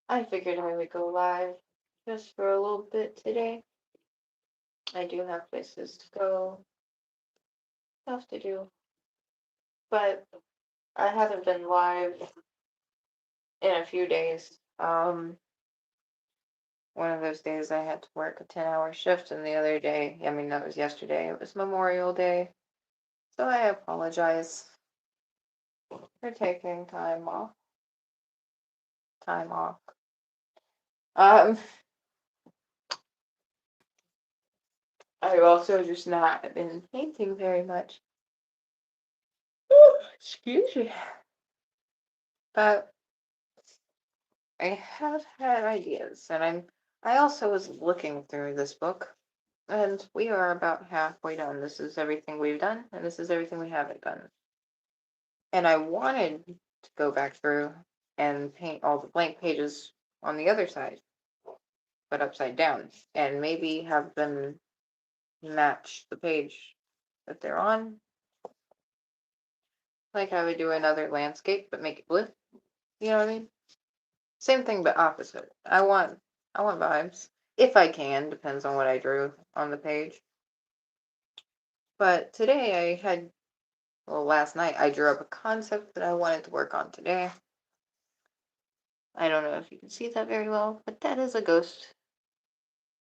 I figured I would go live just for a little bit today. I do have places to go, stuff to do, but I haven't been live in a few days. One of those days I had to work a 10-hour shift, and the other day, I mean, that was yesterday, it was Memorial Day. So I apologize for taking time off. Time off. Um, I've also just not been painting very much. Excuse me. But I have had ideas, and I also was looking through this book, and we are about halfway done. This is everything we've done, and this is everything we haven't done. And I wanted to go back through and paint all the blank pages on the other side, but upside down, and maybe have them match the page that they're on. Like I would do another landscape, but make it blue. You know what I mean? Same thing, but opposite. I want vibes. If I can, depends on what I drew on the page. But today last night I drew up a concept that I wanted to work on today. I don't know if you can see that very well, but that is a ghost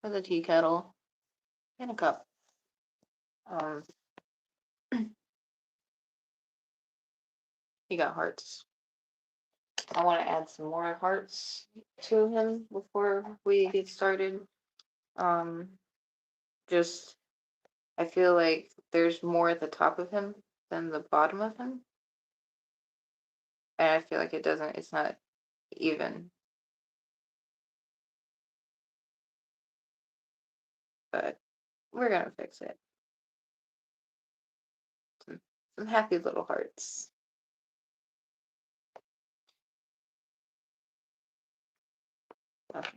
with a tea kettle and a cup. Um, he got hearts. I want to add some more hearts to him before we get started. Um, just I feel like there's more at the top of him than the bottom of him, and I feel like it's not even. But we're gonna fix it. Some happy little hearts. Okay.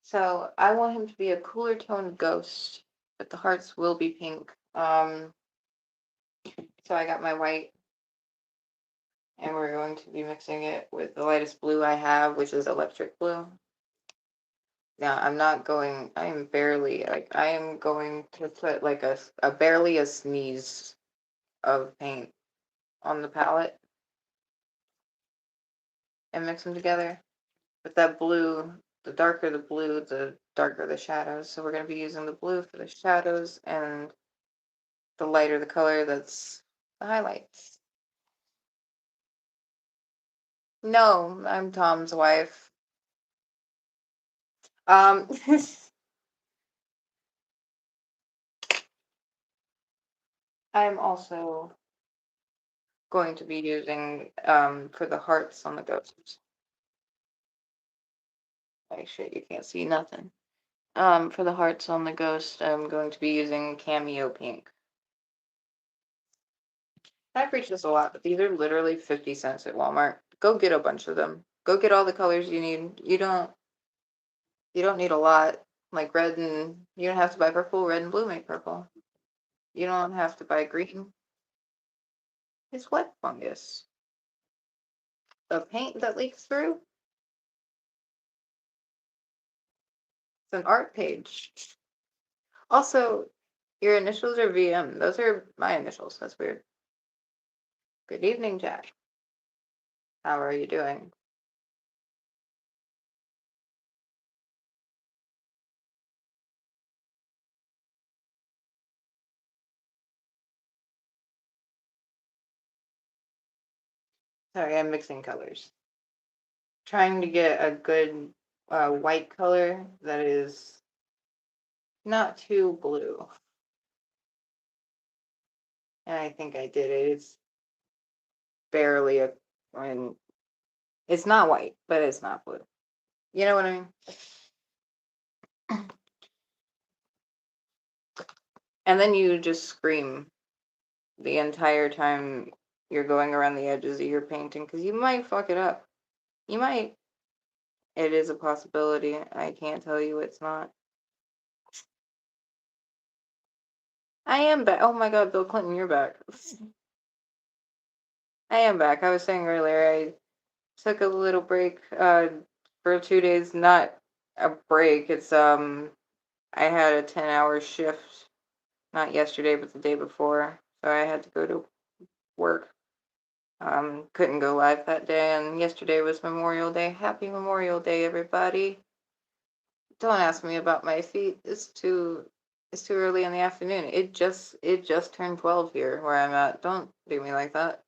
So I want him to be a cooler toned ghost, but the hearts will be pink. So I got my white, and we're going to be mixing it with the lightest blue I have, which is electric blue. Now I'm not going. I am barely like I am going to put like a barely a sneeze of paint on the palette and mix them together. But that blue, the darker the blue, the darker the shadows. So we're going to be using the blue for the shadows and the lighter the color, that's the highlights. No, I'm Tom's wife. Um, I'm also going to be using for the hearts on the ghosts. Like shit, you can't see nothing. For the hearts on the ghost, I'm going to be using Cameo Pink. I preach this a lot, but these are literally 50 cents at Walmart. Go get a bunch of them. Go get all the colors you need. You don't need a lot. Like red and you don't have to buy purple, red and blue make purple. You don't have to buy green. It's wet fungus. The paint that leaks through. It's an art page. Also, your initials are VM. Those are my initials. That's weird. Good evening, Jack. How are you doing? Sorry, I'm mixing colors. Trying to get a good white color that is not too blue. And I think I did it. It's barely I mean, it's not white, but it's not blue. You know what I mean? And then you just scream the entire time you're going around the edges of your painting because you might fuck it up. You might. It is a possibility. I can't tell you it's not. I am back. Oh my god, Bill Clinton, you're back. I am back. I was saying earlier, I took a little break for 2 days, not a break. I had a 10-hour shift, not yesterday, but the day before. So I had to go to work. Couldn't go live that day, and yesterday was Memorial Day. Happy Memorial Day, everybody. Don't ask me about my feet. It's too early in the afternoon. It just turned 12 here where I'm at. Don't do me like that.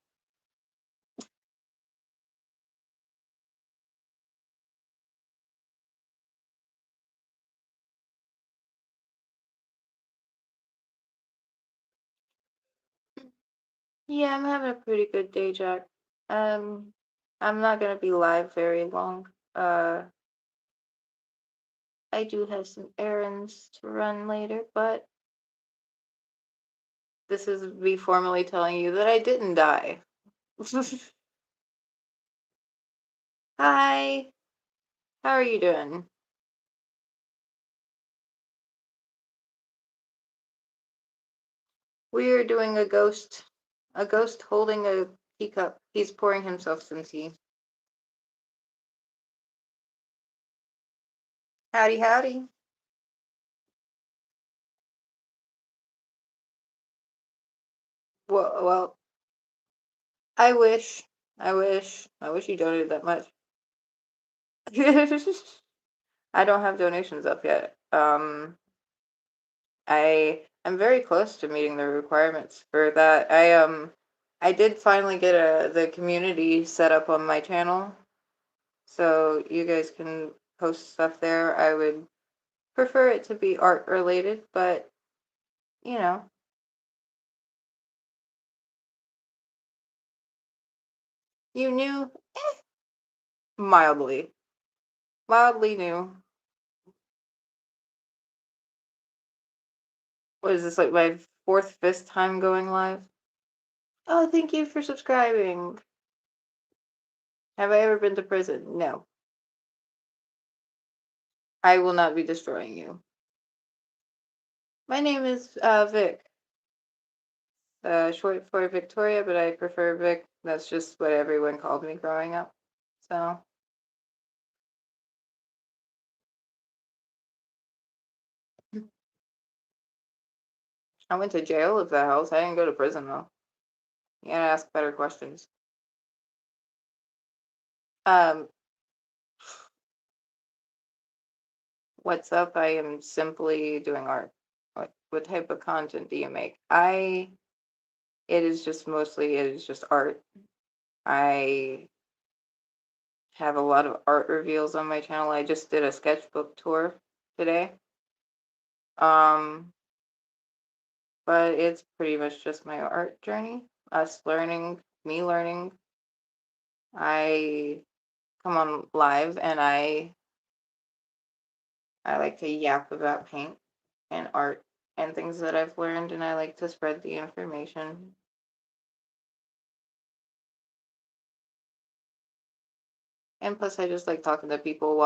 Yeah, I'm having a pretty good day, Jack. Um, I'm not gonna be live very long. I do have some errands to run later, but this is me formally telling you that I didn't die. Hi, how are you doing? We are doing a ghost holding a teacup. He's pouring himself some tea. Howdy, howdy. Well, I wish you donated that much. I don't have donations up yet. I'm very close to meeting the requirements for that. I did finally get the community set up on my channel, so you guys can post stuff there. I would prefer it to be art related, but you know, you knew mildly, mildly new. What is this, like my fourth, fifth time going live? Oh, thank you for subscribing. Have I ever been to prison? No. I will not be destroying you. My name is Vic. Short for Victoria, but I prefer Vic. That's just what everyone called me growing up. So I went to jail if that helps. I didn't go to prison though. You gotta ask better questions. Um, what's up? I am simply doing art. What type of content do you make? It is just art. I have a lot of art reveals on my channel. I just did a sketchbook tour today. Um, but it's pretty much just my art journey. Us learning, me learning. I come on live and I like to yap about paint and art and things that I've learned, and I like to spread the information. And plus I just like talking to people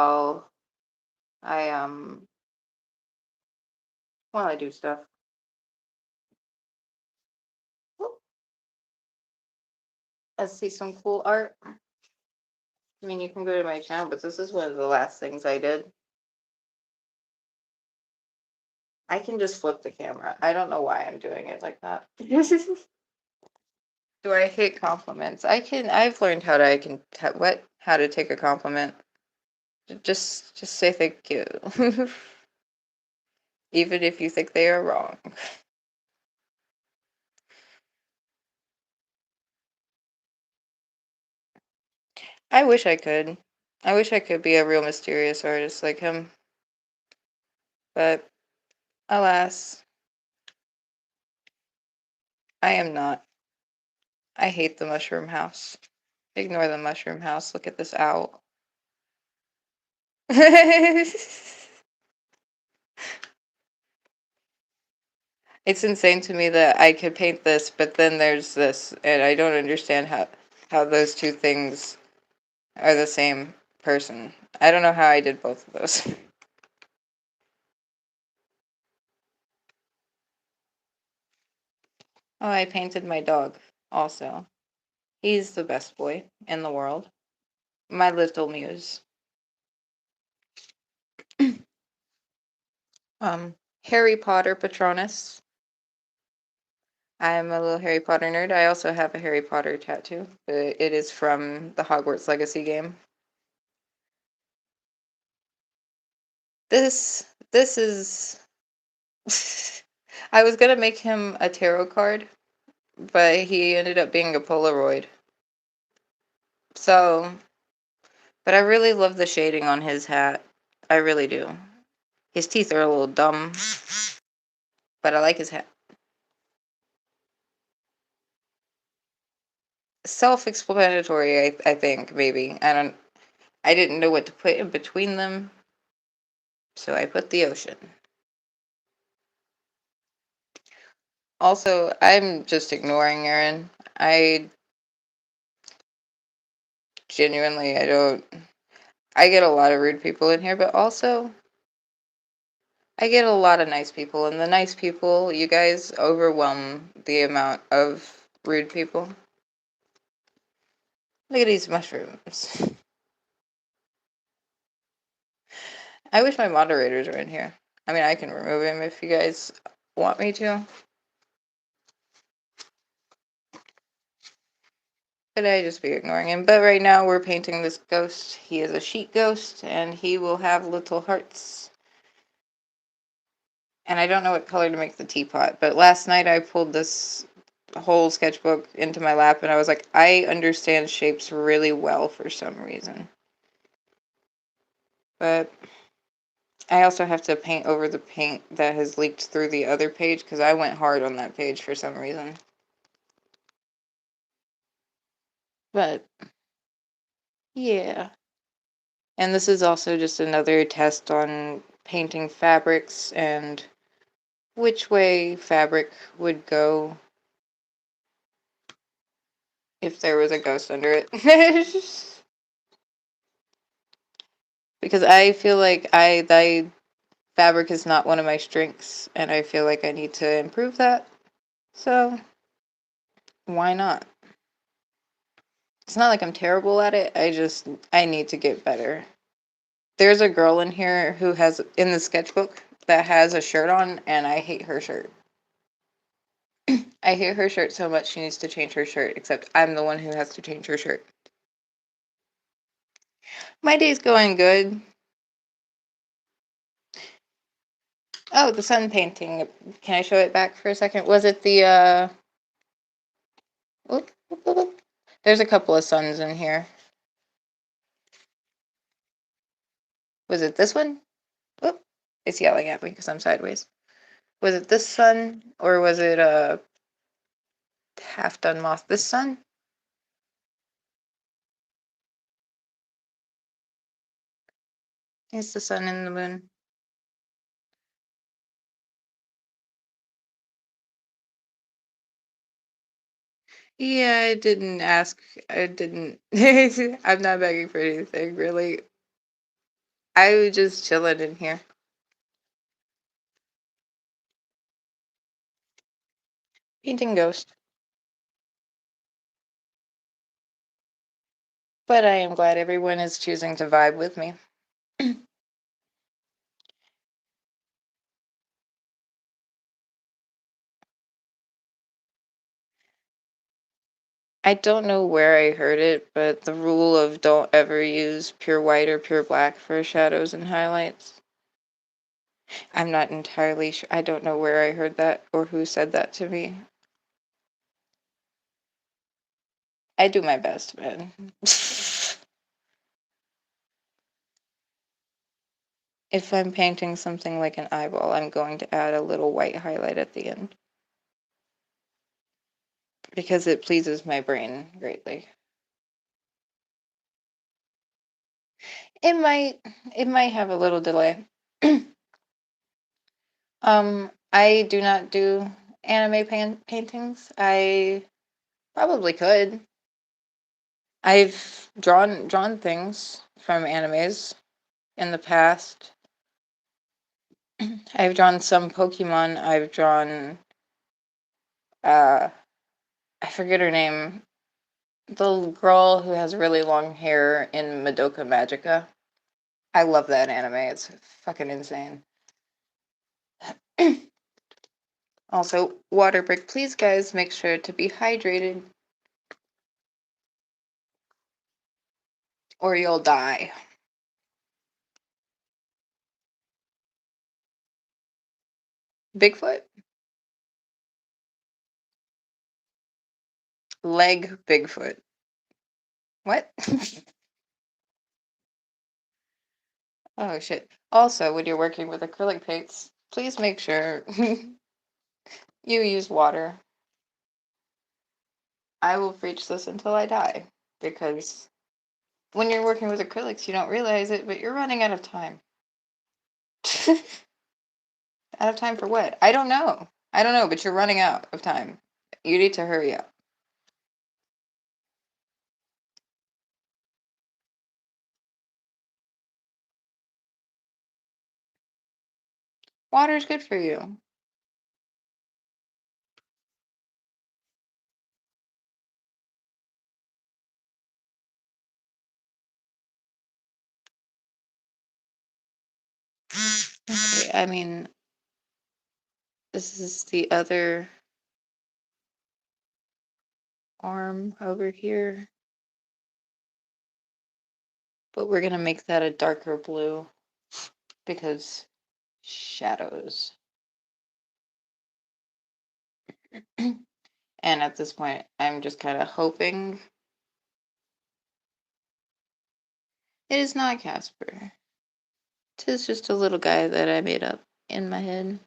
I um while I do stuff. Let's see some cool art. I mean, you can go to my channel, but this is one of the last things I did. I can just flip the camera. I don't know why I'm doing it like that. Do I hate compliments? I've learned how to take a compliment. Just say thank you. Even if you think they are wrong. I wish I could. I wish I could be a real mysterious artist like him. But alas, I am not. I hate the mushroom house. Ignore the mushroom house. Look at this owl. It's insane to me that I could paint this, but then there's this, and I don't understand how those two things are the same person. I don't know how I did both of those. Oh, I painted my dog also. He's the best boy in the world. My little muse. Harry Potter Patronus. I'm a little Harry Potter nerd. I also have a Harry Potter tattoo, but it is from the Hogwarts Legacy game. This is I was gonna make him a tarot card, but he ended up being a Polaroid. So, but I really love the shading on his hat. I really do. His teeth are a little dumb, but I like his hat. Self-explanatory, I think, maybe. I didn't know what to put in between them, so I put the ocean. Also, I'm just ignoring Aaron. I genuinely, I get a lot of rude people in here, but also I get a lot of nice people, and the nice people, you guys overwhelm the amount of rude people. Look at these mushrooms. I wish my moderators were in here. I mean, I can remove him if you guys want me to. But I just be ignoring him. But right now we're painting this ghost. He is a sheet ghost, and he will have little hearts. And I don't know what color to make the teapot, but last night I pulled this whole sketchbook into my lap, and I was like, I understand shapes really well for some reason. But I also have to paint over the paint that has leaked through the other page, because I went hard on that page for some reason. But, yeah. And this is also just another test on painting fabrics and which way fabric would go if there was a ghost under it. Because I feel like fabric is not one of my strengths, and I feel like I need to improve that. So, why not? It's not like I'm terrible at it. I need to get better. There's a girl in here who has, in the sketchbook, that has a shirt on, and I hate her shirt. I hate her shirt so much she needs to change her shirt, except I'm the one who has to change her shirt. My day's going good. Oh, the sun painting. Can I show it back for a second? Was it the, oop, oop, oop, oop. There's a couple of suns in here. Was it this one? Oop. It's yelling at me because I'm sideways. Was it this sun, or was it a half done moth? This sun? It's the sun and the moon. Yeah, I didn't ask. I didn't. I'm not begging for anything, really. I was just chilling in here. Painting ghost. But I am glad everyone is choosing to vibe with me. I don't know where I heard it, but the rule of don't ever use pure white or pure black for shadows and highlights. I'm not entirely sure. I don't know where I heard that or who said that to me. I do my best, man. If I'm painting something like an eyeball, I'm going to add a little white highlight at the end because it pleases my brain greatly. It might it might have a little delay. I do not do anime paintings. I probably could. I've drawn things from animes in the past. I've drawn some Pokemon. I've drawn uh I forget her name. The girl who has really long hair in Madoka Magica. I love that anime. It's fucking insane. Also, water break. Please, guys, make sure to be hydrated or you'll die. Bigfoot? Leg Bigfoot. What? Oh, shit. Also, when you're working with acrylic paints, please make sure you use water. I will preach this until I die because when you're working with acrylics, you don't realize it, but you're running out of time. Out of time for what? I don't know. I don't know, but you're running out of time. You need to hurry up. Water's good for you. Okay, I mean, this is the other arm over here, but we're gonna make that a darker blue because shadows. And at this point, I'm just kind of hoping it is not Casper. Tis just a little guy that I made up in my head.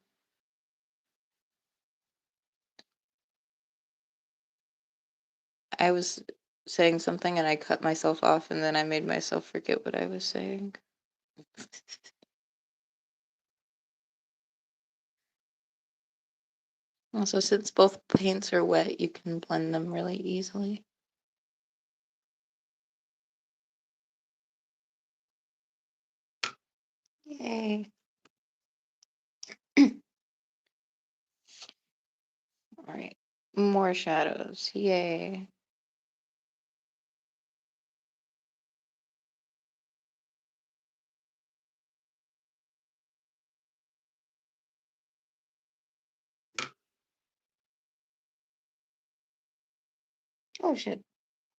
I was saying something and I cut myself off and then I made myself forget what I was saying. Also, since both paints are wet, you can blend them really easily. Yay. All right. More shadows. Yay. Oh shit.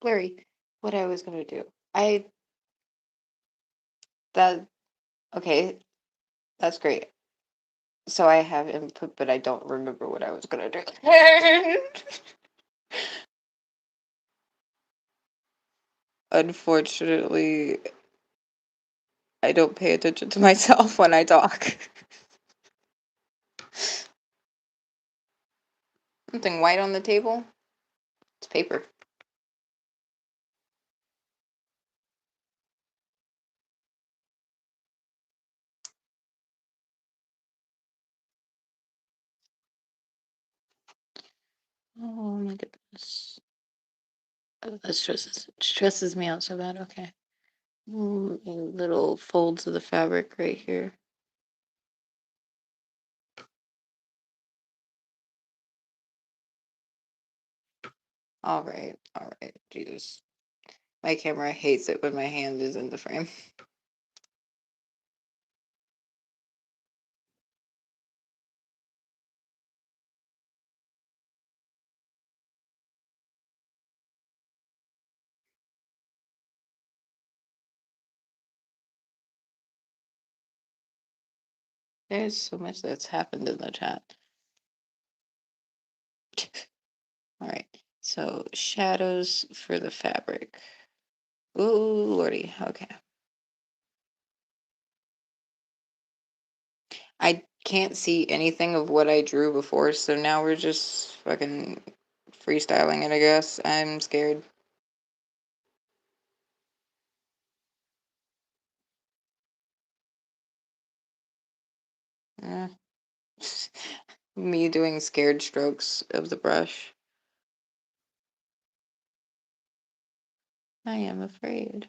Blurry. What I was gonna do. That okay, that's great. So I have input, but I don't remember what I was gonna do. Unfortunately, I don't pay attention to myself when I talk. Something white on the table? It's paper. Oh my goodness. Oh, that stresses me out so bad. Okay. Little folds of the fabric right here. All right. All right. Jesus. My camera hates it when my hand is in the frame. There's so much that's happened in the chat. All right. So shadows for the fabric. Ooh, lordy. Okay. I can't see anything of what I drew before, so now we're just fucking freestyling it, I guess. I'm scared. Eh. Me doing scared strokes of the brush. I am afraid.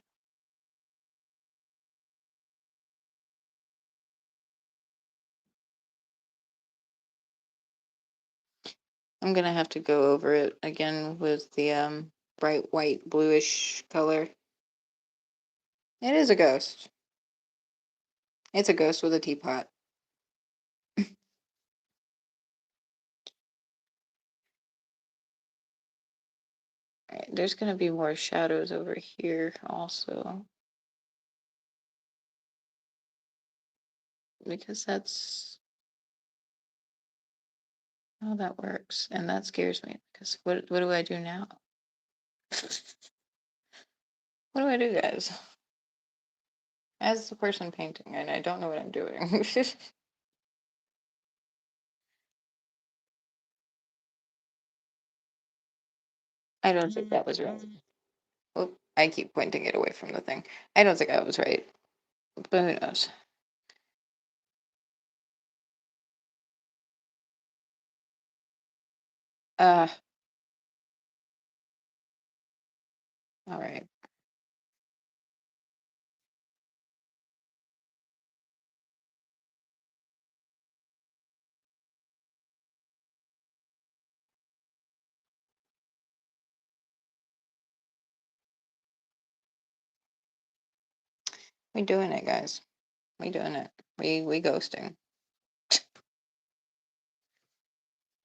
I'm gonna have to go over it again with the bright white bluish color. It is a ghost. It's a ghost with a teapot. Alright, there's gonna be more shadows over here also. Because that's how that works. And that scares me because what do I do now? What do I do, guys? As the person painting, and I don't know what I'm doing. I don't think that was right. Oh, I keep pointing it away from the thing. I don't think I was right, but who knows? Uh, all right. We doing it, guys. We doing it. We ghosting.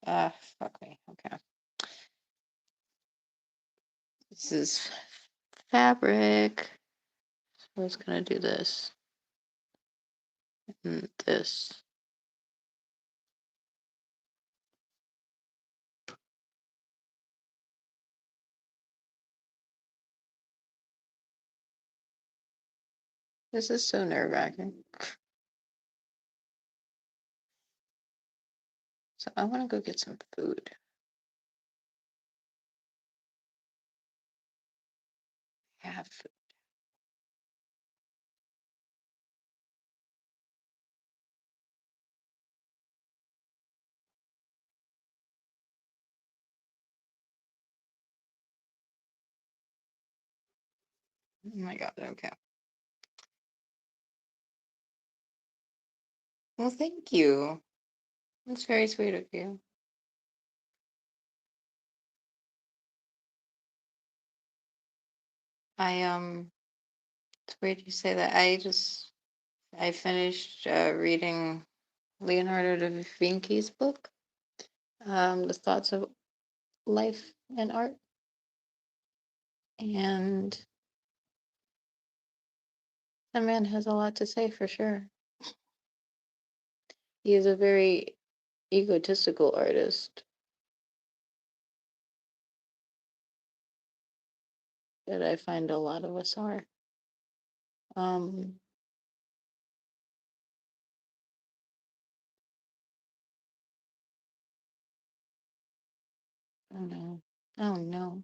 Ah, fuck me. Okay. This is fabric. So it's gonna do this and this. This is so nerve-wracking. So I want to go get some food. Have food. Oh my god. Okay. Well, thank you. That's very sweet of you. It's weird you say that. I finished reading Leonardo da Vinci's book, The Thoughts of Life and Art, and the man has a lot to say for sure. He is a very egotistical artist that I find a lot of us are. Um, oh no. Oh no.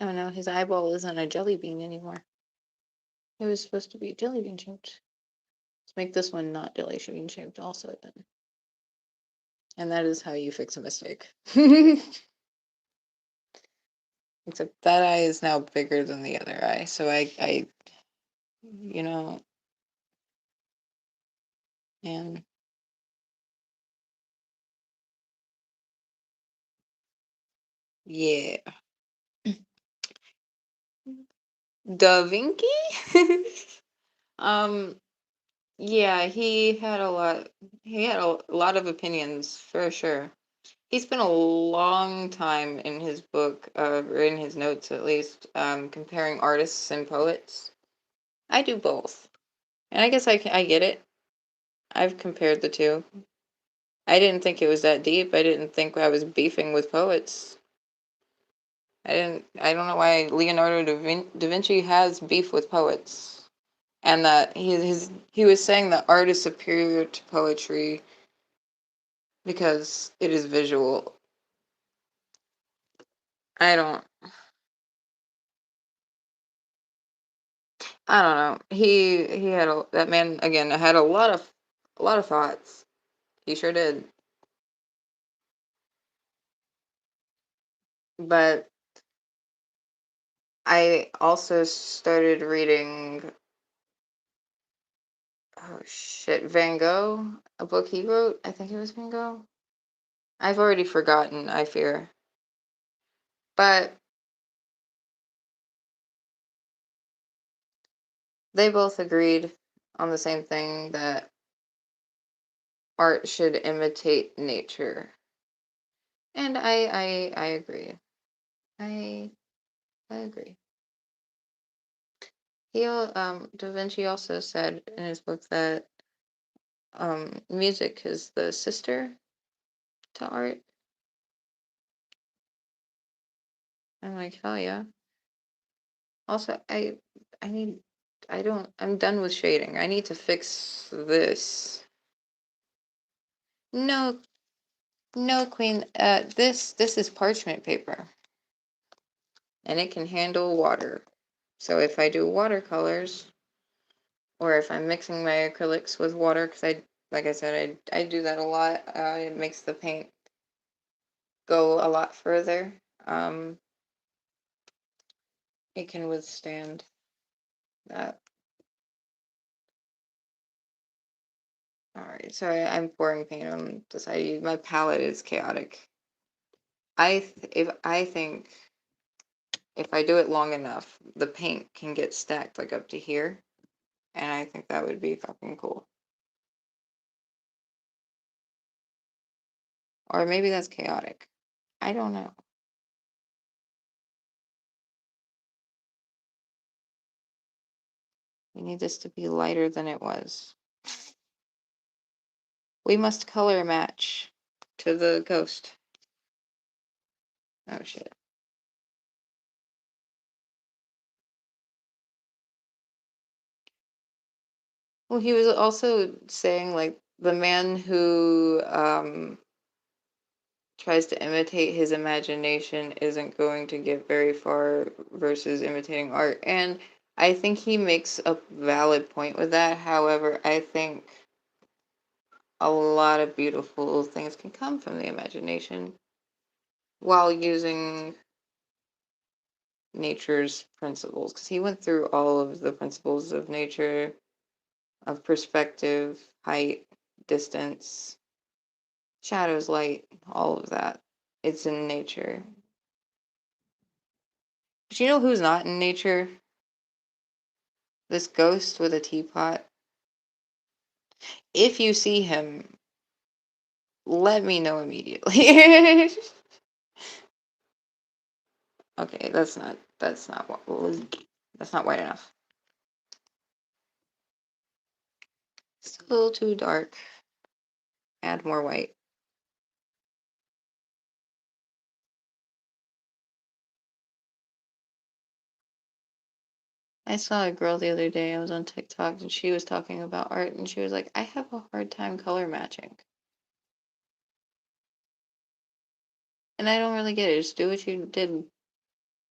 Oh no, his eyeball isn't a jelly bean anymore. It was supposed to be jelly bean shaped. Let's make this one not jelly bean shaped also then. And that is how you fix a mistake. Except that eye is now bigger than the other eye. So you know, and yeah. Da Vinci? um, yeah, he had a lot of opinions for sure. He spent a long time in his book, or in his notes at least, comparing artists and poets. I do both. And I guess I get it. I've compared the two. I didn't think it was that deep. I didn't think I was beefing with poets. I don't know why Leonardo da Vinci has beef with poets. And that he was saying that art is superior to poetry because it is visual. I don't I don't know. He had that man again had a lot of thoughts. He sure did. But I also started reading, oh shit, Van Gogh, a book he wrote. I think it was Van Gogh. I've already forgotten, I fear. But they both agreed on the same thing, that art should imitate nature. And I agree. I I agree. Da Vinci also said in his book that music is the sister to art. I'm like, hell yeah. Also, I need, I don't, I'm done with shading. I need to fix this. No, no, Queen. This is parchment paper, and it can handle water. So if I do watercolors, or if I'm mixing my acrylics with water, because like I said, I do that a lot. It makes the paint go a lot further. Um, it can withstand that. All right, so I'm pouring paint on the side. My palette is chaotic. I think if I do it long enough, the paint can get stacked like up to here, and I think that would be fucking cool. Or maybe that's chaotic. I don't know. We need this to be lighter than it was. We must color match to the ghost. Oh shit. Well, he was also saying like the man who tries to imitate his imagination isn't going to get very far versus imitating art. And I think he makes a valid point with that. However, I think a lot of beautiful things can come from the imagination while using nature's principles. Because he went through all of the principles of nature, of perspective, height, distance, shadows, light, all of that. It's in nature. But you know who's not in nature? This ghost with a teapot. If you see him, let me know immediately. Okay, that's not white enough. Still too dark. Add more white. I saw a girl the other day. I was on TikTok and she was talking about art and she was like, I have a hard time color matching. And I don't really get it. Just do what you did.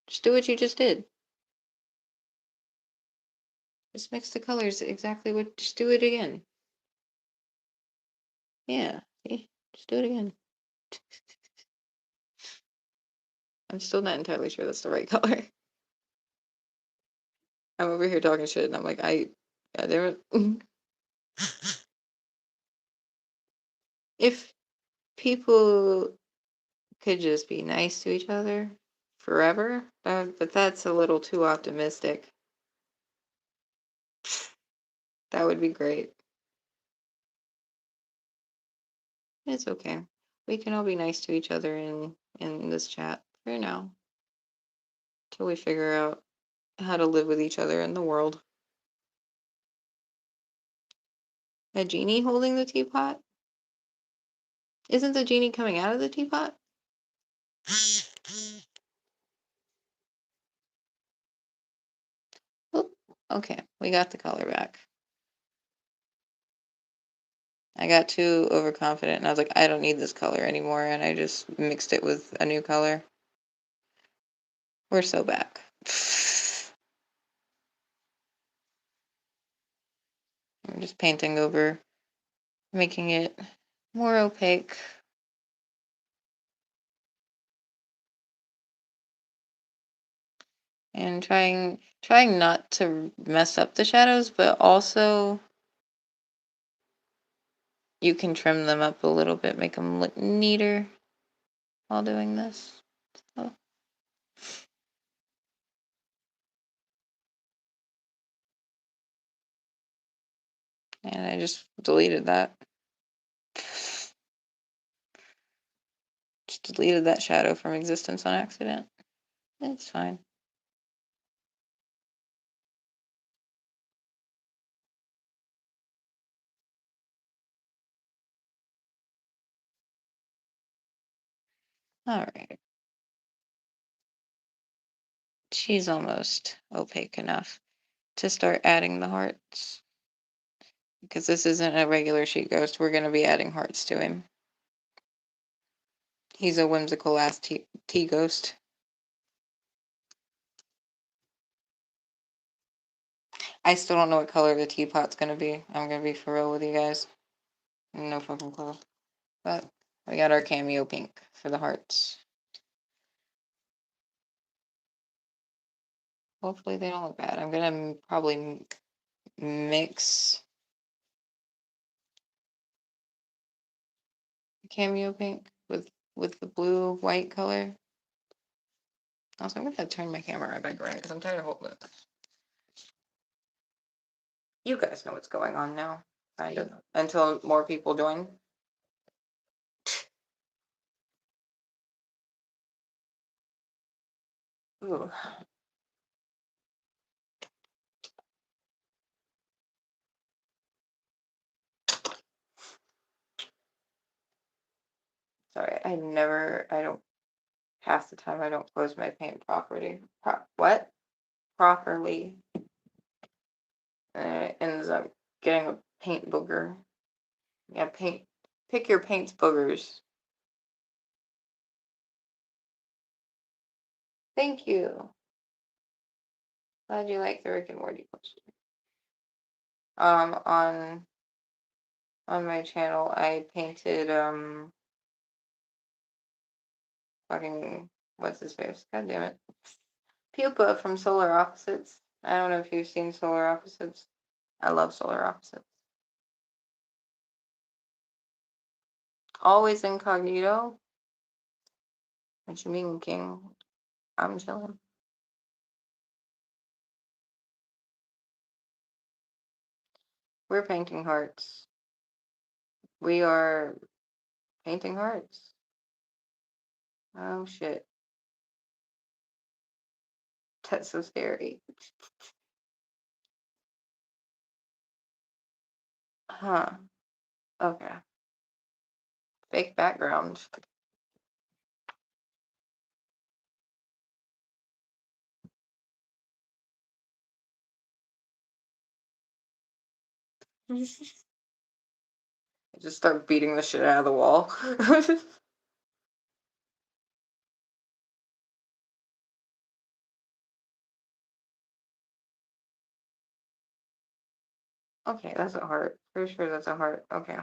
Just do what you just did. Just mix the colors exactly what. Just do it again. Yeah. See? Just do it again. I'm still not entirely sure that's the right color. I'm over here talking shit and I'm like, yeah, there. If people could just be nice to each other forever, but that's a little too optimistic. That would be great. It's okay. We can all be nice to each other in this chat for now, till we figure out how to live with each other in the world. A genie holding the teapot? Isn't the genie coming out of the teapot? Oh, okay, we got the color back. I got too overconfident and I was like, I don't need this color anymore, and I just mixed it with a new color. We're so back. I'm just painting over, making it more opaque. And trying not to mess up the shadows, but also you can trim them up a little bit, make them look neater while doing this. So, and I just deleted that. Just deleted that shadow from existence on accident. It's fine. All right. She's almost opaque enough to start adding the hearts. Because this isn't a regular sheet ghost, we're going to be adding hearts to him. He's a whimsical ass tea ghost. I still don't know what color the teapot's going to be. I'm going to be for real with you guys. No fucking clue. But we got our cameo pink for the hearts. Hopefully they don't look bad. I'm going to probably mix cameo pink with the blue white color. Also, I'm gonna turn my camera back around because I'm tired of holding it. You guys know what's going on now, kind of, until more people join. Ooh. Sorry, I don't, half the time I don't close my paint properly. Properly. And it ends up getting a paint booger. Yeah, pick your paint's boogers. Thank you. Glad you like the Rick and Morty poster. On my channel, I painted, fucking, what's his face? God damn it. Pupa from Solar Opposites. I don't know if you've seen Solar Opposites. I love Solar Opposites. Always incognito. What you mean, King? I'm chilling. We're painting hearts. We are painting hearts. Oh shit. That's so scary. Huh. Okay. Fake background. Just start beating the shit out of the wall. Okay, that's a heart. Pretty sure that's a heart. Okay.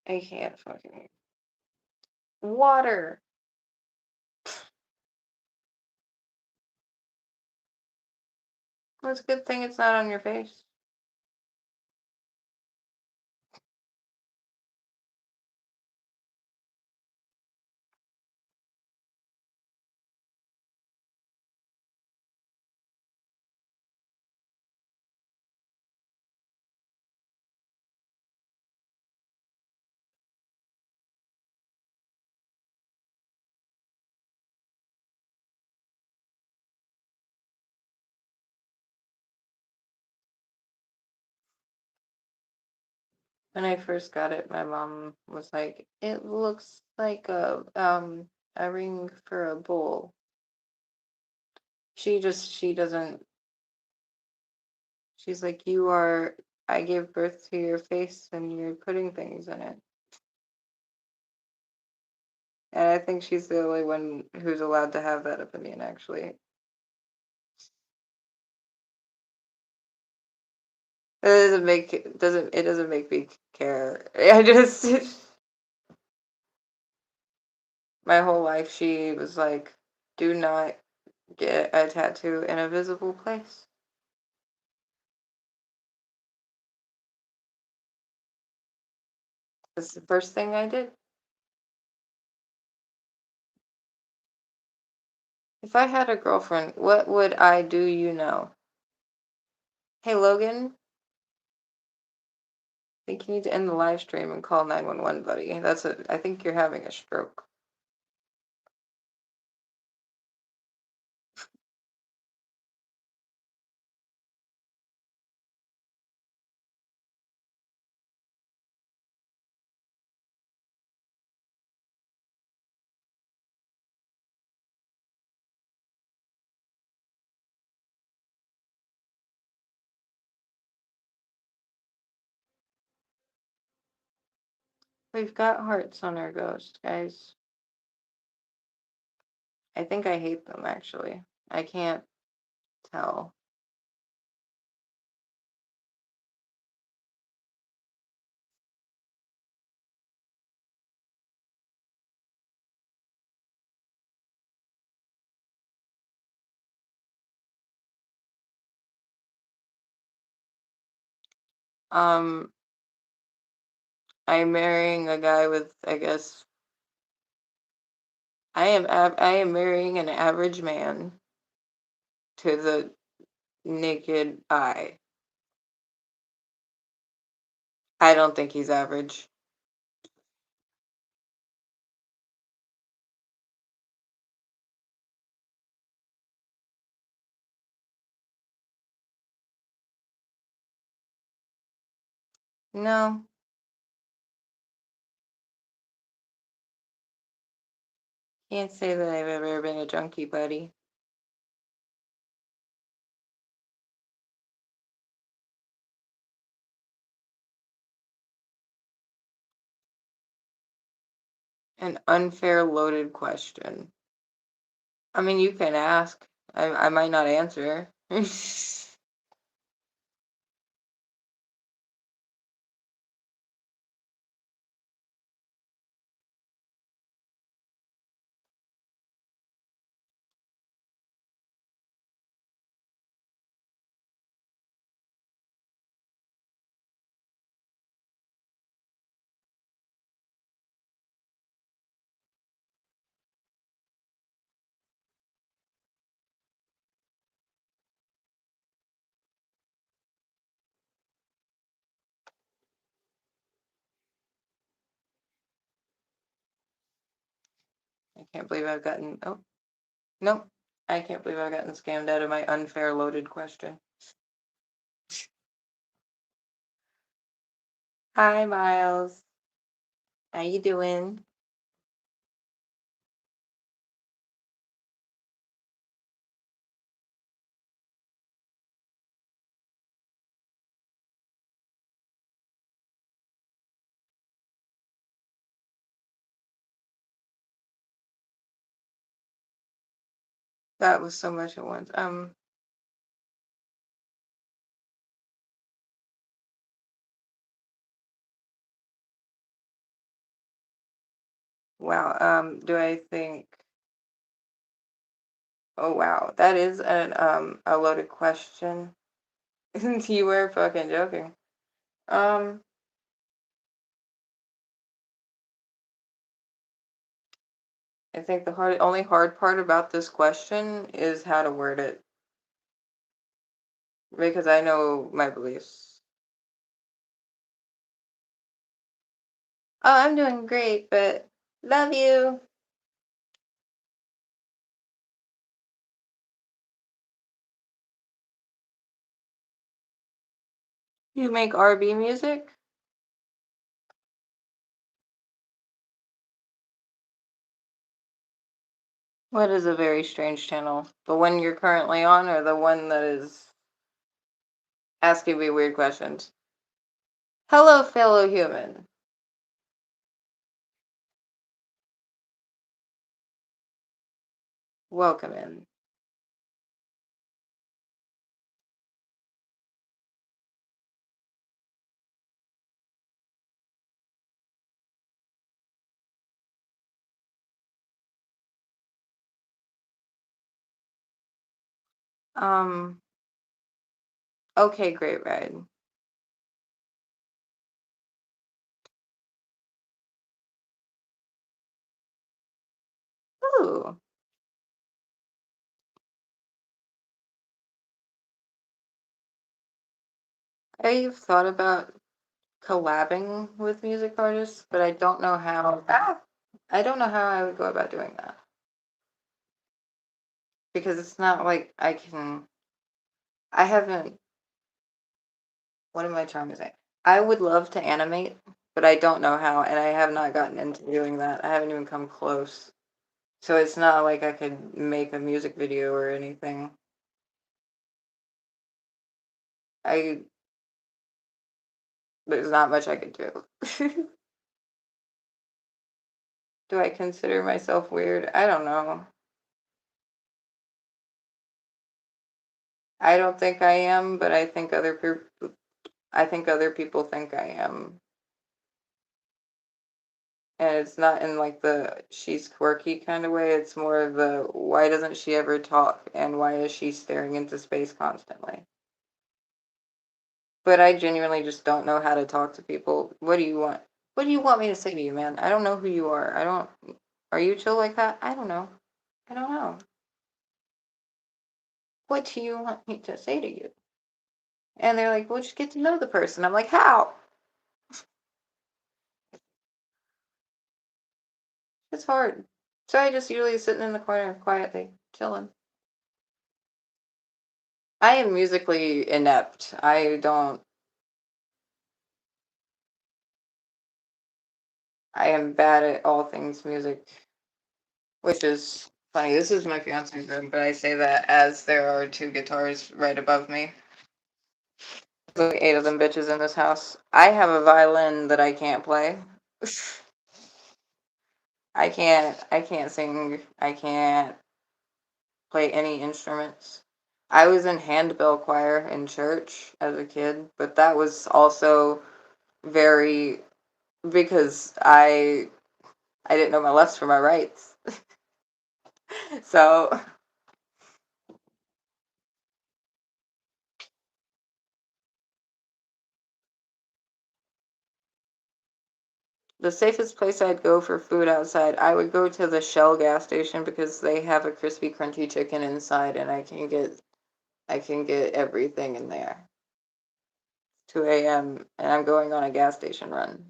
I can't fucking. Water. Well, it's a good thing it's not on your face. When I first got it, my mom was like, "It looks like a ring for a bull." She doesn't. She's like, "You are. I gave birth to your face, and you're putting things in it." And I think she's the only one who's allowed to have that opinion, actually. It doesn't make me care. I just my whole life she was like, "Do not get a tattoo in a visible place." That's the first thing I did. If I had a girlfriend, what would I do, you know? Hey, Logan, I think you need to end the live stream and call 911, buddy. I think you're having a stroke. We've got hearts on our ghost, guys. I think I hate them, actually. I can't tell. Um, I'm marrying a guy with, I guess, I am marrying an average man to the naked eye. I don't think he's average. No, can't say that I've ever been a junkie buddy. An unfair loaded question. I mean, you can ask. I might not answer. I can't believe I've gotten. Oh, nope. I can't believe I've gotten scammed out of my unfair loaded question. Hi, Miles. How you doing? That was so much at once. Wow. Do I think? Oh, wow. That is an a loaded question. You were fucking joking. Um, I think the only hard part about this question is how to word it because I know my beliefs. Oh, I'm doing great, but love you. You make RB music? What is a very strange channel? The one you're currently on or the one that is asking me weird questions? Hello, fellow human. Welcome in. Um, okay, great ride. Ooh, I've thought about collabing with music artists, but I don't know how. I don't know how I would go about doing that because it's not like I can. I haven't. What am I trying to say? I would love to animate, but I don't know how, and I have not gotten into doing that. I haven't even come close. So it's not like I could make a music video or anything. I There's not much I could do. Do I consider myself weird? I don't know. I don't think I am, but I think other people think I am. And it's not in like the she's quirky kind of way. It's more of the why doesn't she ever talk and why is she staring into space constantly? But I genuinely just don't know how to talk to people. What do you want? What do you want me to say to you, man? I don't know who you are. I don't. Are you chill like that? I don't know. I don't know. What do you want me to say to you? And they're like, well, just get to know the person. I'm like, how? It's hard. So I just usually sitting in the corner quietly, chilling. I am musically inept. I am bad at all things music, which is funny. This is my fiance's room, but I say that as there are two guitars right above me. There's like 8 of them bitches in this house. I have a violin that I can't play. I can't sing. I can't play any instruments. I was in handbell choir in church as a kid, but that was also very because I didn't know my lefts from my rights. So the safest place I'd go for food outside, I would go to the Shell gas station because they have a crispy crunchy chicken inside and I can get everything in there. 2 a.m. and I'm going on a gas station run.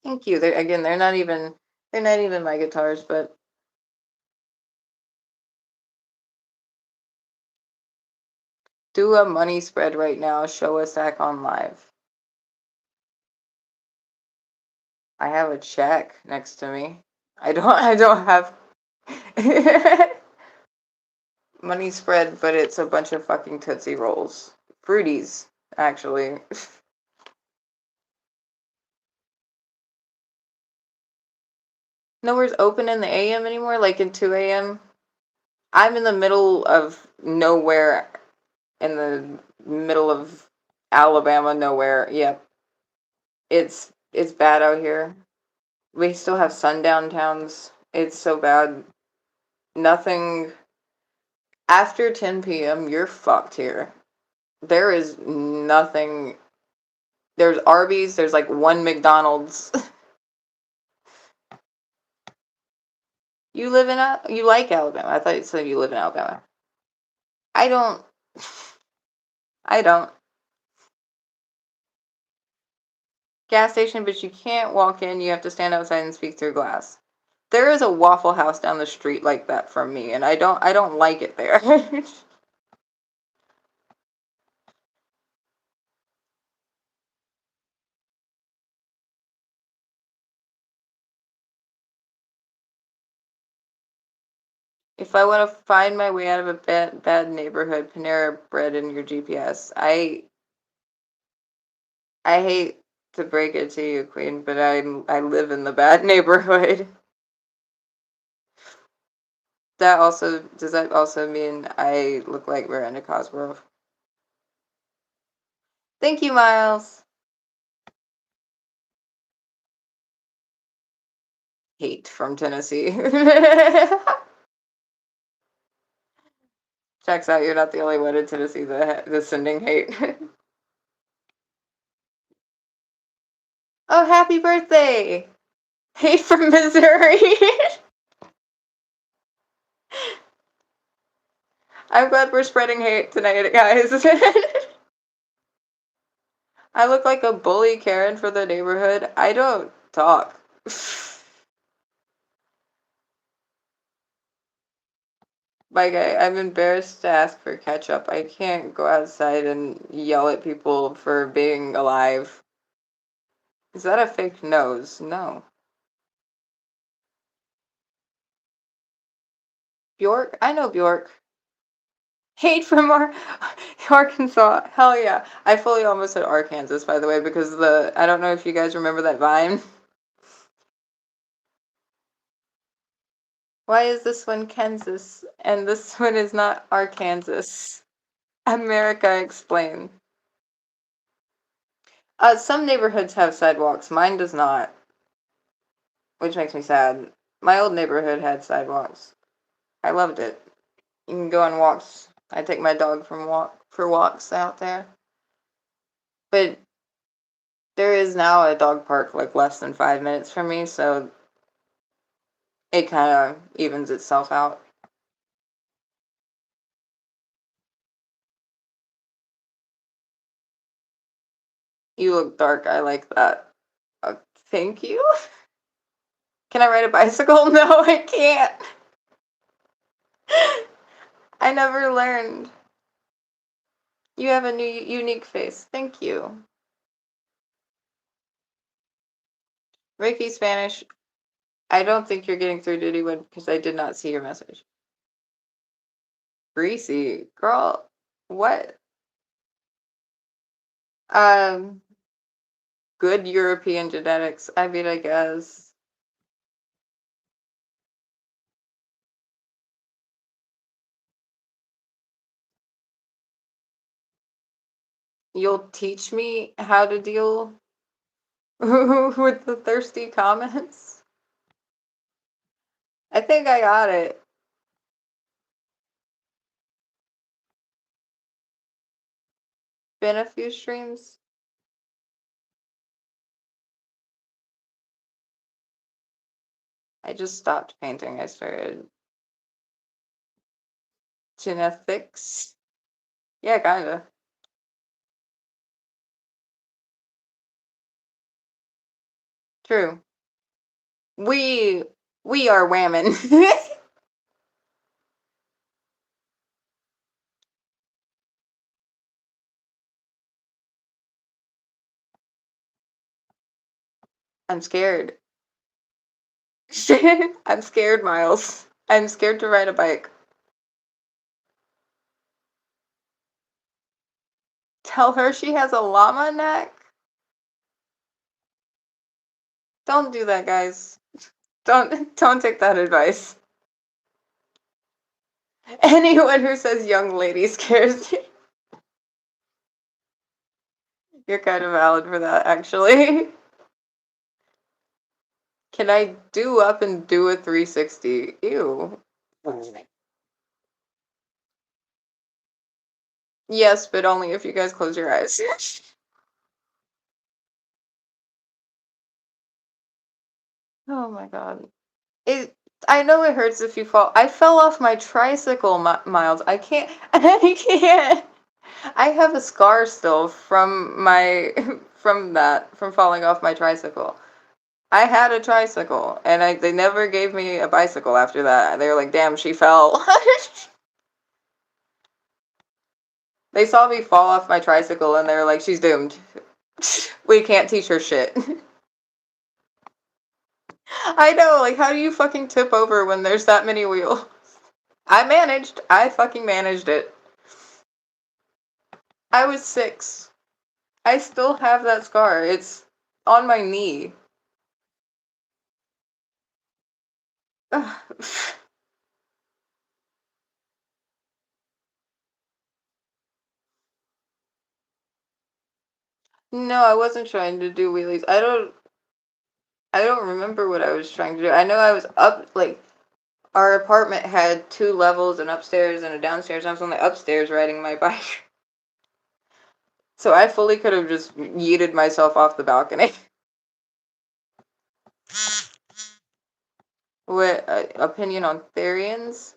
Thank you. They're not even my guitars, but do a money spread right now. Show a sack on live. I have a check next to me. I don't have money spread, but it's a bunch of fucking Tootsie Rolls. Fruities, actually. Nowhere's open in the AM anymore, like in 2 a.m. I'm in the middle of nowhere, in the middle of Alabama, nowhere. Yep. It's bad out here. We still have sundown towns. It's so bad. Nothing after 10 p.m. You're fucked here. There is nothing. There's Arby's. There's like one McDonald's. You like Alabama. I thought you said you live in Alabama. I don't. I don't. Gas station, but you can't walk in. You have to stand outside and speak through glass. There is a Waffle House down the street like that from me, and I don't like it there. If I want to find my way out of a bad neighborhood, Panera Bread in your GPS. I hate to break it to you, Queen, but I live in the bad neighborhood. Does that also mean I look like Miranda Cosgrove? Thank you, Miles. Hate from Tennessee. Checks out, you're not the only one in Tennessee that's sending hate. Oh, happy birthday! Hate from Missouri. I'm glad we're spreading hate tonight, guys. I look like a bully Karen for the neighborhood. I don't talk. I'm embarrassed to ask for ketchup. I can't go outside and yell at people for being alive. Is that a fake nose? No. Bjork? I know Bjork. Hate from Arkansas. Hell yeah. I fully almost said Arkansas, by the way, because I don't know if you guys remember that Vine. Why is this one Kansas and this one is not Arkansas? America, explain. Some neighborhoods have sidewalks. Mine does not, which makes me sad. My old neighborhood had sidewalks. I loved it. You can go on walks. I take my dog for walks out there. But there is now a dog park like less than 5 minutes from me, so it kind of evens itself out. You look dark. I like that. Thank you. Can I ride a bicycle? No, I can't. I never learned. You have a new unique face. Thank you. Ricky Spanish. I don't think you're getting through to anyone because I did not see your message. Greasy. Girl, what? Um, Good European genetics. I mean, I guess. You'll teach me how to deal with the thirsty comments? I think I got it. Been a few streams. I just stopped painting. I started genetics. Yeah, kinda. True. We we are women. I'm scared. I'm scared, Miles. I'm scared to ride a bike. Tell her she has a llama neck. Don't do that, guys. Don't take that advice. Anyone who says young lady scares me. You're kind of valid for that, actually. Can I do up and do a 360? Ew. Yes, but only if you guys close your eyes. Oh my god. It. I know it hurts if you fall. I fell off my tricycle, Miles. I can't. I can't. I have a scar still from my from falling off my tricycle. I had a tricycle, and they never gave me a bicycle after that. They were like, "Damn, she fell." They saw me fall off my tricycle, and they were like, "She's doomed. We can't teach her shit." I know, like, how do you fucking tip over when there's that many wheels? I managed. I fucking managed it. I was 6. I still have that scar. It's on my knee. No, I wasn't trying to do wheelies. I don't remember what I was trying to do. I know I was up, like, our apartment had 2 levels, an upstairs and a downstairs. I was on the upstairs riding my bike. So I fully could have just yeeted myself off the balcony. What opinion on Therians?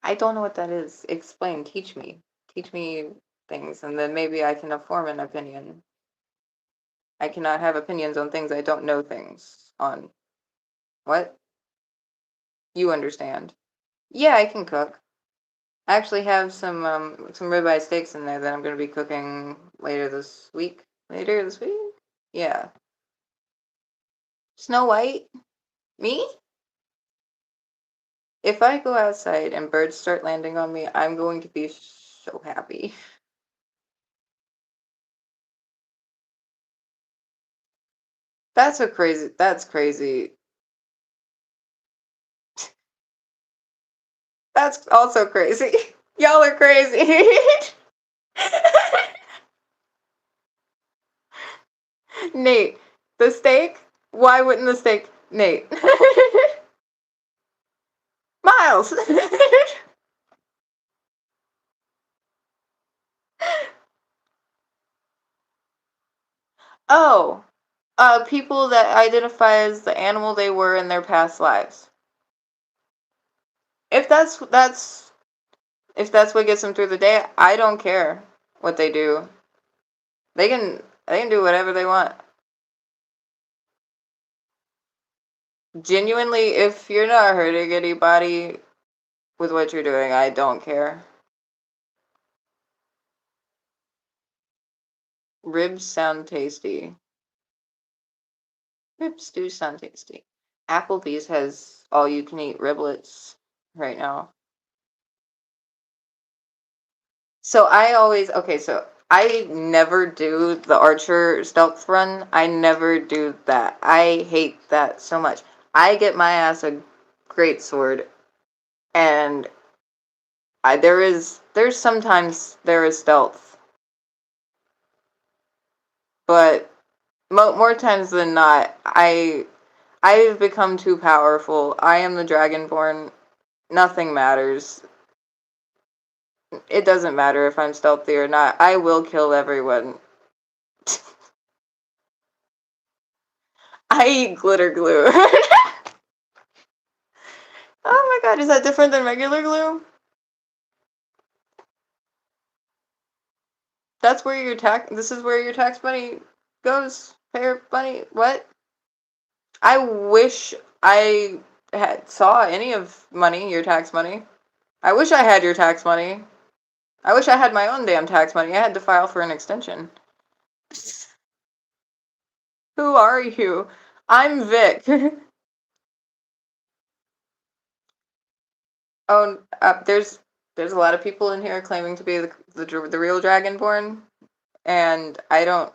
I don't know what that is. Explain. Teach me. Teach me things, and then maybe I can form an opinion. I cannot have opinions on things I don't know things on. What? You understand. Yeah, I can cook. I actually have some ribeye steaks in there that I'm gonna be cooking later this week. Later this week? Yeah. Snow White? Me? If I go outside and birds start landing on me, I'm going to be so happy. That's crazy. That's also crazy. Y'all are crazy. Nate, the steak? Why wouldn't the steak? Nate. Miles. Oh, people that identify as the animal they were in their past lives. If that's what gets them through the day, I don't care what they do. They can do whatever they want. Genuinely, if you're not hurting anybody with what you're doing, I don't care. Ribs sound tasty. Ribs do sound tasty. Applebee's has all you can eat riblets right now. So I never do the archer stealth run. I never do that. I hate that so much. I get my ass a great sword, and there's sometimes there is stealth, but more times than not, I've become too powerful. I am the Dragonborn. Nothing matters. It doesn't matter if I'm stealthy or not. I will kill everyone. I eat glitter glue. Oh my god, is that different than regular glue? That's where your this is where your tax money goes? Fair money? What? I wish I had saw any of your tax money. I wish I had your tax money. I wish I had my own damn tax money. I had to file for an extension. Who are you? I'm Vic. Oh, there's a lot of people in here claiming to be the real Dragonborn, and I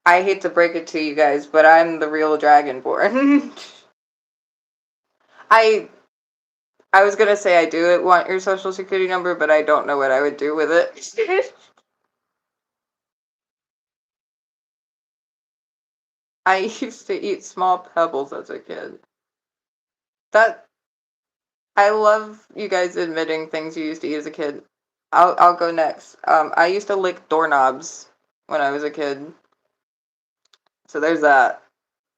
hate to break it to you guys, but I'm the real Dragonborn. I I was gonna say I do want your social security number, but I don't know what I would do with it. I used to eat small pebbles as a kid. That I love you guys admitting things you used to eat as a kid. I'll go next. I used to lick doorknobs when I was a kid. So there's that.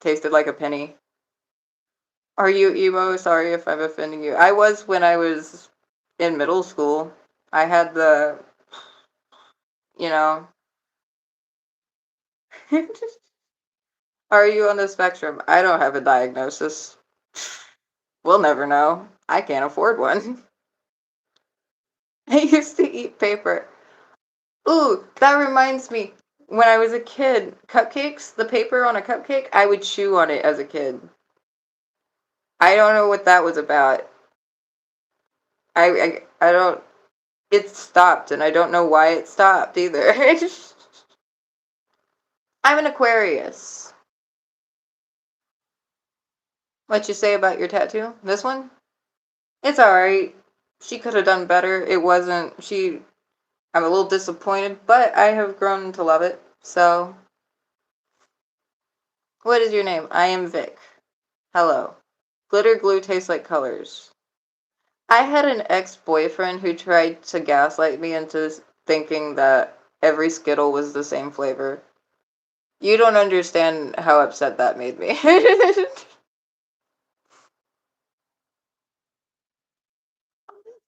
Tasted like a penny. Are you emo? Sorry if I'm offending you. I was when I was in middle school. I had you know. Are you on the spectrum? I don't have a diagnosis. We'll never know. I can't afford one. I used to eat paper. Ooh, that reminds me. When I was a kid, cupcakes, the paper on a cupcake, I would chew on it as a kid. I don't know what that was about. I don't. It stopped, and I don't know why it stopped either. I'm an Aquarius. What you say about your tattoo? This one? It's alright. She could have done better. It wasn't. I'm a little disappointed, but I have grown to love it. So, what is your name? I am Vic. Hello. Glitter glue tastes like colors. I had an ex-boyfriend who tried to gaslight me into thinking that every Skittle was the same flavor. You don't understand how upset that made me.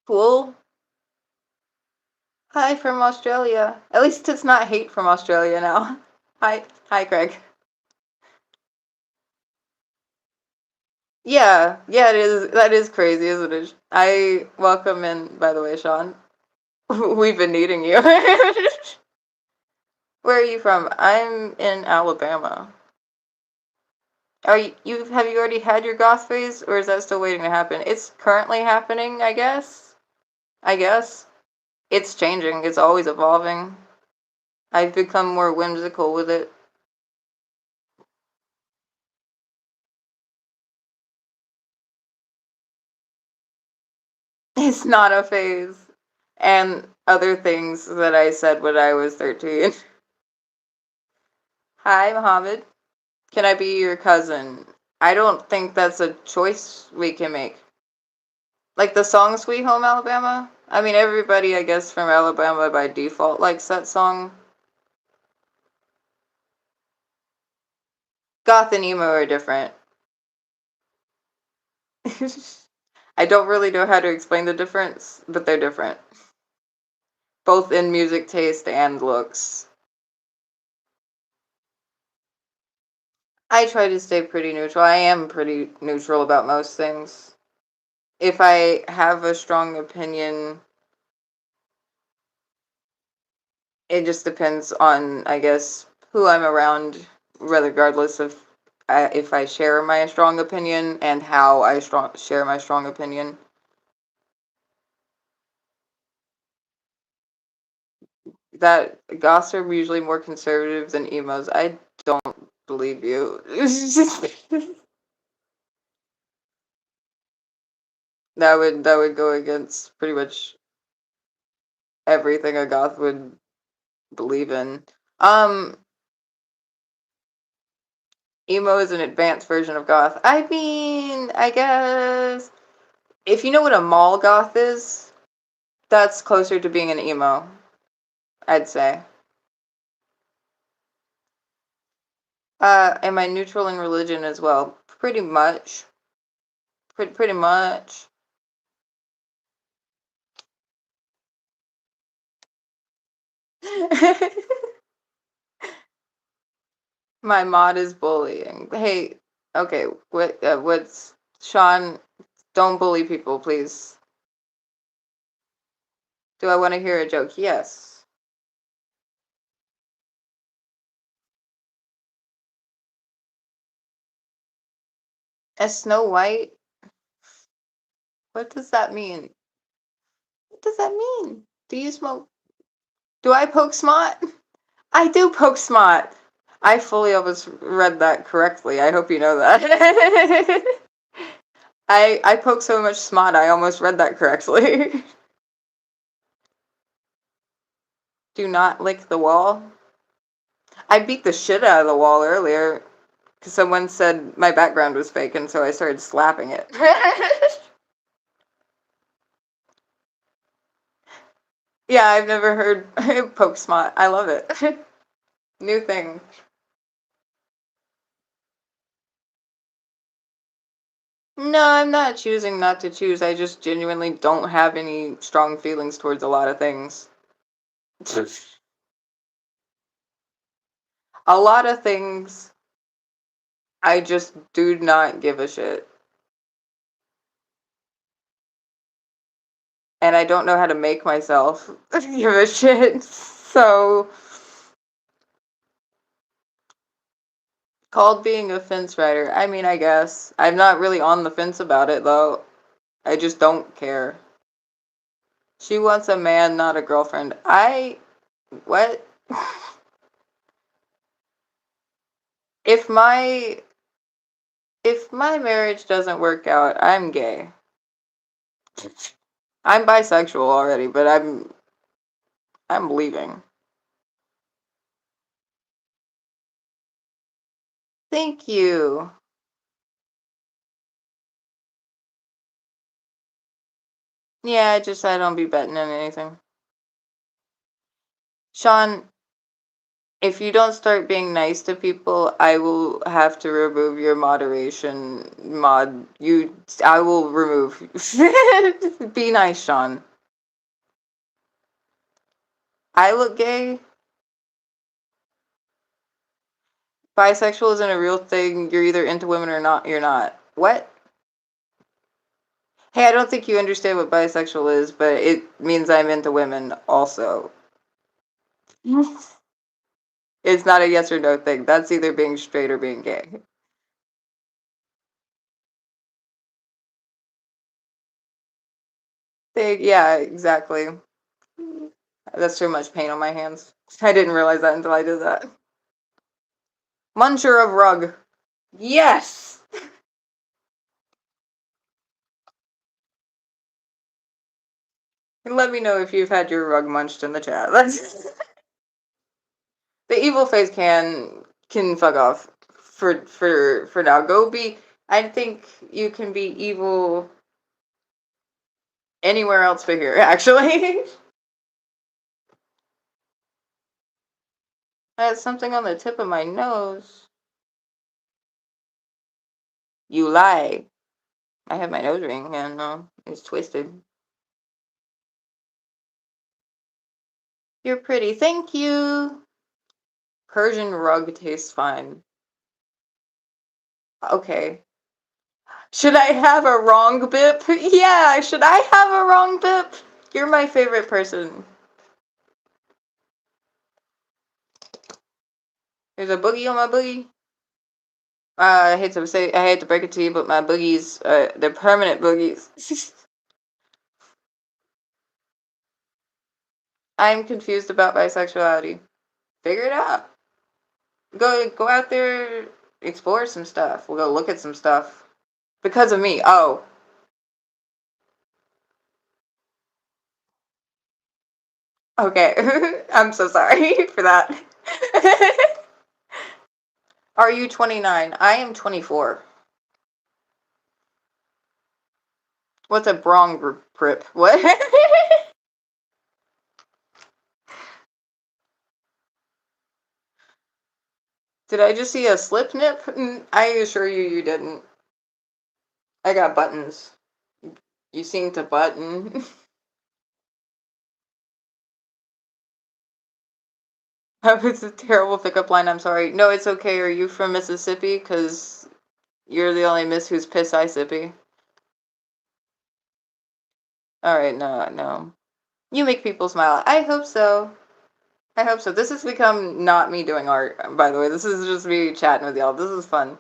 Cool. Hi from Australia. At least it's not hate from Australia now. Hi, Craig. Yeah, it is. That is crazy, isn't it? I welcome in, by the way, Sean. We've been needing you. Where are you from? I'm in Alabama. Have you already had your goth phase, or is that still waiting to happen? It's currently happening, I guess. I guess. It's changing. It's always evolving. I've become more whimsical with it. It's not a phase. And other things that I said when I was 13. Hi, Mohammed. Can I be your cousin? I don't think that's a choice we can make. Like the song Sweet Home Alabama? I mean, everybody, I guess, from Alabama by default likes that song. Goth and emo are different. I don't really know how to explain the difference, but they're different. Both in music taste and looks. I try to stay pretty neutral. I am pretty neutral about most things. If I have a strong opinion, it just depends on, I guess, who I'm around, regardless of if I share my strong opinion and how I share my strong opinion. That goths are usually more conservative than emos. I don't believe you. That would go against pretty much everything a goth would believe in. Um, emo is an advanced version of goth. I mean, I guess if you know what a mall goth is, that's closer to being an emo, I'd say. Am I neutral in religion as well? Pretty much. Pretty much. My mod is bullying. Hey, okay, what's Sean? Don't bully people, please. Do I want to hear a joke? Yes. A Snow White? What does that mean? What does that mean? Do you smoke? Do I poke smut? I do poke smut. I fully almost read that correctly. I hope you know that. I poke so much smut, I almost read that correctly. Do not lick the wall. I beat the shit out of the wall earlier because someone said my background was fake, and so I started slapping it. Yeah, I've never heard poke smut. I love it. New thing. No, I'm not choosing not to choose. I just genuinely don't have any strong feelings towards a lot of things. A lot of things I just do not give a shit. And I don't know how to make myself give a shit. So, called being a fence rider. I mean, I guess. I'm not really on the fence about it, though. I just don't care. She wants a man, not a girlfriend. What? If my if my marriage doesn't work out, I'm gay. I'm bisexual already, but I'm leaving. Thank you. Yeah, I don't be betting on anything. Sean, if you don't start being nice to people, I will have to remove your moderation mod. I will remove. Be nice, Sean. I look gay. Bisexual isn't a real thing. You're either into women or not. You're not. What? Hey, I don't think you understand what bisexual is, but it means I'm into women also. It's not a yes or no thing. That's either being straight or being gay. Yeah, exactly. That's too much paint on my hands. I didn't realize that until I did that. Muncher of rug. Yes! And let me know if you've had your rug munched in the chat. That's the evil face can fuck off for now. Go be. I think you can be evil anywhere else but here. Actually, I had something on the tip of my nose. You lie. I have my nose ring and it's twisted. You're pretty. Thank you. Persian rug tastes fine. Okay. Should I have a wrong bip? Yeah, should I have a wrong bip? You're my favorite person. There's a boogie on my boogie. I hate to say, I hate to break it to you, but my boogies, they're permanent boogies. I'm confused about bisexuality. Figure it out. Go out there, explore some stuff. We'll go look at some stuff. Because of me. Oh. Okay. I'm so sorry for that. Are you 29? I am 24. What's a brong prip? What? Did I just see a slip nip? I assure you, you didn't. I got buttons. You seem to button. That was a terrible pickup line. I'm sorry. No, it's okay. Are you from Mississippi? Because you're the only miss who's piss-eye sippy. Alright, no. You make people smile. I hope so. I hope so. This has become not me doing art, by the way. This is just me chatting with y'all. This is fun.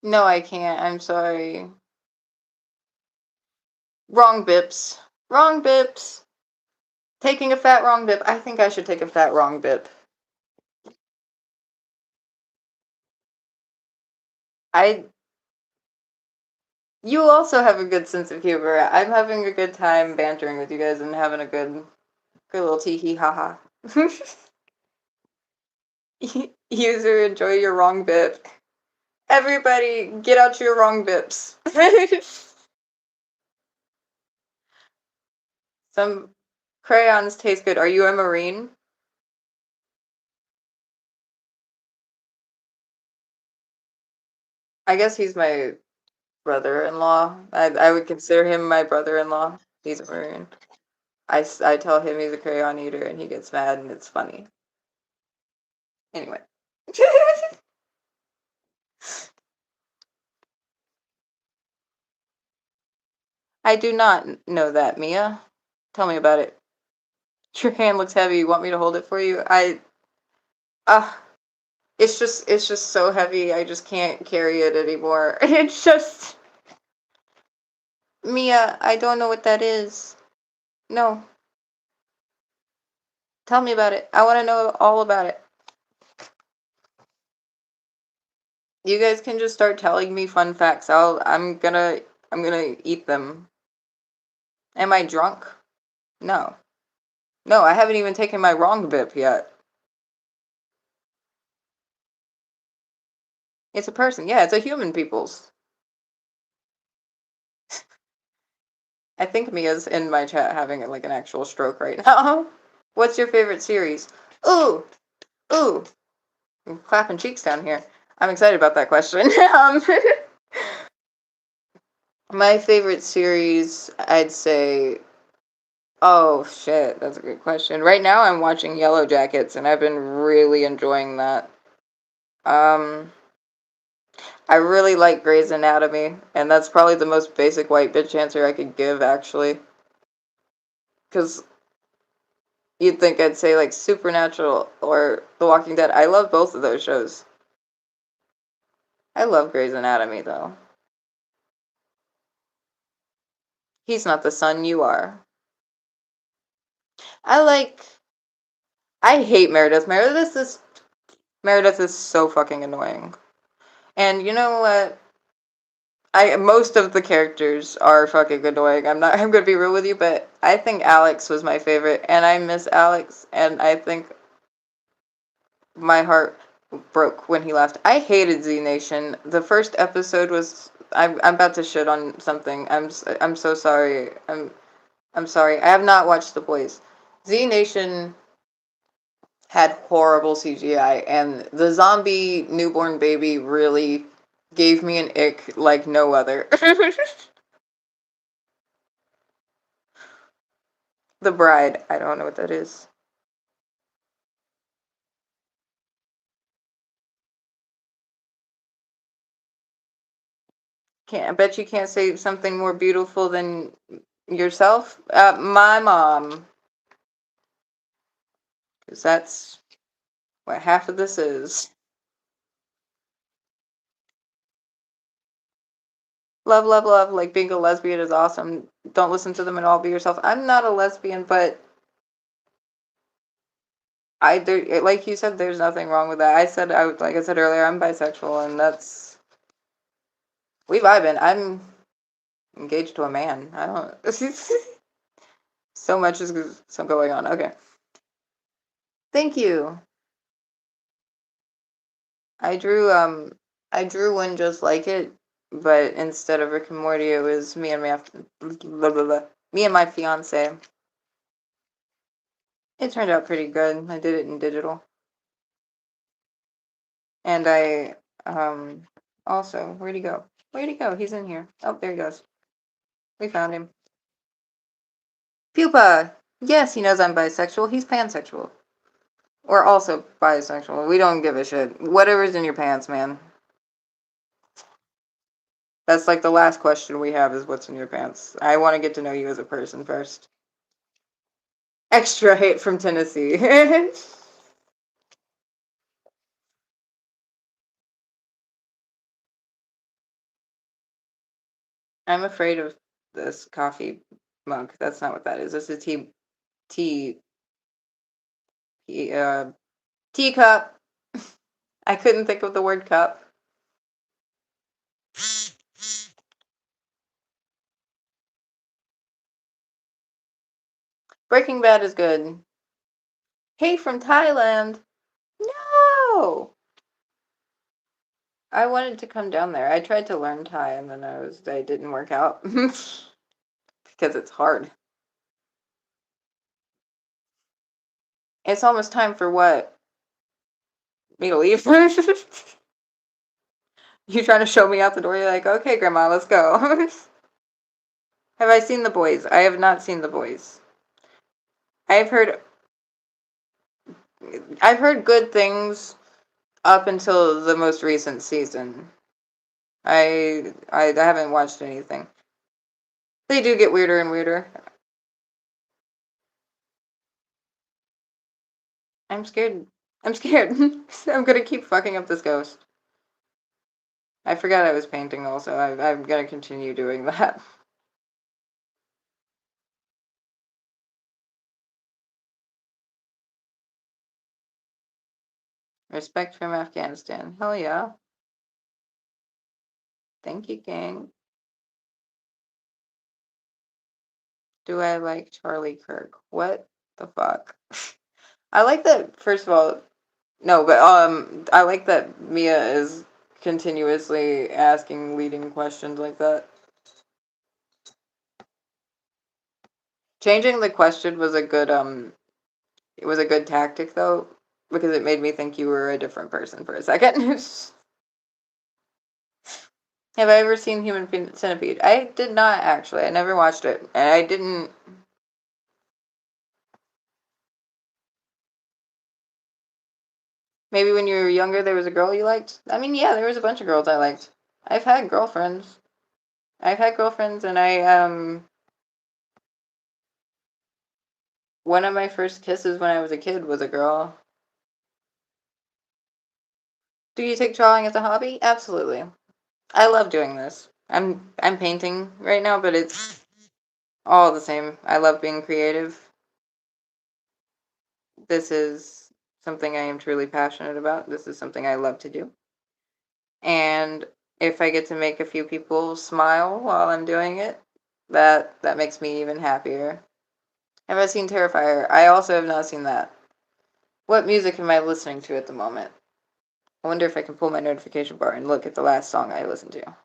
No, I can't. I'm sorry. Wrong bips. Wrong bips. Taking a fat wrong bip. I think I should take a fat wrong bip. You also have a good sense of humor. I'm having a good time bantering with you guys and having a good little tee hee ha ha. User, enjoy your wrong bip. Everybody, get out your wrong bips. Some crayons taste good. Are you a Marine? I guess he's my brother-in-law. I would consider him my brother-in-law. He's a Marine. I tell him he's a crayon eater and he gets mad and it's funny. Anyway. I do not know that, Mia. Tell me about it. Your hand looks heavy. You want me to hold it for you? Uh, it's just so heavy. I just can't carry it anymore. It's just Mia, I don't know what that is. No. Tell me about it. I want to know all about it. You guys can just start telling me fun facts. I'm gonna eat them. Am I drunk? No. No, I haven't even taken my wrong bip yet. It's a person. Yeah, it's a Humanpeoples. I think Mia's in my chat having like an actual stroke right now. What's your favorite series? Ooh, ooh. I'm clapping cheeks down here. I'm excited about that question. My favorite series, I'd say. Oh shit, that's a good question. Right now, I'm watching Yellow Jackets, and I've been really enjoying that. Um, I really like Grey's Anatomy, and that's probably the most basic white bitch answer I could give, actually. Because you'd think I'd say like Supernatural or The Walking Dead. I love both of those shows. I love Grey's Anatomy, though. He's not the son, you are. I like. I hate Meredith. Meredith is so fucking annoying. And you know what? I most of the characters are fucking annoying. I'm gonna be real with you, but I think Alex was my favorite, and I miss Alex, and I think my heart broke when he left. I hated Z Nation. The first episode was I'm about to shit on something. I'm so sorry. I'm sorry. I have not watched The Boys. Z Nation had horrible CGI, and the zombie newborn baby really gave me an ick like no other. The Bride. I don't know what that is. Can't I bet you can't say something more beautiful than yourself? My mom, because that's what half of this is. Love, love, love. Like being a lesbian is awesome. Don't listen to them at all. Be yourself. I'm not a lesbian, but like you said, there's nothing wrong with that. Like I said earlier, I'm bisexual, and that's we vibing. I'm engaged to a man. I don't. So much is some going on. Okay, thank you. I drew I drew one just like it, but instead of Rick and Morty, it was blah, blah, blah, me and my fiance. It turned out pretty good. I did it in digital, and I also where'd he go? Where'd he go? He's in here. Oh, there he goes. We found him. Pupa. Yes, he knows I'm bisexual. He's pansexual. We're also bisexual. We don't give a shit. Whatever's in your pants, man. That's like the last question we have is what's in your pants. I want to get to know you as a person first. Extra hate from Tennessee. I'm afraid of this coffee mug. That's not what that is. It's a tea, tea, teacup. I couldn't think of the word cup. Breaking Bad is good. Hey, from Thailand. No! I wanted to come down there. I tried to learn Thai and then I didn't work out because it's hard. It's almost time for what? Me to leave? You trying to show me out the door? You're like, okay, Grandma, let's go. Have I seen The Boys? I have not seen The Boys. I've heard I've heard good things up until the most recent season. I haven't watched anything. They do get weirder and weirder. I'm scared. I'm scared. I'm gonna keep fucking up this ghost. I forgot I was painting also. I'm gonna continue doing that. Respect from Afghanistan. Hell yeah. Thank you, gang. Do I like Charlie Kirk? What the fuck? I like that, first of all, no, but I like that Mia is continuously asking leading questions like that. Changing the question was a good it was a good tactic though, because it made me think you were a different person for a second. Have I ever seen Human Centipede? I did not actually. I never watched it. And I didn't. Maybe when you were younger there was a girl you liked? I mean, yeah, there was a bunch of girls I liked. I've had girlfriends. I've had girlfriends and one of my first kisses when I was a kid was a girl. Do you take drawing as a hobby? Absolutely. I love doing this. I'm painting right now, but it's All the same. I love being creative. This is something I am truly passionate about. This is something I love to do. And if I get to make a few people smile while I'm doing it, that makes me even happier. Have I seen Terrifier? I also have not seen that. What music am I listening to at the moment? I wonder if I can pull my notification bar and look at the last song I listened to.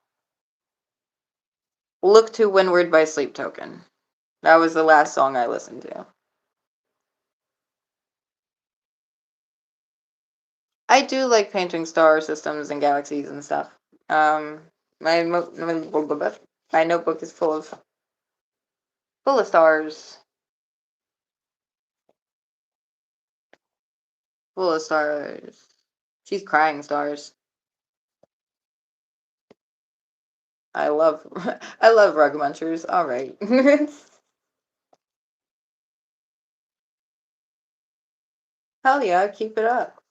Look to Windward by Sleep Token. That was the last song I listened to. I do like painting star systems and galaxies and stuff. Um, my notebook is full of stars, full of stars. She's crying stars. I love I love rug munchers. All right. Hell yeah, keep it up.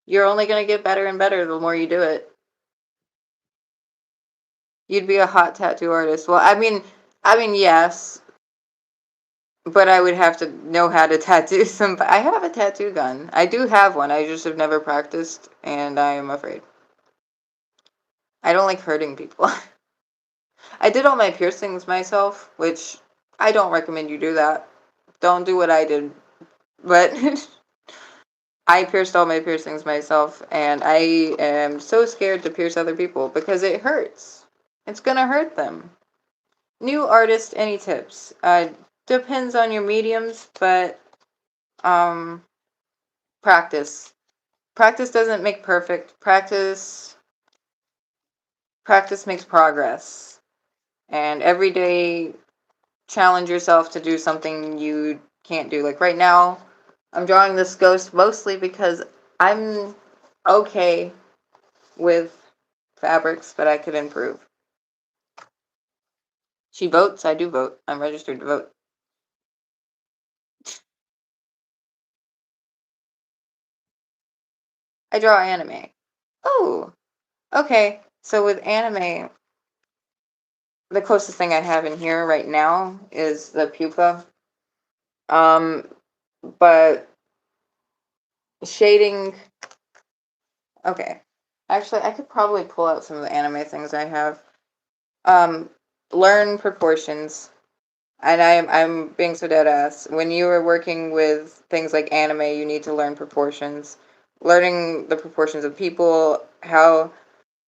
You're only gonna get better and better the more you do it. You'd be a hot tattoo artist. Well, I mean yes, but I would have to know how to tattoo some. I have a tattoo gun. I do have one. I just have never practiced, and I am afraid. I don't like hurting people. I did all my piercings myself, which I don't recommend you do that. Don't do what I did. But I pierced all my piercings myself, and I am so scared to pierce other people because it hurts. It's gonna hurt them. New artist, any tips? Depends on your mediums, but um, practice. Practice doesn't make perfect. Practice makes progress. And every day challenge yourself to do something you can't do. Like right now, I'm drawing this ghost mostly because I'm okay with fabrics, but I could improve. She votes, I do vote. I'm registered to vote. I draw anime. Oh, okay. So with anime, the closest thing I have in here right now is the pupa. Um, but shading. Okay, actually, I could probably pull out some of the anime things I have. Um, learn proportions. And I'm being so dead ass. When you are working with things like anime, you need to learn proportions. Learning the proportions of people,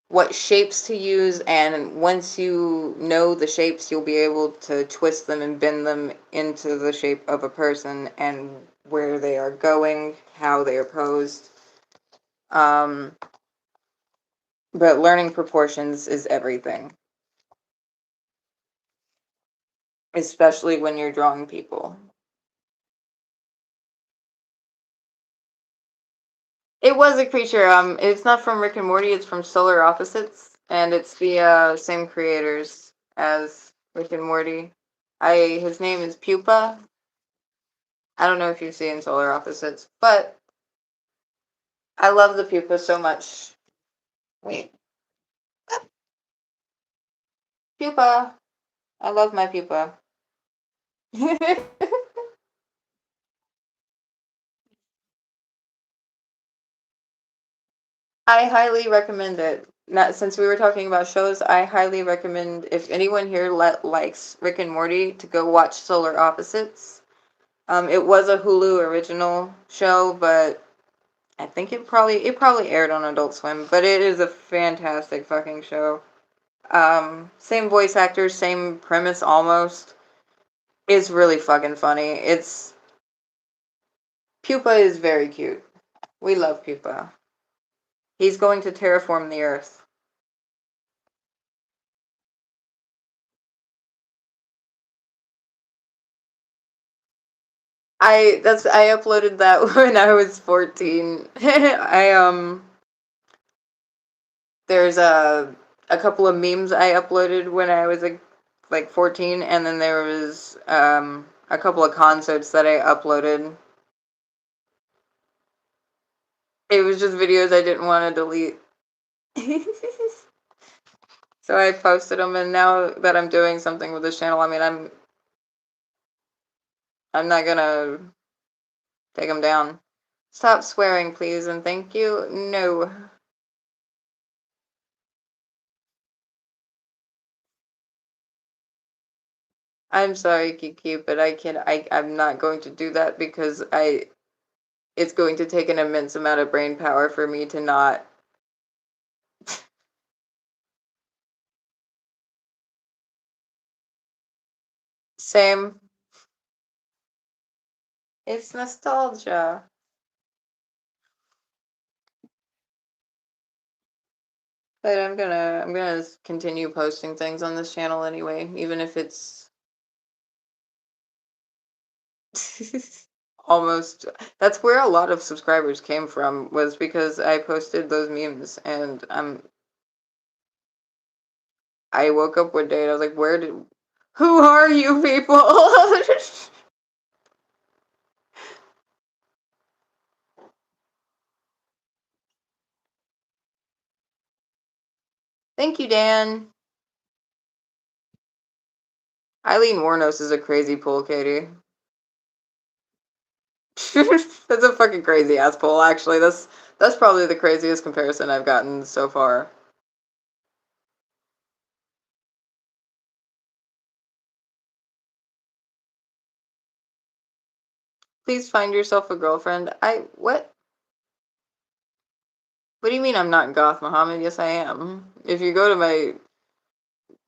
what shapes to use, and once you know the shapes, you'll be able to twist them and bend them into the shape of a person and where they are going, how they are posed. Um, but learning proportions is everything, especially when you're drawing people. It was a creature. It's not from Rick and Morty. It's from Solar Opposites, and it's the same creators as Rick and Morty. His name is Pupa. I don't know if you've seen Solar Opposites, but I love the pupa so much. Wait, pupa. I love my pupa. I highly recommend it. Not since we were talking about shows, I highly recommend if anyone here likes Rick and Morty to go watch Solar Opposites. It was a Hulu original show, but I think it probably aired on Adult Swim. But it is a fantastic fucking show. Same voice actors, same premise almost. It's really fucking funny. Pupa is very cute. We love Pupa. He's going to terraform the Earth. I uploaded that when I was 14. There's a couple of memes I uploaded when I was like 14, and then there was a couple of concerts that I uploaded. It was just videos I didn't want to delete. So I posted them, and now that I'm doing something with this channel, I mean, I'm not gonna take them down. Stop swearing, please, and thank you. No. I'm sorry, Kiki, but I'm not going to do that because it's going to take an immense amount of brain power for me to not. Same. It's nostalgia. But I'm gonna continue posting things on this channel anyway, even if it's almost. That's where a lot of subscribers came from, was because I posted those memes, and I woke up one day and I was like, who are you people? Thank you, Dan. Eileen Warnos is a crazy pull, Katie. That's a fucking crazy ass pull, actually. That's probably the craziest comparison I've gotten so far. Please find yourself a girlfriend. What? What do you mean I'm not goth, Muhammad? Yes, I am. If you go to my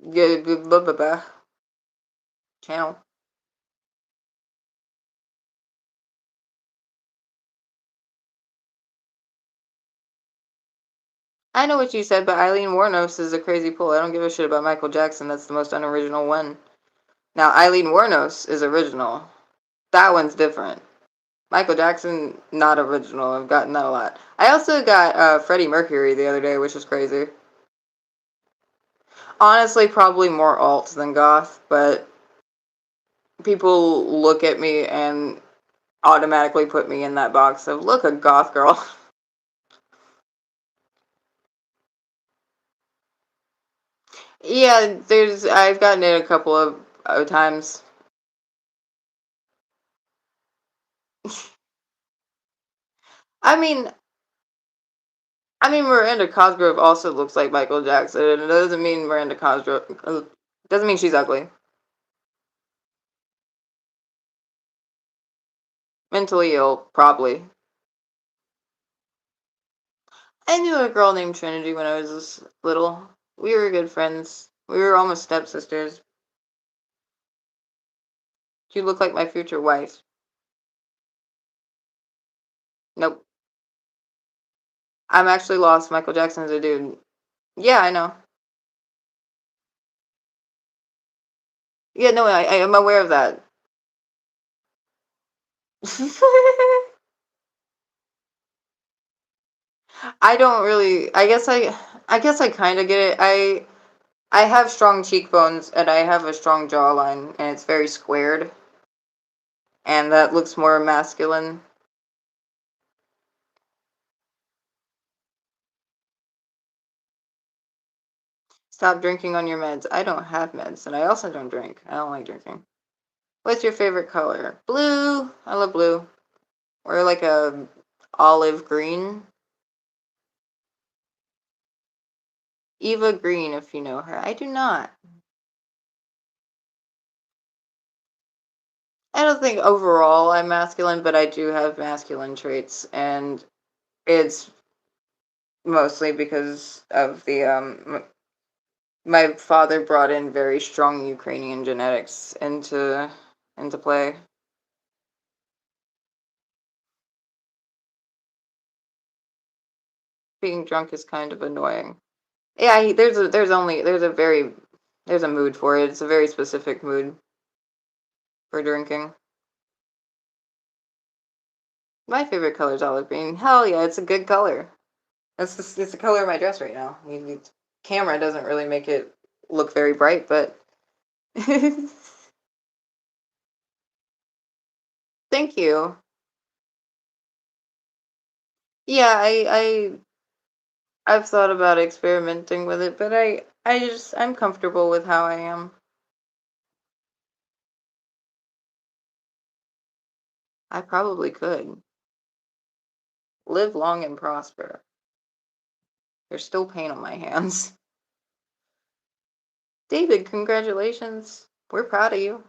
blah, blah, blah, channel. I know what you said, but Eileen Warnos is a crazy pull. I don't give a shit about Michael Jackson. That's the most unoriginal one. Now, Eileen Warnos is original. That one's different. Michael Jackson, not original. I've gotten that a lot. I also got Freddie Mercury the other day, which was crazy. Honestly, probably more alt than goth, but people look at me and automatically put me in that box of, look, a goth girl. Yeah, I've gotten it a couple of times. I mean, Miranda Cosgrove also looks like Michael Jackson, and it doesn't mean Miranda Cosgrove doesn't mean she's ugly. Mentally ill, probably. I knew a girl named Trinity when I was little. We were good friends. We were almost stepsisters. She looked like my future wife. Nope. I'm actually lost. Michael Jackson's a dude. Yeah, I know. Yeah, no, I am aware of that. I don't really. I guess I kind of get it. I have strong cheekbones and I have a strong jawline, and it's very squared, and that looks more masculine. Stop drinking on your meds. I don't have meds, and I also don't drink. I don't like drinking. What's your favorite color? Blue. I love blue. Or like a olive green. Eva Green, if you know her. I do not. I don't think overall I'm masculine, but I do have masculine traits, and it's mostly because of the my father brought in very strong Ukrainian genetics into play. Being drunk is kind of annoying. Yeah, there's a mood for it. It's a very specific mood for drinking. My favorite color is olive green. Hell yeah, it's a good color. It's the color of my dress right now. Camera doesn't really make it look very bright, but thank you. Yeah, I've thought about experimenting with it, but I'm comfortable with how I am. I probably could. Live long and prosper. There's still pain on my hands. David, congratulations. We're proud of you.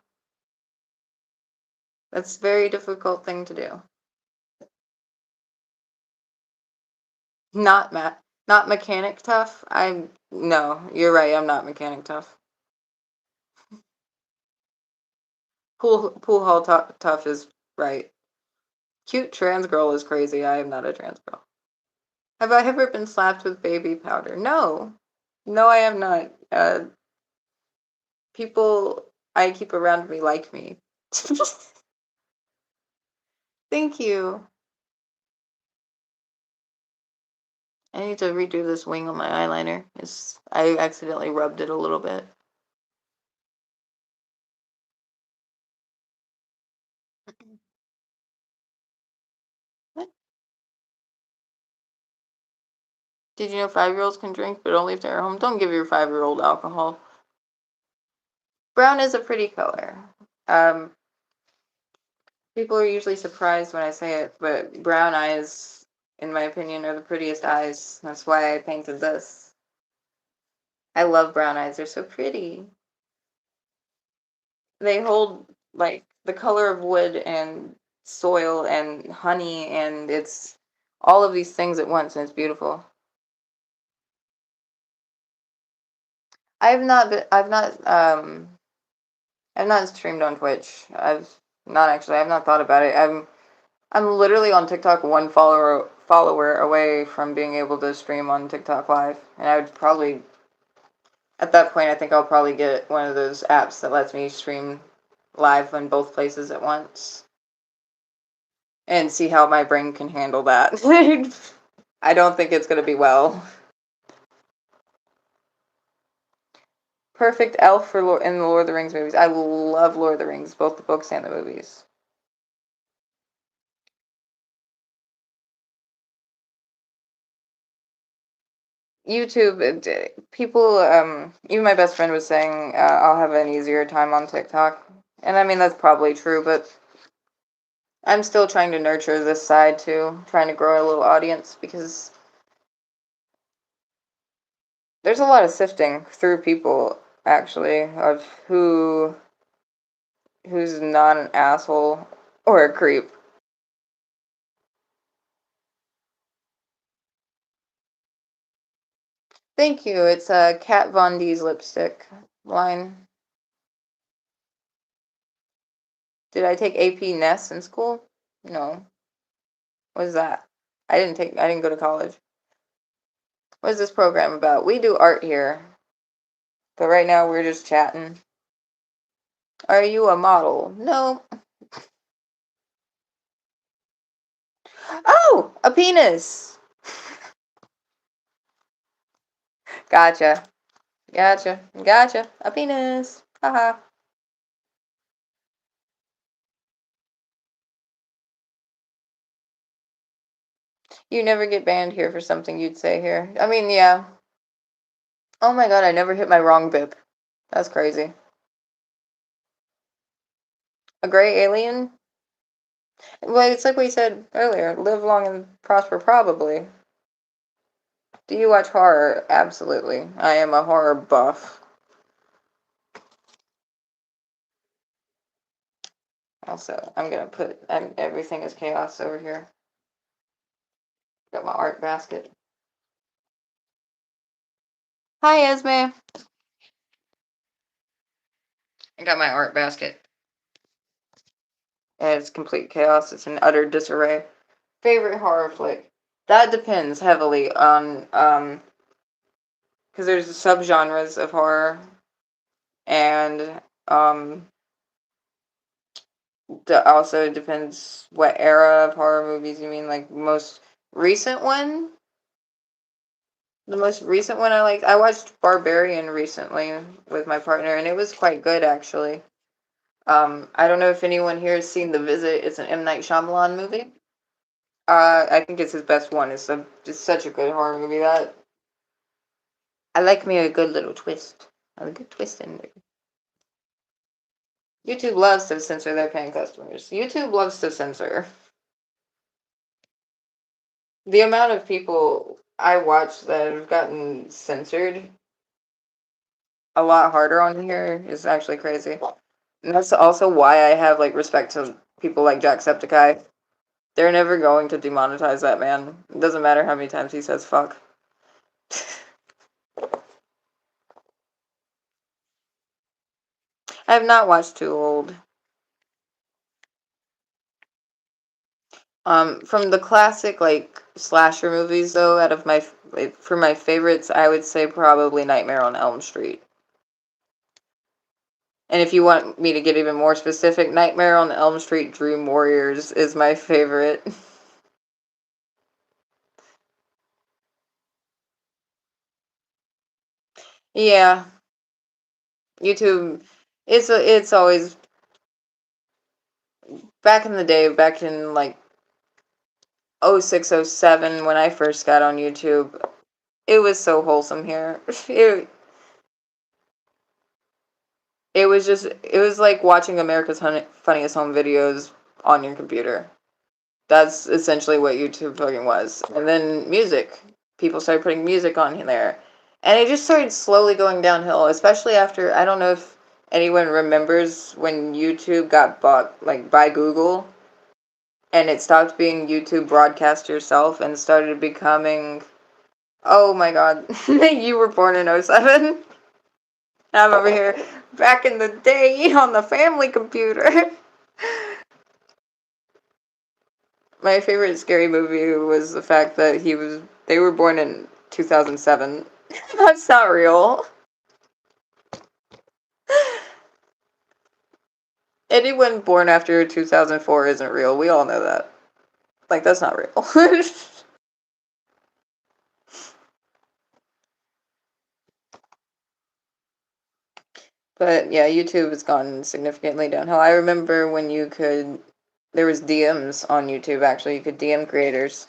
That's a very difficult thing to do. Not mechanic tough. No, you're right, I'm not mechanic tough. Pool hall tough is right. Cute trans girl is crazy. I am not a trans girl. Have I ever been slapped with baby powder? No. No, I have not. People I keep around me like me. Thank you. I need to redo this wing on my eyeliner. I accidentally rubbed it a little bit. What? Did you know 5-year-olds can drink, but only if they're at home? Don't give your 5-year-old alcohol. Brown is a pretty color. Um, People are usually surprised when I say it, but brown eyes, in my opinion, are the prettiest eyes. That's why I painted this. I love brown eyes. They're so pretty. They hold like the color of wood and soil and honey, and it's all of these things at once, and it's beautiful. I've not streamed on Twitch. I've not thought about it. I'm literally on TikTok one follower away from being able to stream on TikTok live. And I would probably at that point I think I'll probably get one of those apps that lets me stream live in both places at once and see how my brain can handle that. I don't think it's going to be well. Perfect elf for in the Lord of the Rings movies. I love Lord of the Rings, both the books and the movies. YouTube, people, even my best friend was saying I'll have an easier time on TikTok. And I mean, that's probably true, but I'm still trying to nurture this side too, trying to grow a little audience because there's a lot of sifting through people, actually, of who's not an asshole or a creep. Thank you. It's a Kat Von D's lipstick line. Did I take AP Ness in school? No. What is that? I didn't go to college. What is this program about? We do art here. But right now we're just chatting. Are you a model? No. Oh, a penis. Gotcha. Gotcha. Gotcha. A penis. Haha. You never get banned here for something you'd say here. I mean, yeah. Oh my god, I never hit my wrong bip. That's crazy. A gray alien? Well, it's like we said earlier, live long and prosper probably. Do you watch horror? Absolutely. I am a horror buff. Also, I'm gonna put everything is chaos over here. Got my art basket. Hi, Esme. I got my art basket. And it's complete chaos. It's in utter disarray. Favorite horror flick? That depends heavily on because there's subgenres of horror, and also depends what era of horror movies you mean. Like most recent one, the most recent one I liked. I watched Barbarian recently with my partner, and it was quite good actually. I don't know if anyone here has seen The Visit. It's an M. Night Shyamalan movie. I think it's his best one. It's such a good horror movie. I like me a good little twist. A good twist in there. YouTube loves to censor their paying customers. YouTube loves to censor. The amount of people I watch that have gotten censored a lot harder on here is actually crazy. And that's also why I have like respect to people like Jacksepticeye. They're never going to demonetize that man. It doesn't matter how many times he says fuck. I have not watched Too Old. From the classic like slasher movies though, out of my for my favorites, I would say probably Nightmare on Elm Street. And if you want me to get even more specific, Nightmare on Elm Street Dream Warriors is my favorite. Yeah, YouTube. It's always back in the day, back in like 06, 07 when I first got on YouTube. It was so wholesome here. It was like watching America's Funniest Home Videos on your computer. That's essentially what YouTube fucking was. And then music. People started putting music on there. And it just started slowly going downhill, especially after, I don't know if anyone remembers when YouTube got bought like by Google and it stopped being YouTube Broadcast Yourself and started becoming, oh my god, you were born in '07. I'm over here back in the day on the family computer. My favorite scary movie was the fact that they were born in 2007. That's not real. Anyone born after 2004 isn't real. We all know that. Like, that's not real. But yeah, YouTube has gone significantly downhill. I remember when there was DMs on YouTube actually. You could DM creators.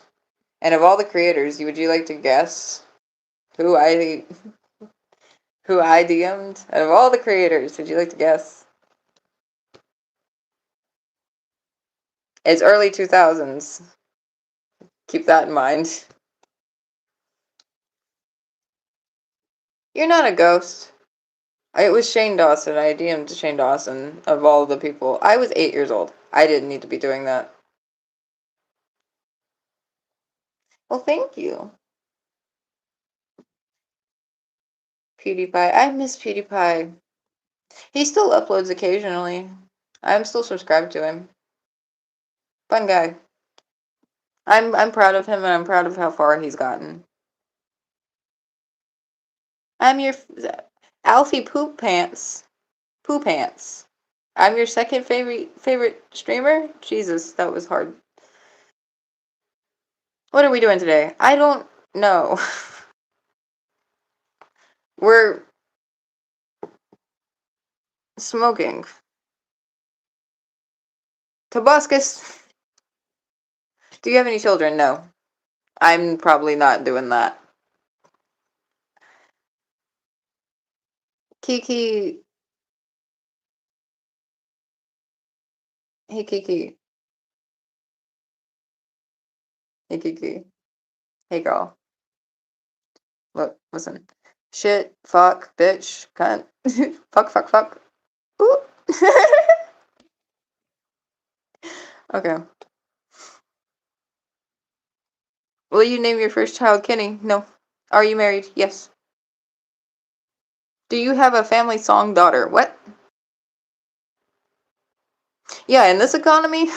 And of all the creators, would you like to guess who I who I DM'd? Out of all the creators, would you like to guess? It's early 2000s. Keep that in mind. You're not a ghost. It was Shane Dawson. I DM'd Shane Dawson of all the people. I was 8 years old. I didn't need to be doing that. Well, thank you. PewDiePie. I miss PewDiePie. He still uploads occasionally. I'm still subscribed to him. Fun guy. I'm proud of him and I'm proud of how far he's gotten. I'm your Alfie Poop Pants. Poo Pants. I'm your second favorite streamer? Jesus, that was hard. What are we doing today? I don't know. We're smoking. Tobuscus. Do you have any children? No. I'm probably not doing that. Kiki. Hey, Kiki. Hey, Kiki. Hey, girl. Look, listen. Shit, fuck, bitch, cunt. Fuck, fuck, fuck. Ooh. Okay. Will you name your first child Kenny? No. Are you married? Yes. Do you have a family song daughter? What? Yeah, in this economy?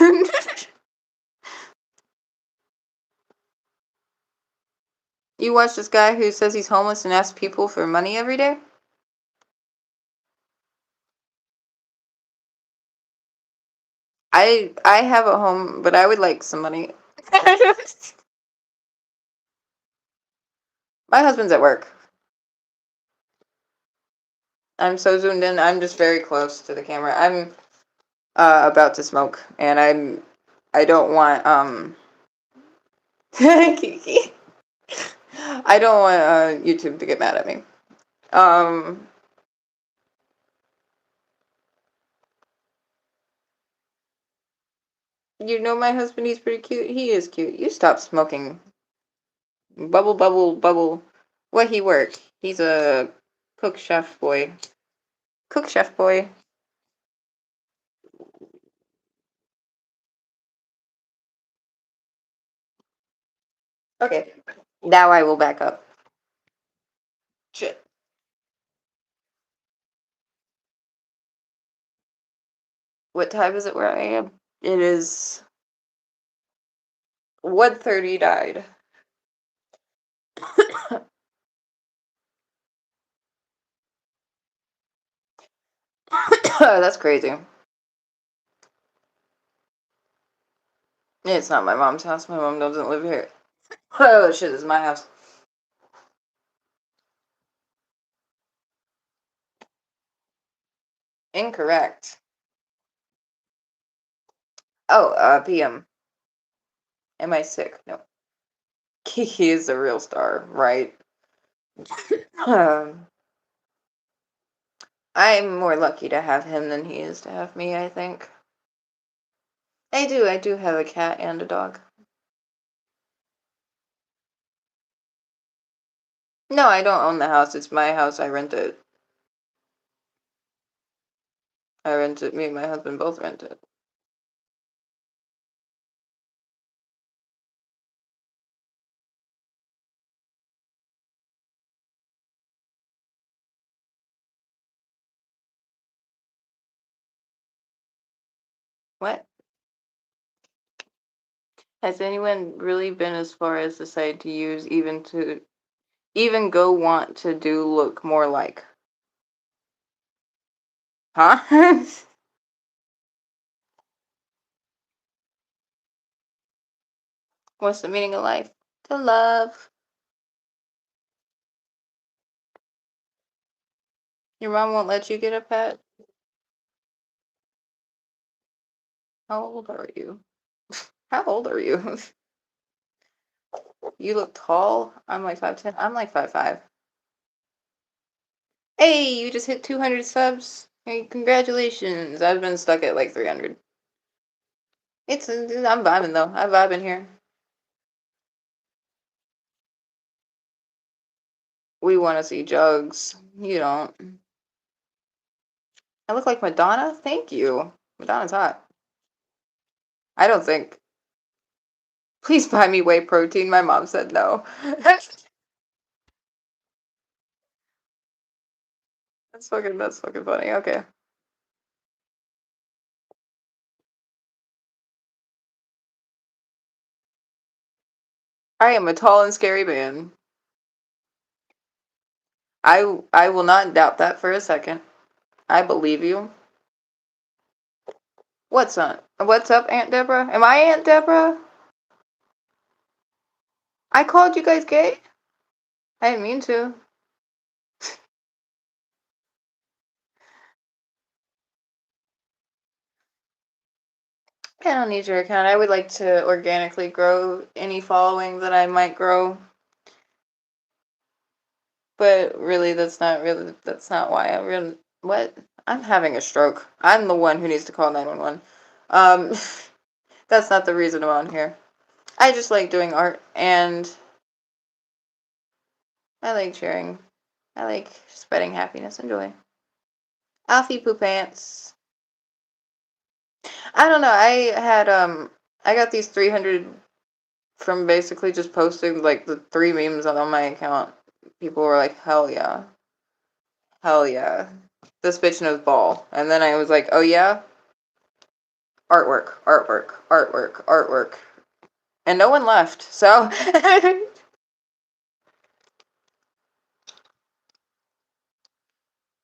You watch this guy who says he's homeless and asks people for money every day? I have a home, but I would like some money. My husband's at work. I'm so zoomed in. I'm just very close to the camera. I'm about to smoke, and I don't want Kiki. I don't want YouTube to get mad at me. Um, you know my husband, he's pretty cute. He is cute. You stop smoking. Bubble, bubble, bubble. What he work? He's a cook chef boy. Cook chef boy. Okay. Now I will back up. Shit. What time is it where I am? It is 1:30 died. That's crazy. It's not my mom's house. My mom doesn't live here. Oh shit, this is my house. Incorrect. Oh, PM. Am I sick? No. Kiki is the real star, right? Um, I'm more lucky to have him than he is to have me, I think. I do have a cat and a dog. No, I don't own the house. It's my house. I rent it. I rent it. Me and my husband both rent it. What? Has anyone really been as far as decide to use even go want to do look more like? Huh? What's the meaning of life? To love. Your mom won't let you get a pet? How old are you? How old are you? You look tall. I'm like 5'10". I'm like 5'5". Hey, you just hit 200 subs. Hey, congratulations. I've been stuck at like 300. I'm vibing though. I'm vibing here. We want to see jugs. You don't. I look like Madonna? Thank you. Madonna's hot. I don't think. Please buy me whey protein. My mom said no. That's fucking funny. Okay. I am a tall and scary man. I will not doubt that for a second. I believe you. What's up? What's up, Aunt Deborah? Am I Aunt Deborah? I called you guys gay? I didn't mean to. I don't need your account. I would like to organically grow any following that I might grow. But really, that's not why I really, what? I'm having a stroke. I'm the one who needs to call 911. Um, that's not the reason I'm on here. I just like doing art and I like sharing. I like spreading happiness and joy. Alfie poo pants. I don't know. I got these 300 from basically just posting like the three memes on my account. People were like, hell yeah. Hell yeah. This bitch knows ball. And then I was like, oh yeah? Artwork, artwork, artwork, artwork. And no one left. So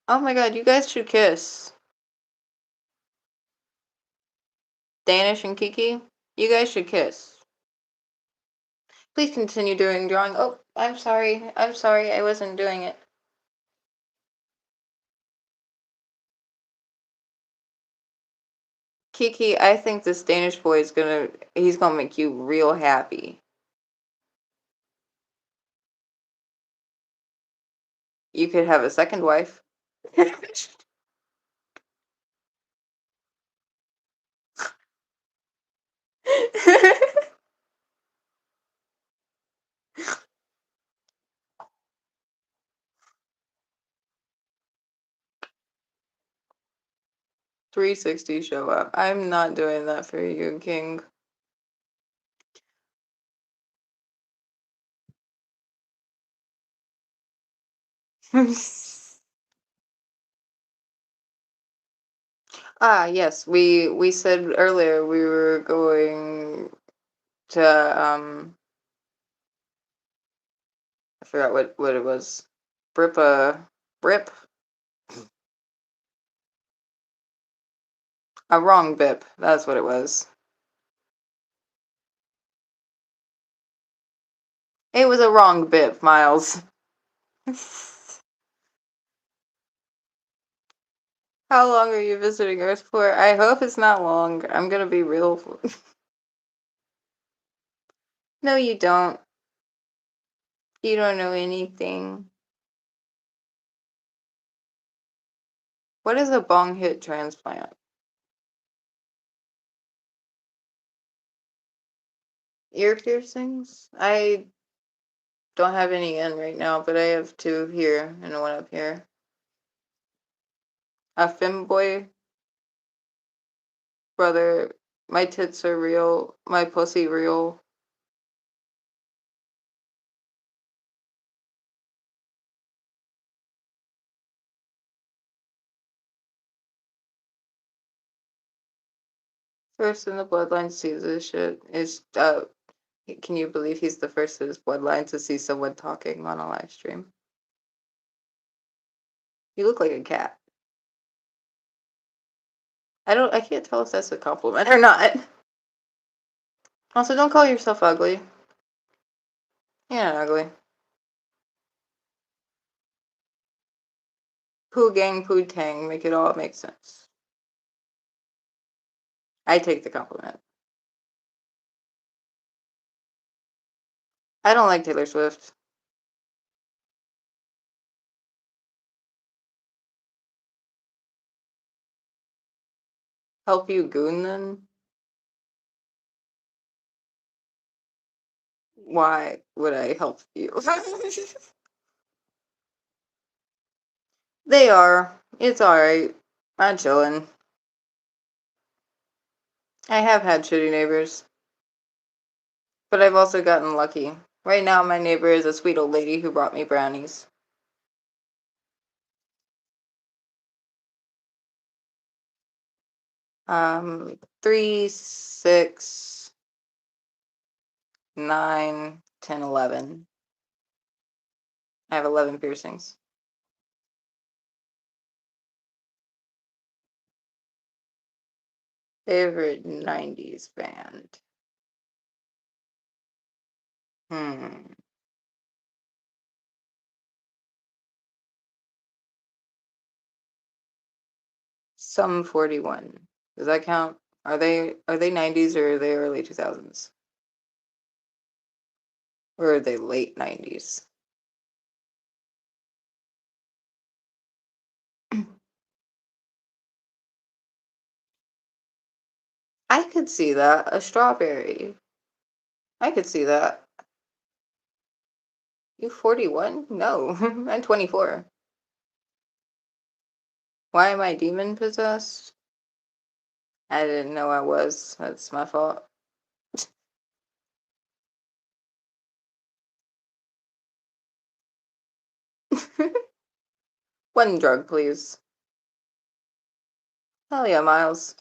oh my god, you guys should kiss. Danish and Kiki, you guys should kiss. Please continue doing drawing. Oh, I'm sorry. I'm sorry. I wasn't doing it. Kiki, I think this Danish boy he's gonna make you real happy. You could have a second wife. 360 show up. I'm not doing that for you, King. Ah, yes. We said earlier we were going to I forgot what it was. Brip? A wrong bip. That's what it was. It was a wrong bip, Miles. How long are you visiting Earth for? I hope it's not long. I'm gonna be real. No, you don't. You don't know anything. What is a bong hit transplant? Ear piercings? I don't have any in right now, but I have two here and one up here. A femboy brother, my tits are real, my pussy real. First in the bloodline to see this shit is can you believe he's the first in his bloodline to see someone talking on a live stream? You look like a cat. I can't tell if that's a compliment or not. Also, don't call yourself ugly. You're not ugly. Poo gang, poo tang, make it all make sense. I take the compliment. I don't like Taylor Swift. Help you goon then? Why would I help you? They are. It's alright. I'm chilling. I have had shitty neighbors, but I've also gotten lucky. Right now, my neighbor is a sweet old lady who brought me brownies. 3, 6, 9, 10, 11. I have 11 piercings. Favorite 90s band? Hmm. Sum 41. Does that count? Are they 90s or are they early 2000s? Or are they late 90s? I could see that. A strawberry. I could see that. You 41? No, I'm 24. Why am I demon possessed? I didn't know I was. That's my fault. One drug, please. Hell yeah, Miles.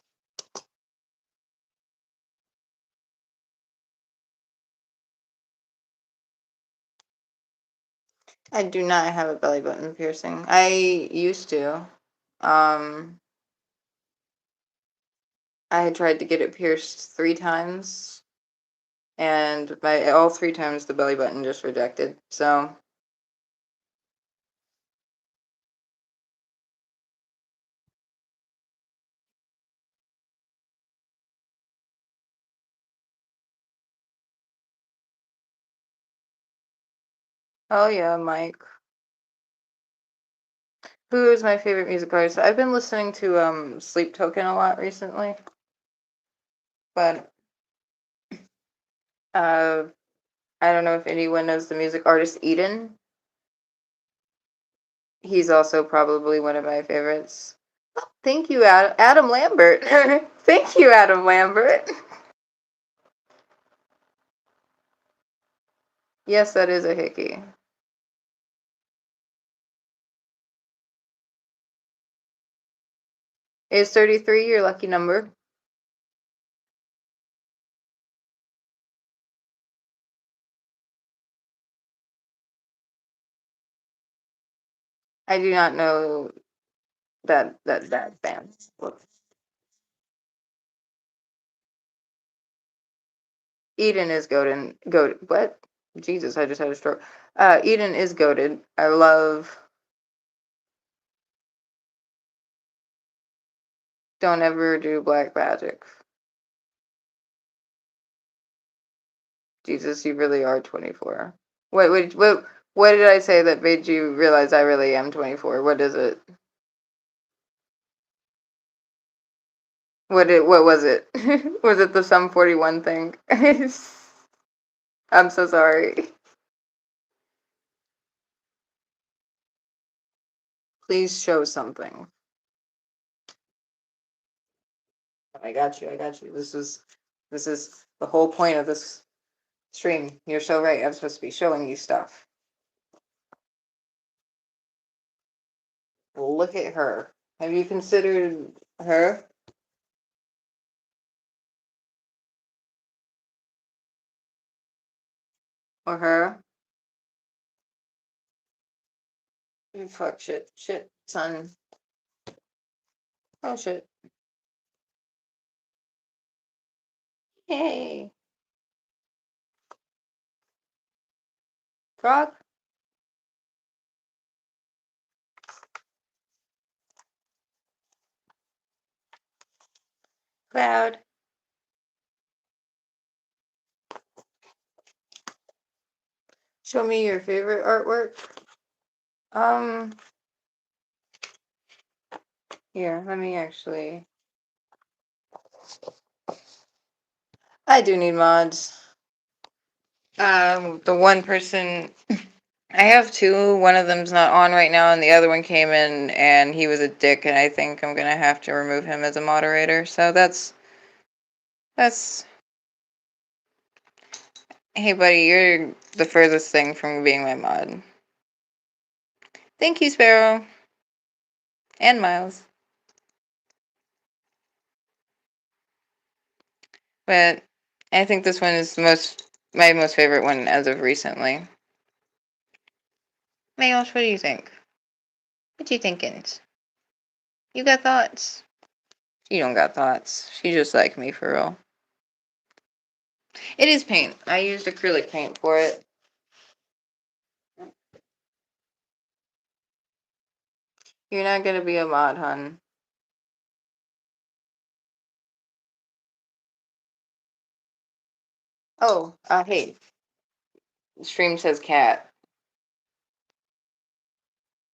I do not have a belly button piercing. I used to. Um, I had tried to get it pierced 3 times, and all 3 times the belly button just rejected. So oh yeah, Mike. Who is my favorite music artist? I've been listening to Sleep Token a lot recently, but uh, I don't know if anyone knows the music artist Eden. He's also probably one of my favorites. Thank you, Adam Lambert. Thank you, Adam Lambert. Yes, that is a hickey. Is 33 your lucky number? I do not know that band. Eden is goaded. What? Jesus, I just had a stroke. Eden is goaded. I love Don't Ever Do Black Magic. Jesus, you really are 24. What did I say that made you realize I really am 24? What is it? What was it? Was it the Sum 41 thing? I'm so sorry. Please show something. I got you. I got you. This is the whole point of this stream. You're so right. I'm supposed to be showing you stuff. Look at her. Have you considered her? Or her? Fuck shit. Shit, son. Oh shit. Hey. Frog? Cloud. Show me your favorite artwork. Um, Here, let me actually. I do need mods. The one person I have two. One of them's not on right now, and the other one came in, and he was a dick, and I think I'm gonna have to remove him as a moderator. So that's. Hey, buddy, you're the furthest thing from being my mod. Thank you, Sparrow, and Miles. But I think this one is my most favorite one as of recently. Miles, what do you think? What you thinking? You got thoughts? She don't got thoughts. She just like me for real. It is paint. I used acrylic paint for it. You're not gonna be a mod, hun. Oh, hey. The stream says cat.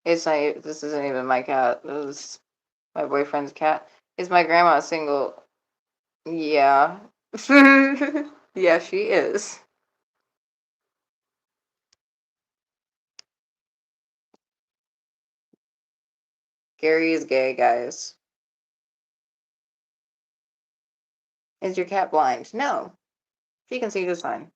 It's not. This isn't even my cat. This is my boyfriend's cat. Is my grandma single? Yeah. Yeah, she is. Gary is gay, guys. Is your cat blind? No. She can see just fine.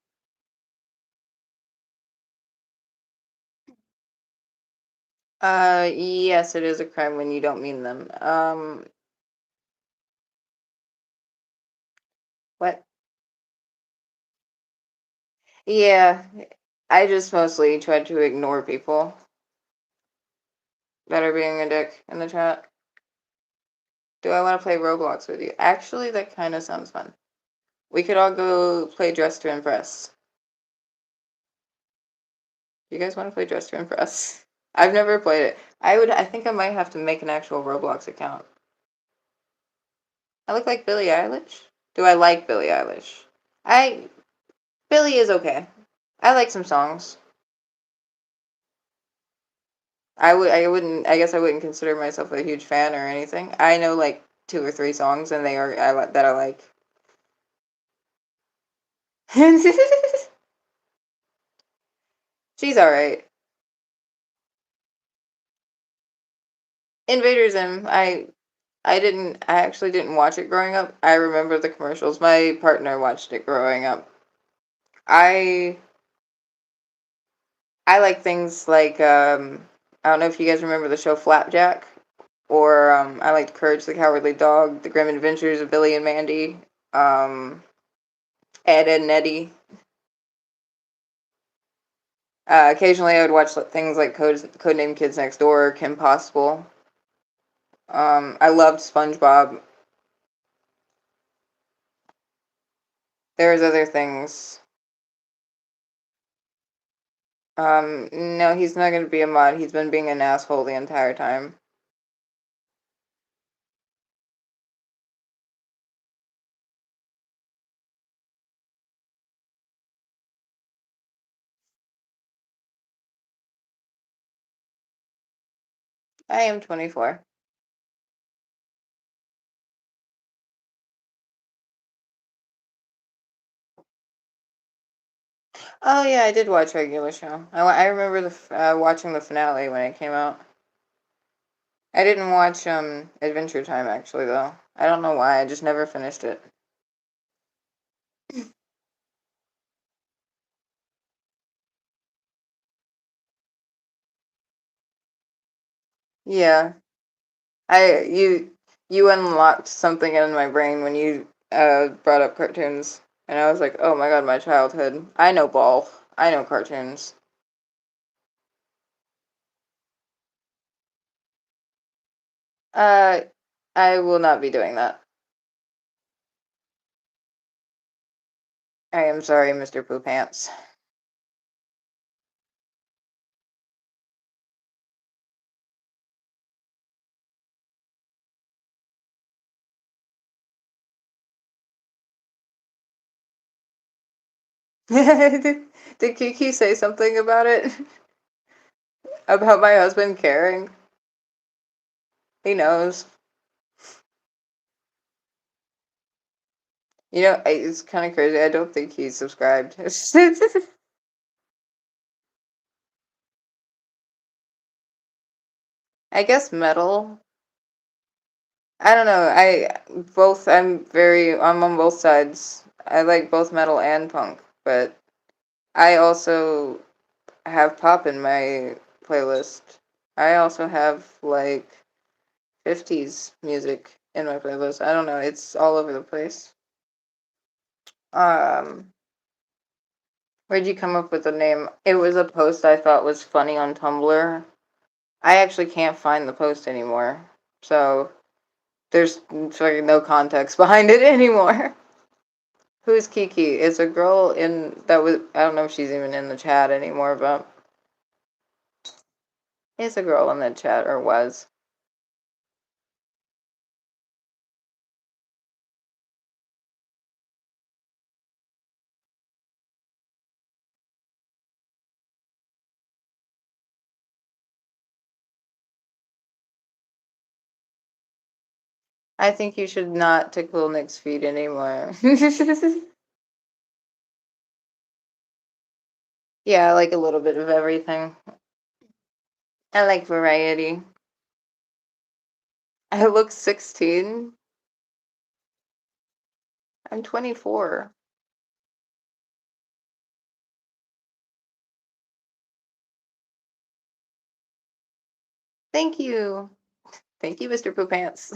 Yes, it is a crime when you don't mean them. What? Yeah, I just mostly tried to ignore people that are being a dick in the chat. Do I want to play Roblox with you? Actually, that kind of sounds fun. We could all go play Dress to Impress. You guys want to play Dress to Impress? I've never played it. I think I might have to make an actual Roblox account. I look like Billie Eilish? Do I like Billie Eilish? Billie is okay. I like some songs. I guess I wouldn't consider myself a huge fan or anything. I know like two or three songs, and that I like. She's all right. Invader Zim. I actually didn't watch it growing up. I remember the commercials. My partner watched it growing up. I I like things like I don't know if you guys remember the show Flapjack, or I liked Courage the Cowardly Dog, The Grim Adventures of Billy and Mandy, um, Ed, Ed and Eddie. Occasionally, I would watch things like Codename Kids Next Door, Kim Possible. I loved SpongeBob. There's other things. No, he's not going to be a mod. He's been being an asshole the entire time. I am 24. Oh yeah, I did watch regular show. I remember watching the finale when it came out. I didn't watch Adventure Time actually though. I don't know why. I just never finished it. Yeah, I you unlocked something in my brain when you brought up cartoons, and I was like, oh my god, my childhood. I know ball. I know cartoons. Uh, I will not be doing that. I am sorry, Mr. Poo Pants. Did Kiki say something about it? About my husband caring? He knows. It's kind of crazy. I don't think he's subscribed. I guess metal. I don't know. I'm on both sides. I like both metal and punk, but I also have pop in my playlist. I also have like 50s music in my playlist. I don't know. It's all over the place. Um, where'd you come up with the name? It was a post I thought was funny on Tumblr. I actually can't find the post anymore. So there's like no context behind it anymore. Who's Kiki? It's a girl in that was I don't know if she's even in the chat anymore, but it's a girl in the chat or was. I think you should not tickle Nick's feet anymore. Yeah, I like a little bit of everything. I like variety. I look 16. I'm 24. Thank you. Thank you, Mr. Poopants.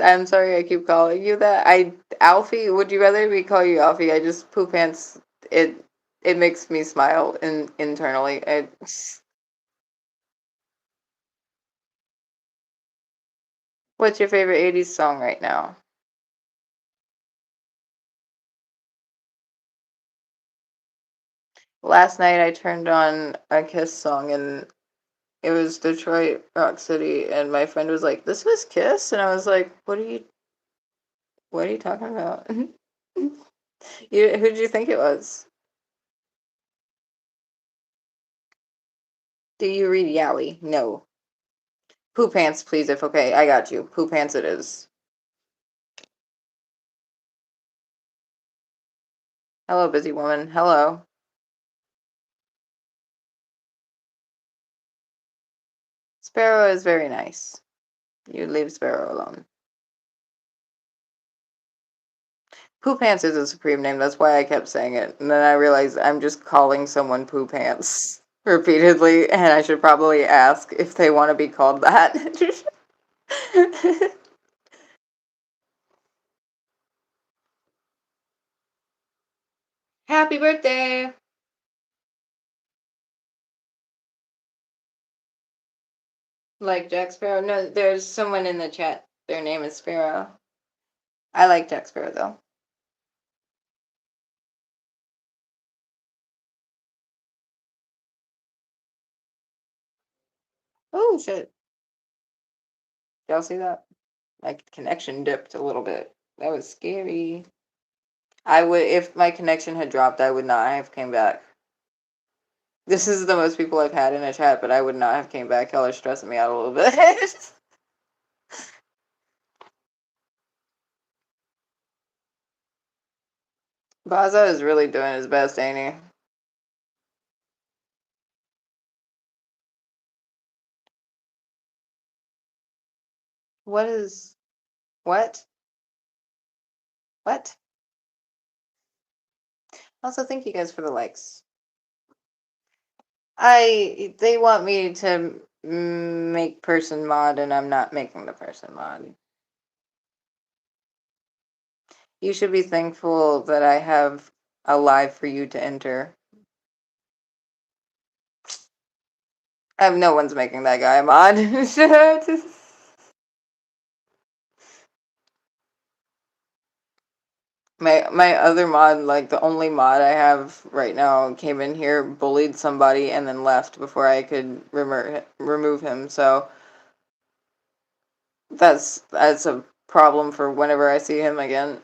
I'm sorry I keep calling you that. Alfie, would you rather we call you Alfie? I just Poopants. It makes me smile internally. What's your favorite 80s song right now? Last night I turned on a Kiss song and it was Detroit Rock City, and my friend was like, "This was Kiss?" And I was like, what are you talking about?" Who did you think it was? Do you read Yowie? No. Poo Pants, please, if okay. I got you. Poo Pants it is. Hello, busy woman. Hello. Sparrow is very nice. You leave Sparrow alone. Poo Pants is a supreme name. That's why I kept saying it. And then I realized I'm just calling someone Poo Pants repeatedly, and I should probably ask if they want to be called that. Happy birthday! Like Jack Sparrow? No, there's someone in the chat. Their name is Sparrow. I like Jack Sparrow, though. Oh, shit. Y'all see that? My connection dipped a little bit. That was scary. I would, if my connection had dropped, I would not have came back. This is the most people I've had in a chat, but I would not have came back. Y'all are stressing me out a little bit. Baza is really doing his best, ain't he? What is... What? What? Also, thank you guys for the likes. They want me to make person mod, and I'm not making the person mod. You should be thankful that I have a live for you to enter. No one's making that guy a mod. My other mod, like the only mod I have right now, came in here, bullied somebody, and then left before I could remove him. So that's a problem for whenever I see him again.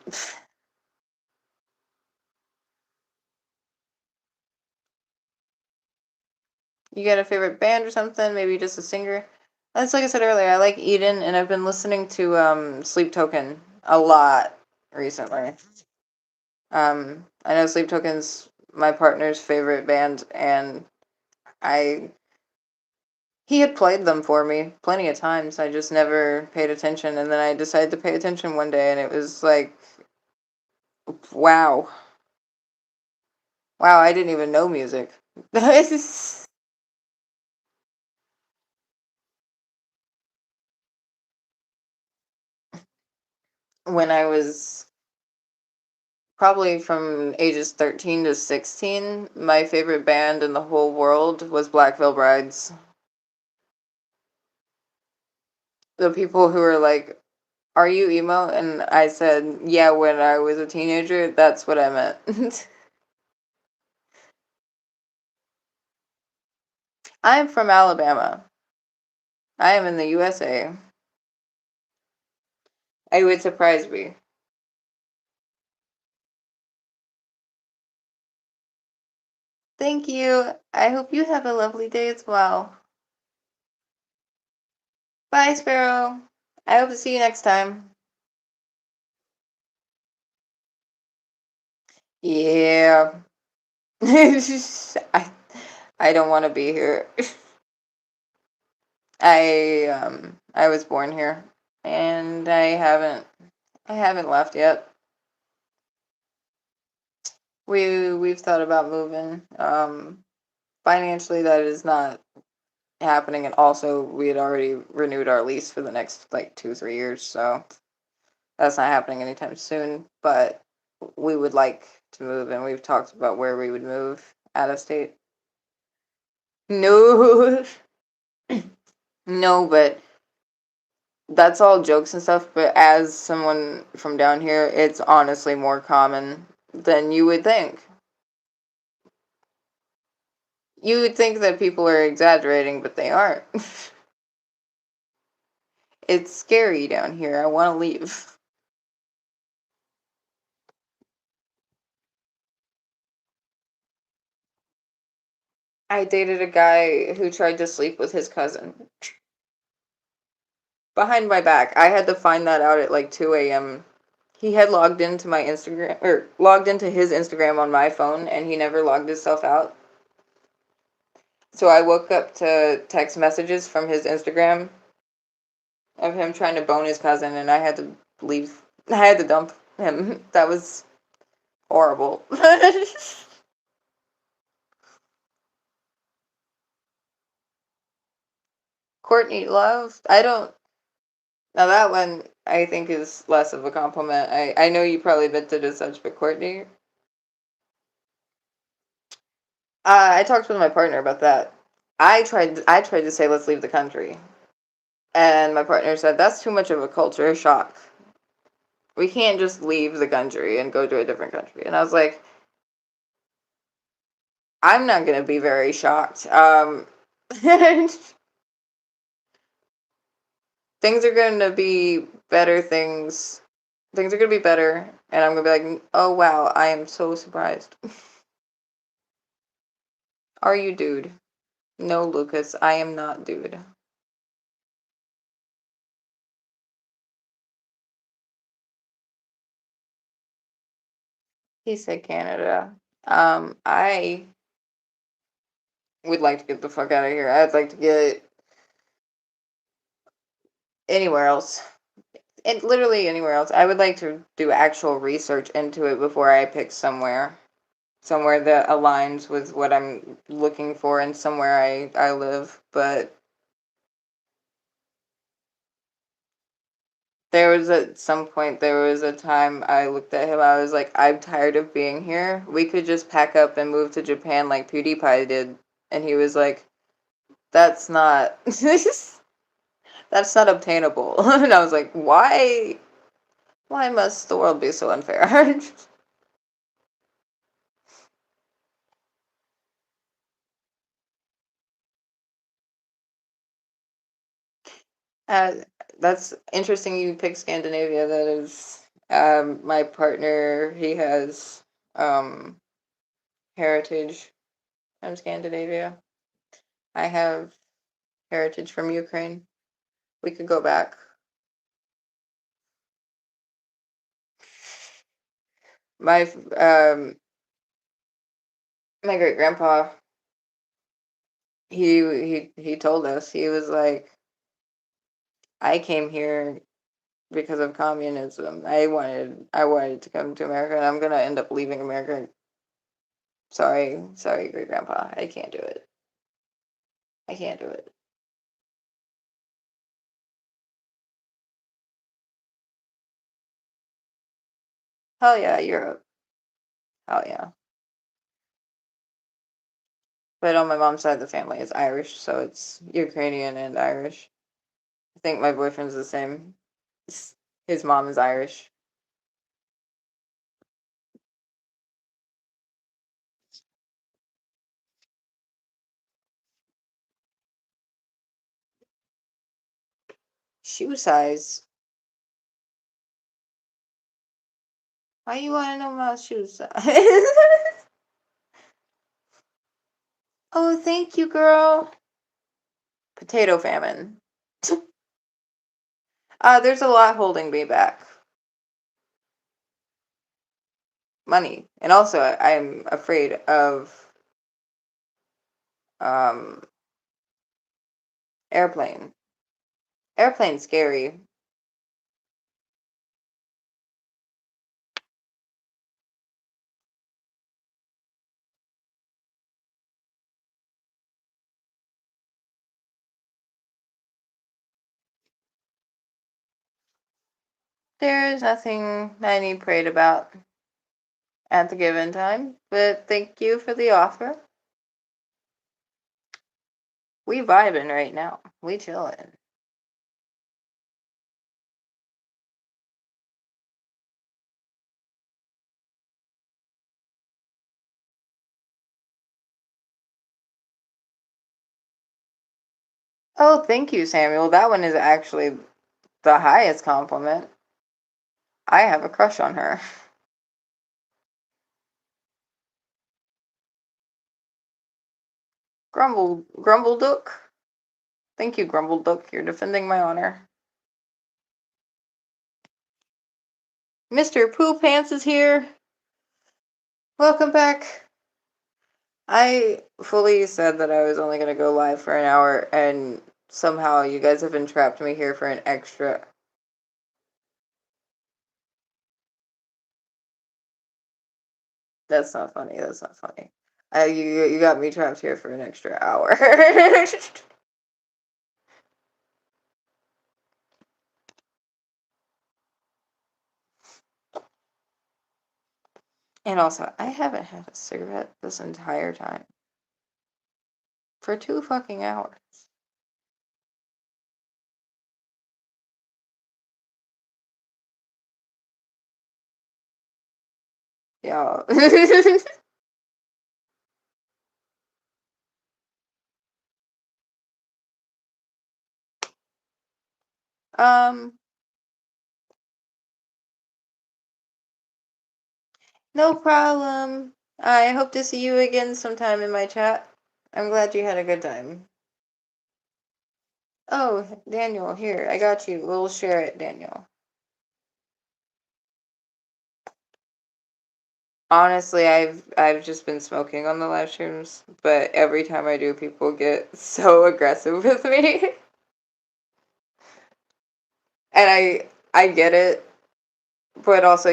You got a favorite band or something? Maybe just a singer? That's like I said earlier, I like Eden, and I've been listening to Sleep Token a lot recently. I know Sleep Token's my partner's favorite band, and I he had played them for me plenty of times. I just never paid attention, and then I decided to pay attention one day, and it was like, wow, wow, I didn't even know music. When I was probably from ages 13 to 16, my favorite band in the whole world was Black Veil Brides. The people who were like, "Are you emo?" And I said, "Yeah, when I was a teenager, that's what I meant." I'm from Alabama. I am in the USA. It would surprise me. Thank you. I hope you have a lovely day as well. Bye, Sparrow. I hope to see you next time. Yeah. I I don't want to be here. I was born here, and I haven't left yet. We've thought about moving. Financially that is not happening, and also we had already renewed our lease for the next like 2-3 years, so that's not happening anytime soon. But we would like to move, and we've talked about where we would move out of state. No, no, but that's all jokes and stuff. But as someone from down here, it's honestly more common than you would think. You would think that people are exaggerating, but they aren't. It's scary down here. I want to leave. I dated a guy who tried to sleep with his cousin. Behind my back. I had to find that out at like 2 a.m. He had logged into my Instagram, or logged into his Instagram on my phone, and he never logged himself out. So I woke up to text messages from his Instagram of him trying to bone his cousin, and I had to leave. I had to dump him. That was horrible. Courtney Love? I don't. Now that one I think is less of a compliment. I know you probably meant it as such, but Courtney. I talked with my partner about that. I tried to say let's leave the country, and my partner said that's too much of a culture shock. We can't just leave the country and go to a different country. And I was like, I'm not gonna be very shocked. Things are gonna be better. Things are gonna be better, and I'm gonna be like, oh wow, I am so surprised. Are you, dude? No, Lucas, I am not, dude. He said Canada. I would like to get the fuck out of here. I'd like to get anywhere else. And literally anywhere else. I would like to do actual research into it before I pick somewhere that aligns with what I'm looking for and somewhere I live. But there was at some point there was a time I looked at him, I was like, I'm tired of being here. We could just pack up and move to Japan like PewDiePie did. And he was like, that's not that's not obtainable. And I was like, why must the world be so unfair? Uh, that's interesting you picked Scandinavia. That is, my partner, he has um, heritage from Scandinavia. I have heritage from Ukraine. We could go back. My my great grandpa, he told us, he was like, I came here because of communism. I wanted to come to America, and I'm gonna end up leaving America. Sorry, great grandpa. I can't do it. I can't do it. Hell yeah, Europe. Hell yeah. But on my mom's side of the family, it's Irish, so it's Ukrainian and Irish. I think my boyfriend's the same. His mom is Irish. Shoe size. Why you want to know my shoe size? Oh, thank you, girl. Potato famine. There's a lot holding me back. Money, and also I'm afraid of um airplane. Airplane's scary. There's nothing I need prayed about at the given time, but thank you for the offer. We vibing right now. We chilling. Oh, thank you, Samuel. That one is actually the highest compliment. I have a crush on her. Grumbleduck. Thank you, Grumbleduck. You're defending my honor. Mr. Poo Pants is here. Welcome back. I fully said that I was only going to go live for an hour, and somehow you guys have entrapped me here for an extra. That's not funny. That's not funny. You got me trapped here for an extra hour. And also, I haven't had a cigarette this entire time. For 2 fucking hours. Yeah. um, no problem. I hope to see you again sometime in my chat. I'm glad you had a good time. Oh, Daniel, here, I got you. We'll share it, Daniel. Honestly, I've just been smoking on the live streams, but every time I do, people get so aggressive with me. And I get it, but also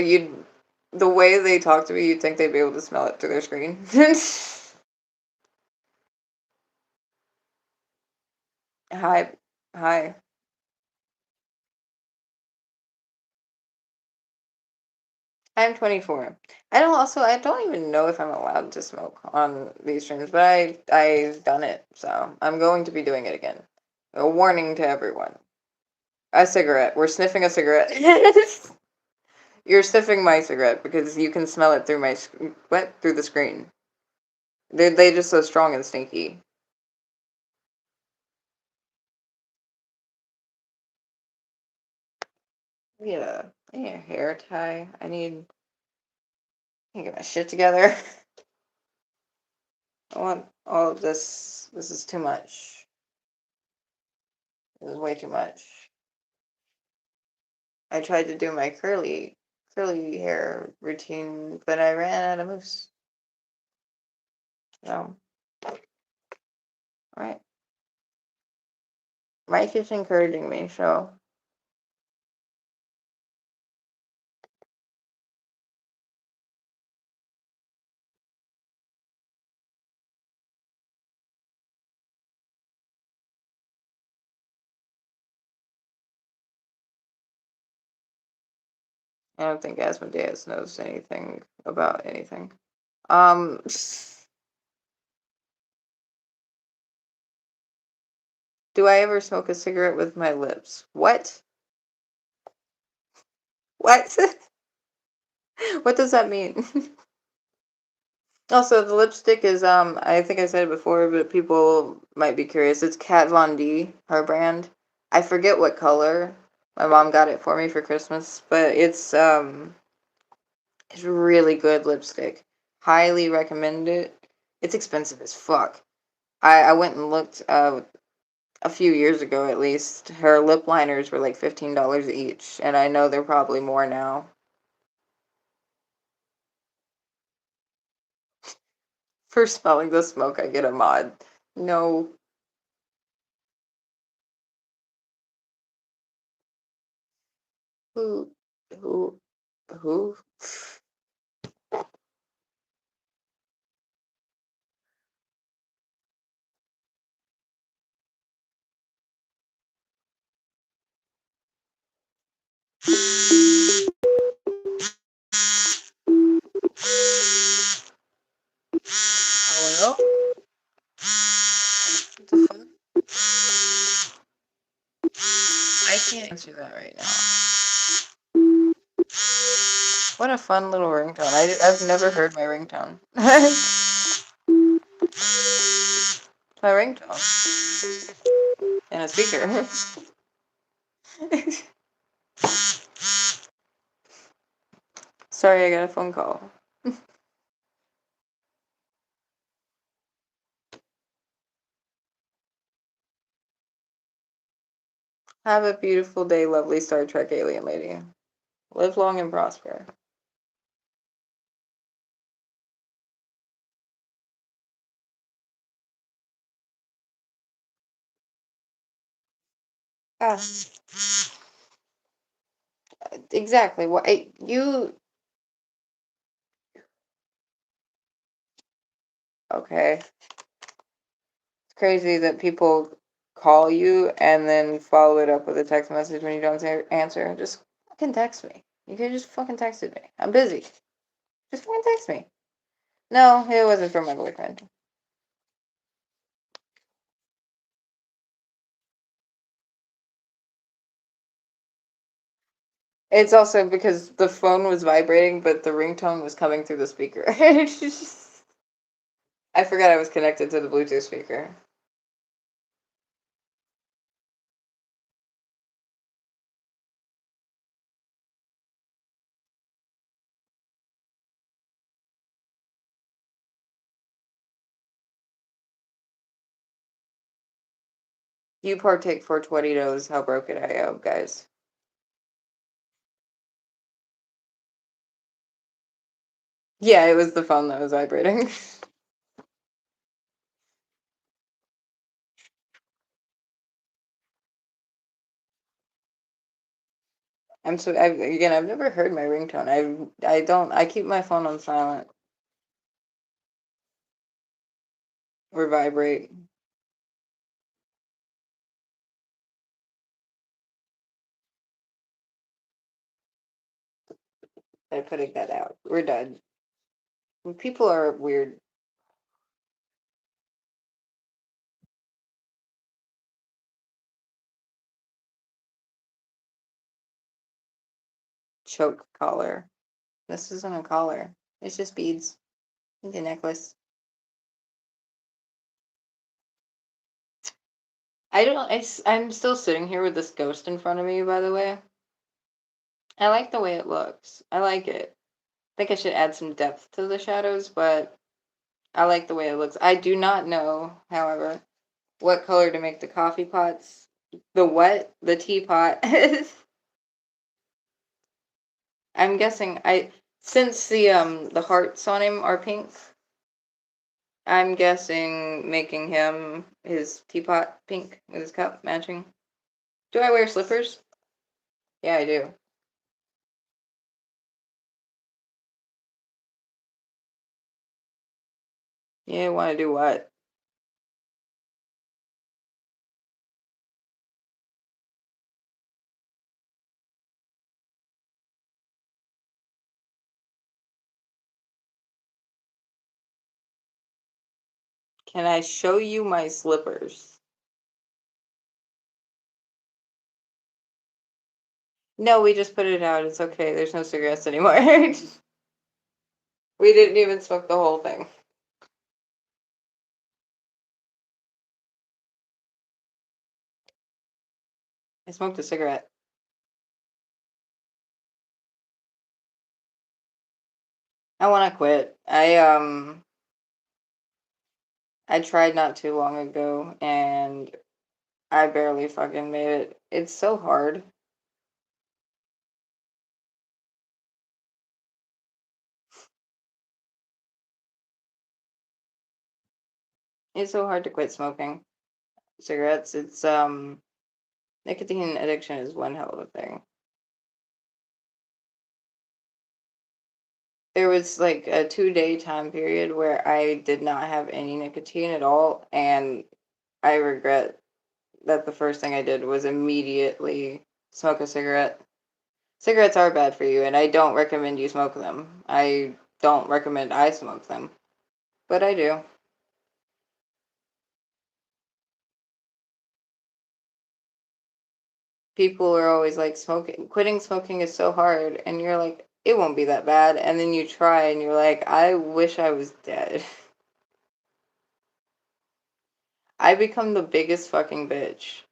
the way they talk to me, you'd think they'd be able to smell it through their screen. Hi, hi. I'm 24. I don't even know if I'm allowed to smoke on these streams, but I've done it, so I'm going to be doing it again. A warning to everyone. A cigarette. We're sniffing a cigarette. You're sniffing my cigarette because you can smell it through through the screen. They just so strong and stinky. Yeah, I need a hair tie. I need to get my shit together. I want all of this. This is too much. This is way too much. I tried to do my curly hair routine, but I ran out of mousse. So, alright. Mike is encouraging me, so I don't think Asmodeus knows anything about anything. Um, do I ever smoke a cigarette with my lips? What? What? What does that mean? Also, the lipstick is I think I said it before, but people might be curious. It's Kat Von D, her brand. I forget what color. My mom got it for me for Christmas, but it's really good lipstick. Highly recommend it. It's expensive as fuck. I went and looked a few years ago at least. Her lip liners were like $15 each, and I know they're probably more now. For smelling the smoke, I get a mod. No. Who? Who? Who? Hello? What the fuck? I can't answer that right now. What a fun little ringtone. I've never heard my ringtone. My ringtone. In a speaker. Sorry, I got a phone call. Have a beautiful day, lovely Star Trek alien lady. Live long and prosper. Ah, exactly. What you? Okay. It's crazy that people call you and then follow it up with a text message when you don't answer. Just fucking text me. You could just fucking texted me. I'm busy. Just fucking text me. No, it wasn't from my boyfriend. It's also because the phone was vibrating, but the ringtone was coming through the speaker. I forgot I was connected to the Bluetooth speaker. You partake for 20 knows how broken I am, guys. Yeah, it was the phone that was vibrating. I've never heard my ringtone. I keep my phone on silent or vibrate by putting that out. We're done. People are weird. Choke collar. This isn't a collar. It's just beads. It's a necklace. I don't. I'm still sitting here with this ghost in front of me. By the way, I like the way it looks. I like it. I think I should add some depth to the shadows, but I like the way it looks. I do not know, however, what color to make the coffee pots. The what? The teapot. I'm guessing I since the hearts on him are pink, I'm guessing making him his teapot pink with his cup matching. Do I wear slippers? Yeah, I do. Yeah, want to do what? Can I show you my slippers? No, we just put it out. It's okay. There's no cigarettes anymore. We didn't even smoke the whole thing. I smoked a cigarette. I want to quit. I tried not too long ago and I barely fucking made it. It's so hard. It's so hard to quit smoking cigarettes. It's nicotine addiction is one hell of a thing. There was like a 2 day time period where I did not have any nicotine at all, and I regret that the first thing I did was immediately smoke a cigarette. Cigarettes are bad for you, and I don't recommend you smoke them. I don't recommend I smoke them, but I do. People are always like quitting smoking is so hard, and you're like, it won't be that bad, and then you try and you're like, I wish I was dead. I become the biggest fucking bitch,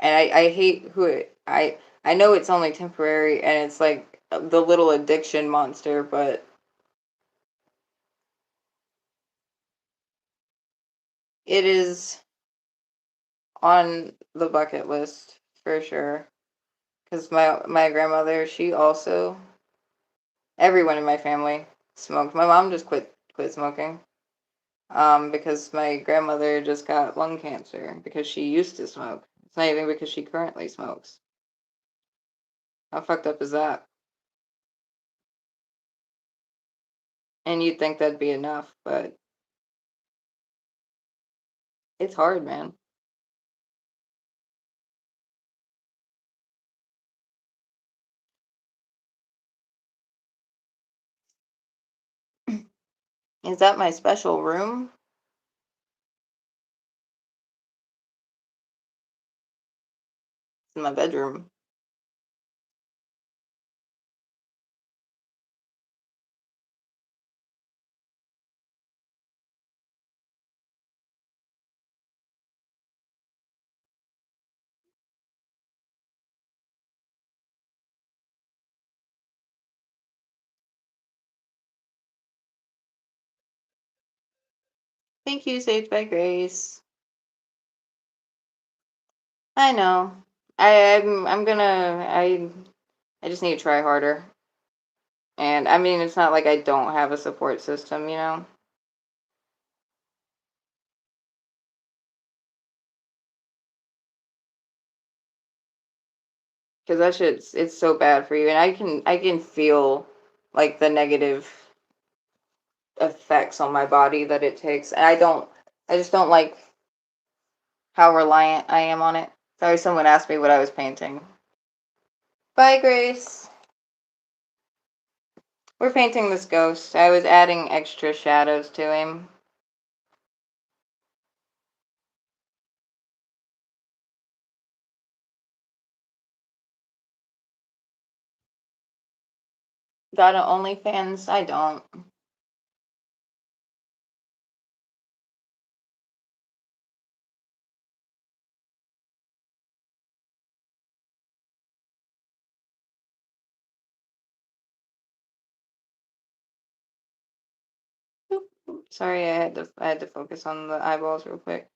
and I hate I know it's only temporary and it's like the little addiction monster, but it is on the bucket list. for sure. Because my grandmother, she also, everyone in my family smoked. My mom just quit smoking. Because my grandmother just got lung cancer because she used to smoke. It's not even because she currently smokes. How fucked up is that? And you'd think that'd be enough, but it's hard, man. Is that my special room? It's in my bedroom. Thank you, Saved by Grace. I know. I'm gonna I just need to try harder. And I mean, it's not like I don't have a support system, you know? Because that shit's it's so bad for you, and I can feel like the negative effects on my body that it takes. And I just don't like how reliant I am on it. Sorry, someone asked me what I was painting. Bye, Grace. We're painting this ghost. I was adding extra shadows to him. Got an OnlyFans? I don't. Sorry, I had to focus on the eyeballs real quick.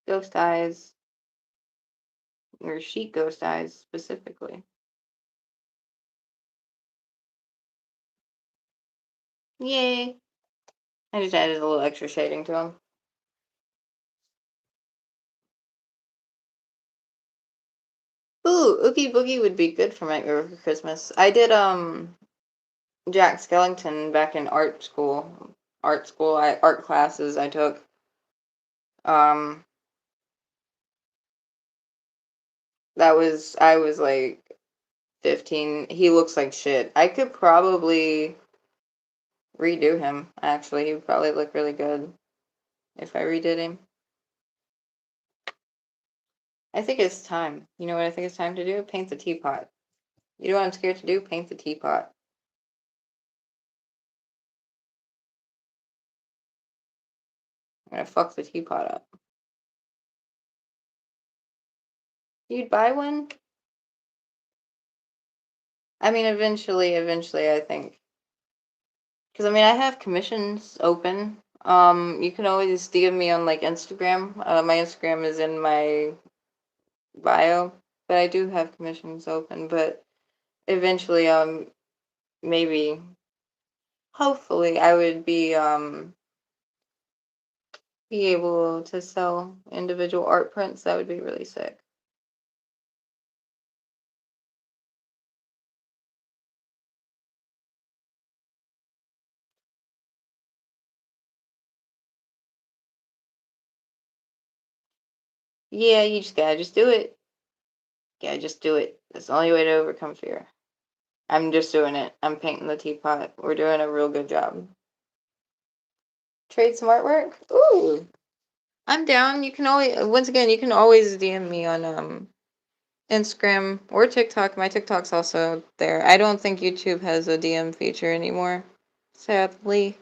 Ghost eyes, or sheet ghost eyes specifically. Yay! I just added a little extra shading to them. Ooh, Oogie Boogie would be good for Nightmare Before Christmas. I did Jack Skellington back in art school. Art classes I took. Um, I was like 15. He looks like shit. I could probably redo him, actually. He would probably look really good if I redid him. I think it's time. You know what I think it's time to do? Paint the teapot. You know what I'm scared to do? Paint the teapot. I'm gonna fuck the teapot up. You'd buy one? I mean, eventually, I think. Because, I mean, I have commissions open. You can always DM me on, like, Instagram. My Instagram is in my bio. But I do have commissions open. But eventually, maybe, hopefully, I would be able to sell individual art prints. That would be really sick. Yeah, you just gotta just do it. Yeah, just do it. That's the only way to overcome fear. I'm just doing it. I'm painting the teapot. We're doing a real good job. Trade some artwork? Ooh. I'm down. You can always once again, you can always DM me on Instagram or TikTok. My TikTok's also there. I don't think YouTube has a DM feature anymore, sadly.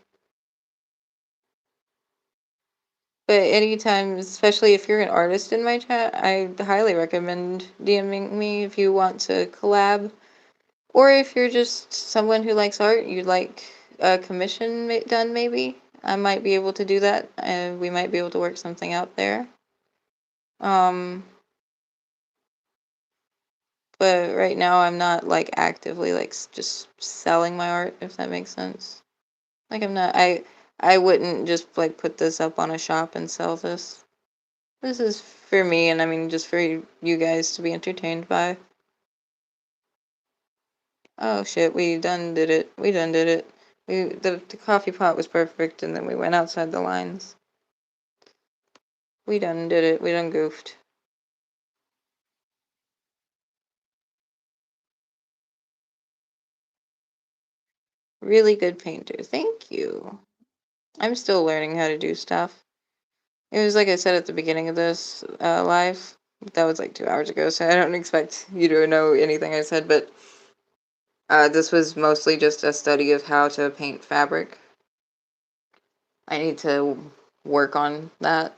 But anytime, especially if you're an artist in my chat, I highly recommend DMing me if you want to collab. Or if you're just someone who likes art, you'd like a commission done maybe. I might be able to do that. We might be able to work something out there. Um, but right now I'm not like actively like just selling my art, if that makes sense. Like I'm not. I wouldn't just like put this up on a shop and sell this. This is for me, and I mean just for you guys to be entertained by. Oh shit, we done did it. We done did it. The coffee pot was perfect, and then we went outside the lines. We done did it. We done goofed. Really good painter. Thank you. I'm still learning how to do stuff. It was like I said at the beginning of this live. That was like 2 hours ago, so I don't expect you to know anything I said, but this was mostly just a study of how to paint fabric. I need to work on that.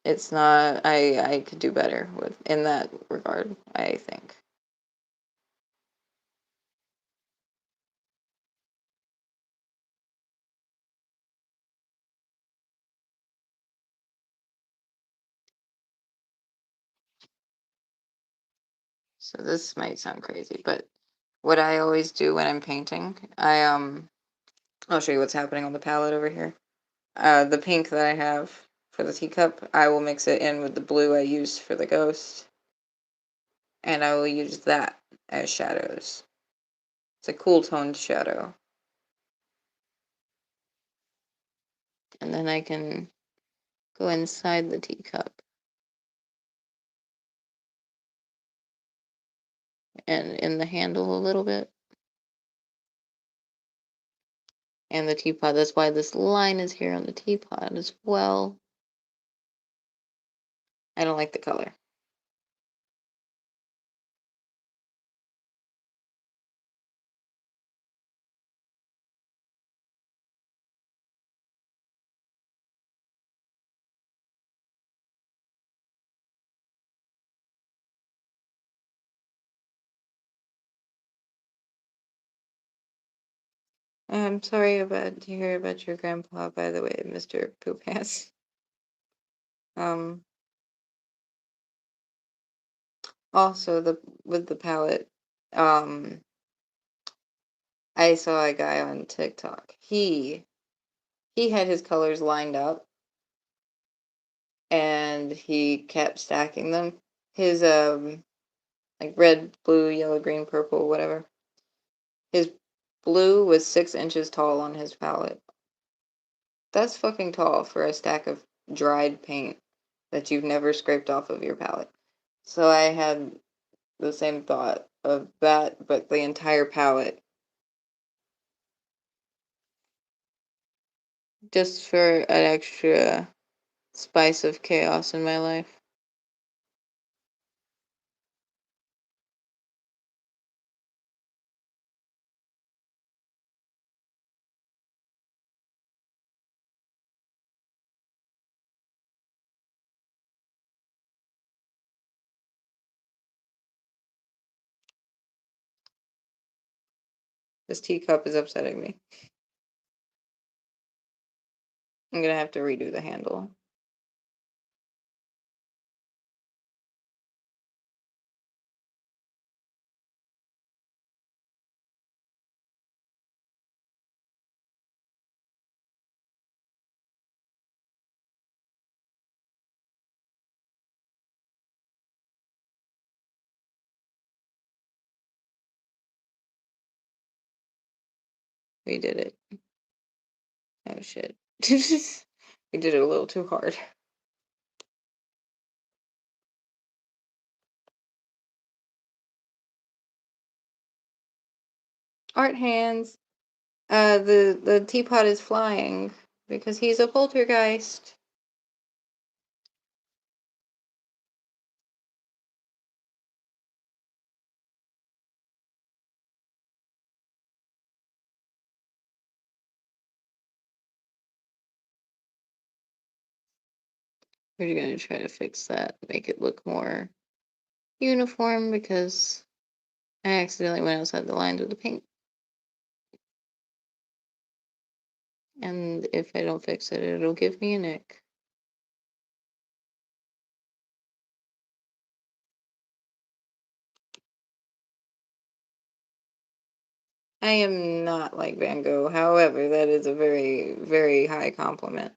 It's not. I could do better with in that regard, I think. So this might sound crazy, but what I always do when I'm painting, I'll show you what's happening on the palette over here. The pink that I have for the teacup, I will mix it in with the blue I used for the ghost, and I will use that as shadows. It's a cool toned shadow. And then I can go inside the teacup and in the handle a little bit. And the teapot, that's why this line is here on the teapot as well. I don't like the color. I'm sorry about to hear about your grandpa, by the way, Mr. Poop Pants. Um, Also the with the palette, um, I saw a guy on TikTok. He had his colors lined up and he kept stacking them. His like red, blue, yellow, green, purple, whatever. His blue was 6 inches tall on his palette. That's fucking tall for a stack of dried paint that you've never scraped off of your palette. So I had the same thought of that, but the entire palette, just for an extra spice of chaos in my life. This teacup is upsetting me. I'm gonna have to redo the handle. We did it. Oh shit. We did it a little too hard. Art hands. The teapot is flying because he's a poltergeist. We're gonna try to fix that, make it look more uniform because I accidentally went outside the lines with the paint. And if I don't fix it, it'll give me an ick. I am not like Van Gogh. However, that is a very, very high compliment.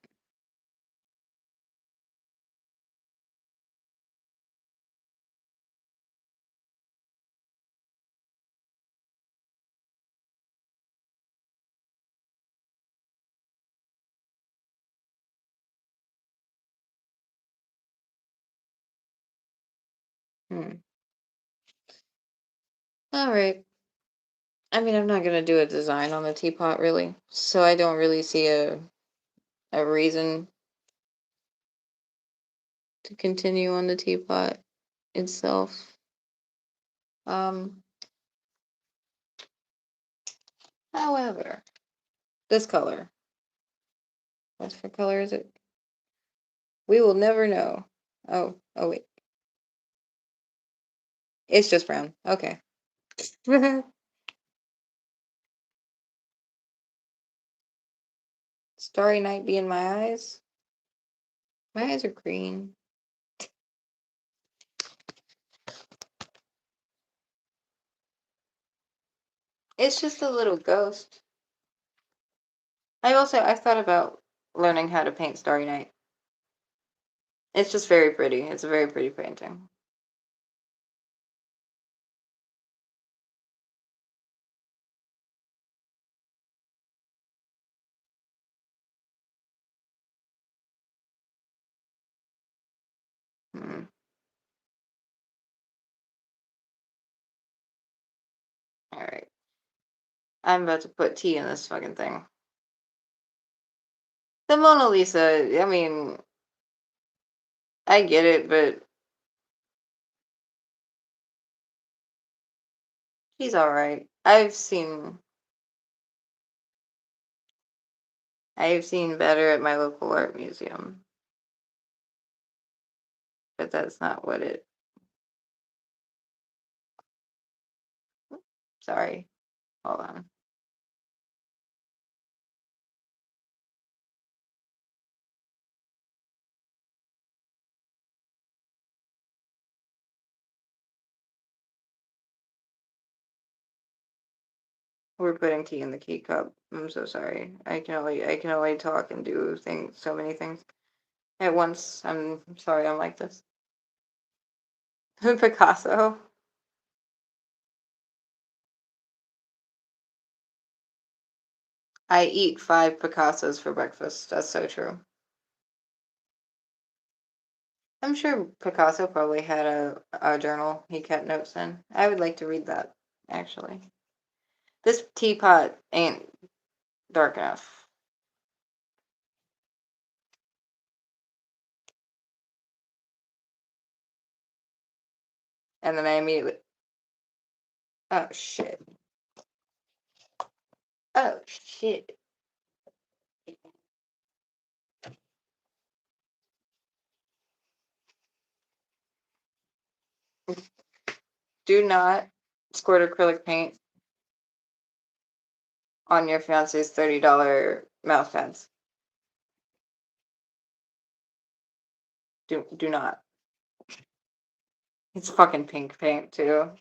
Hmm. All right. I mean, I'm not gonna do a design on the teapot really, so I don't really see a reason to continue on the teapot itself. Um, However, this color. What for color is it? We will never know. Oh wait. It's just brown. Okay. Starry night be in my eyes. My eyes are green. It's just a little ghost. I've thought about learning how to paint Starry Night. It's just very pretty. It's a very pretty painting. Hmm. All right. I'm about to put tea in this fucking thing. The Mona Lisa, I mean, I get it, but she's all right. I've seen better at my local art museum, but that's not what it. Sorry. Hold on. We're putting tea in the key cup. I'm so sorry. I can only talk and do things so many things at once. I'm sorry I'm like this. Picasso. I eat 5 Picassos for breakfast. That's so true. I'm sure Picasso probably had a journal he kept notes in. I would like to read that, actually. This teapot ain't dark enough. And then I immediately. Oh, shit. Oh, shit. Do not squirt acrylic paint on your fiance's $30 mouse pads. Do not. It's fucking pink paint, too.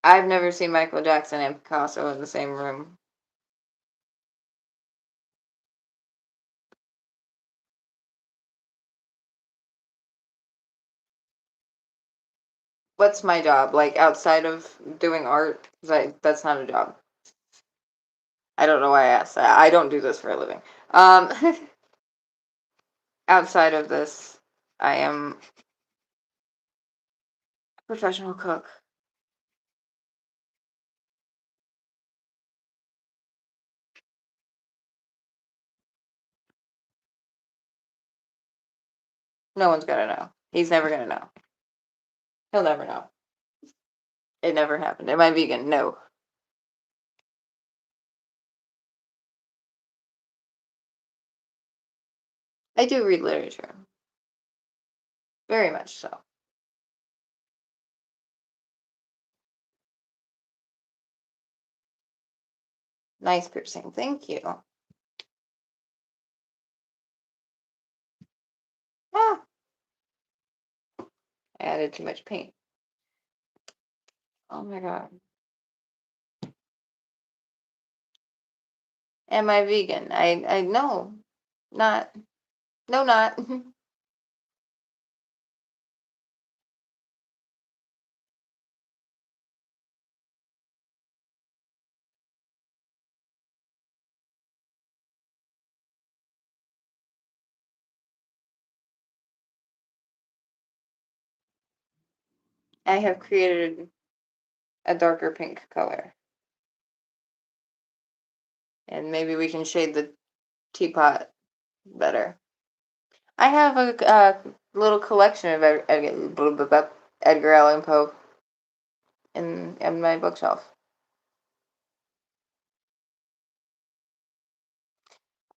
I've never seen Michael Jackson and Picasso in the same room. What's my job? Like outside of doing art? That's not a job. I don't know why I asked that. I don't do this for a living. Um, Outside of this, I am a professional cook. No one's gonna know. He's never gonna know. He'll never know. It never happened. Am I vegan? No. I do read literature. Very much so. Nice piercing. Thank you. Ah, I added too much paint. Oh my god. Am I vegan? I know. Not. No, not. I have created a darker pink color. And maybe we can shade the teapot better. I have a little collection of Edgar Allan Poe in my bookshelf.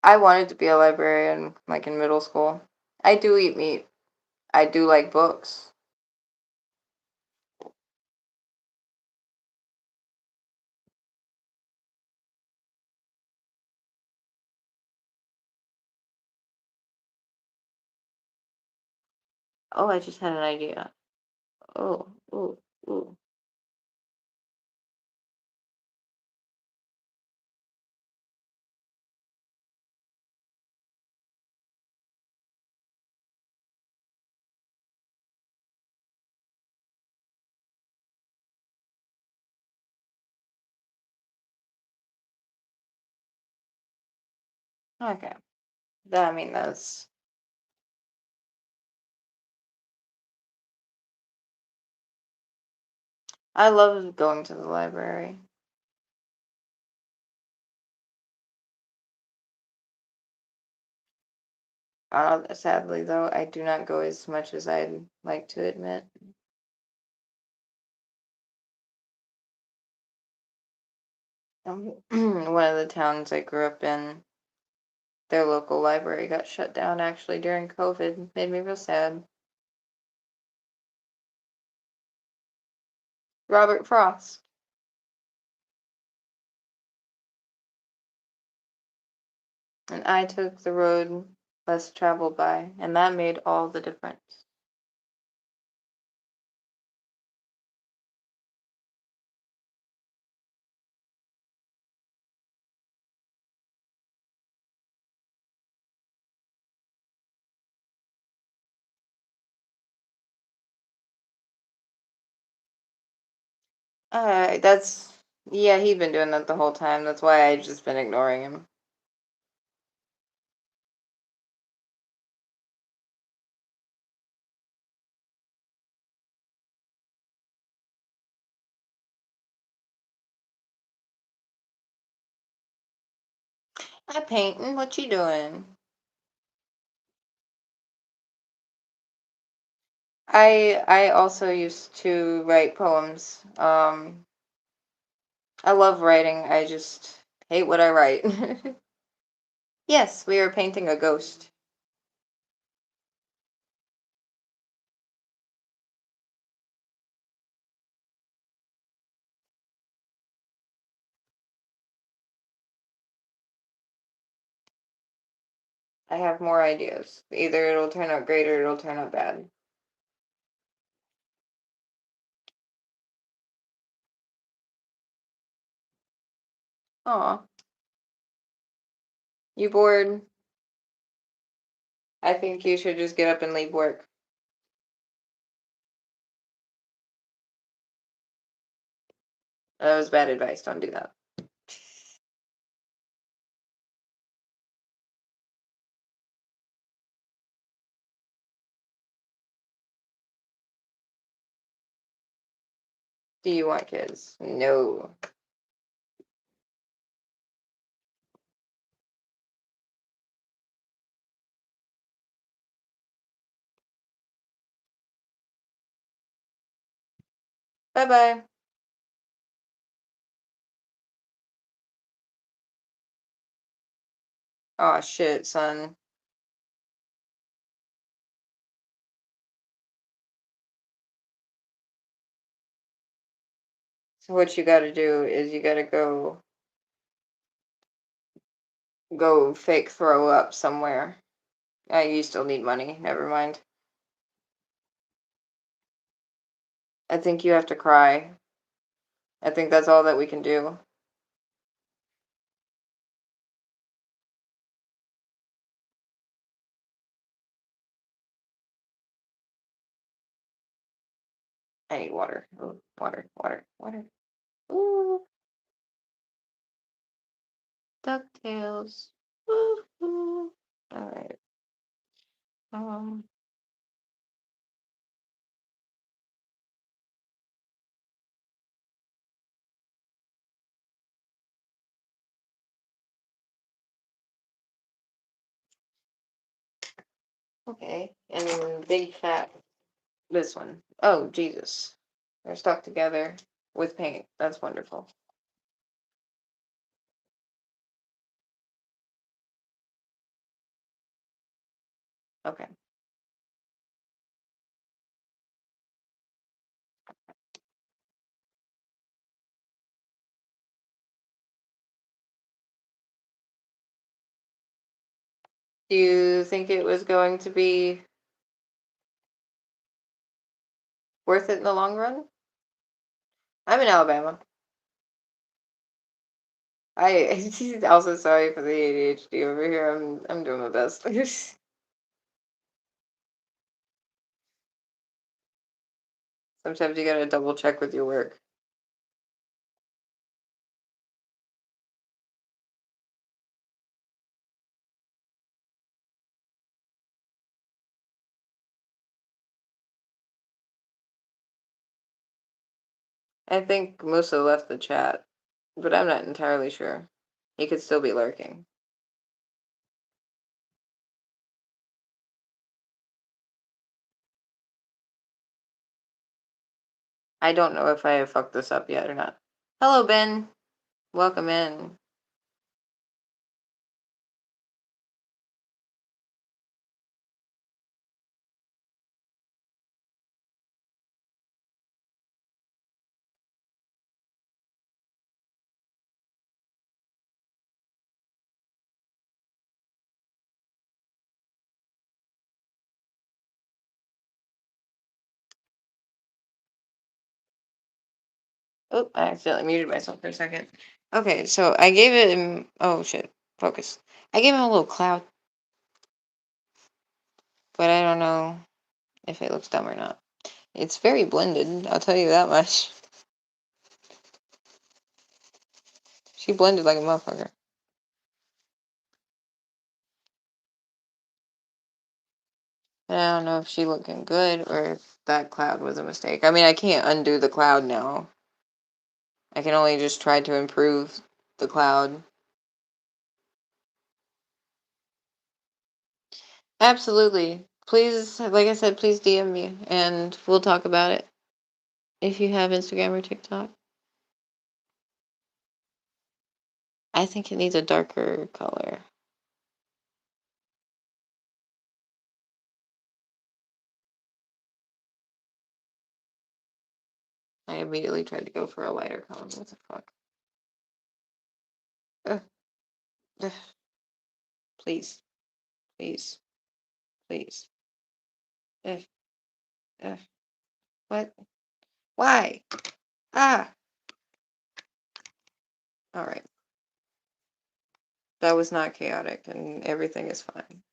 I wanted to be a librarian like in middle school. I do eat meat. I do like books. Oh, I just had an idea. Oh, ooh, ooh. Okay. That, I mean, that's. I love going to the library. Sadly, though, I do not go as much as I'd like to admit. One of the towns I grew up in, their local library got shut down actually during COVID. Made me real sad. Robert Frost. And I took the road less traveled by, and that made all the difference. That's yeah, he'd been doing that the whole time. That's why I just been ignoring him. Hi, Painting. What you doing? I also used to write poems. I love writing. I just hate what I write. Yes, we are painting a ghost. I have more ideas. Either it'll turn out great or it'll turn out bad. Aw, you bored? I think you should just get up and leave work. That was bad advice. Don't do that. Do you want kids? No. Bye bye. Aw, shit, son. So what you gotta do is you gotta go go fake throw up somewhere. You still need money. Never mind. I think you have to cry. I think that's all that we can do. I need water. Ooh, water, water, water. Ooh, DuckTales. Woo-hoo. All right. Um. Okay. And big fat. This one. Oh, Jesus. They're stuck together with paint. That's wonderful. Okay. Do you think it was going to be worth it in the long run? I'm in Alabama. I also sorry for the ADHD over here. I'm doing my best. Sometimes you gotta double check with your work. I think Musa left the chat, but I'm not entirely sure. He could still be lurking. I don't know if I have fucked this up yet or not. Hello, Ben. Welcome in. Oh, I accidentally muted myself for a second. Okay, so I gave it. Oh shit, focus. I gave him a little cloud, but I don't know if it looks dumb or not. It's very blended, I'll tell you that much. She blended like a motherfucker. And I don't know if she looking good or if that cloud was a mistake. I mean, I can't undo the cloud now. I can only just try to improve the cloud. Absolutely. Please, like I said, please DM me and we'll talk about it if you have Instagram or TikTok. I think it needs a darker color. I immediately tried to go for a lighter color. What the fuck? Ugh, ugh. Please, please, please. Ugh, ugh. What? Why? Ah! Alright. That was not chaotic and everything is fine.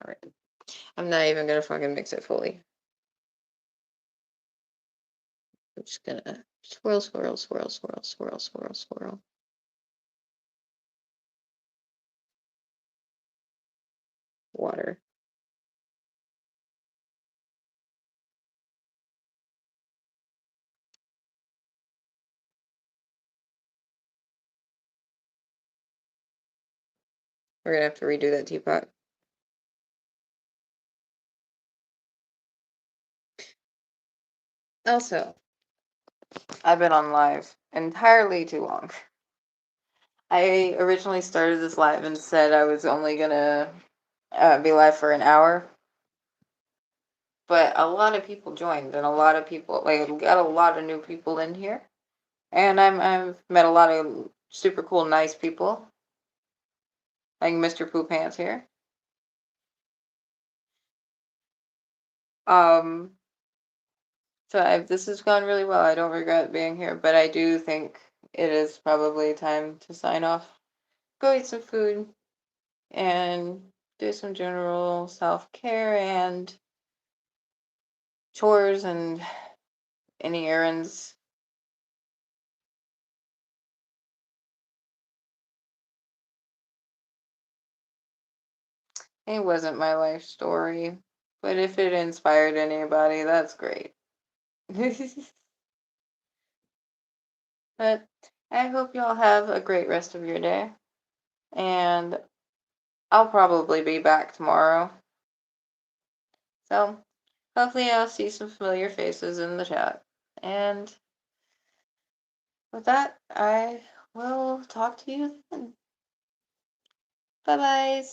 Alright. I'm not even gonna fucking mix it fully. I'm just gonna swirl, swirl, swirl, swirl, swirl, swirl, swirl. Water. We're gonna have to redo that teapot. Also, I've been on live entirely too long. I originally started this live and said I was only gonna be live for an hour. but a lot of people joined, and a lot of people like got a lot of new people in here, and I've met a lot of super cool, nice people, like Mr. Poo Pants here. Um, this has gone really well. I don't regret being here, but I do think it is probably time to sign off. Go eat some food and do some general self-care and chores and any errands. It wasn't my life story, but if it inspired anybody, that's great. But I hope y'all have a great rest of your day, and I'll probably be back tomorrow. So hopefully I'll see some familiar faces in the chat. And with that, I will talk to you then. Bye bye.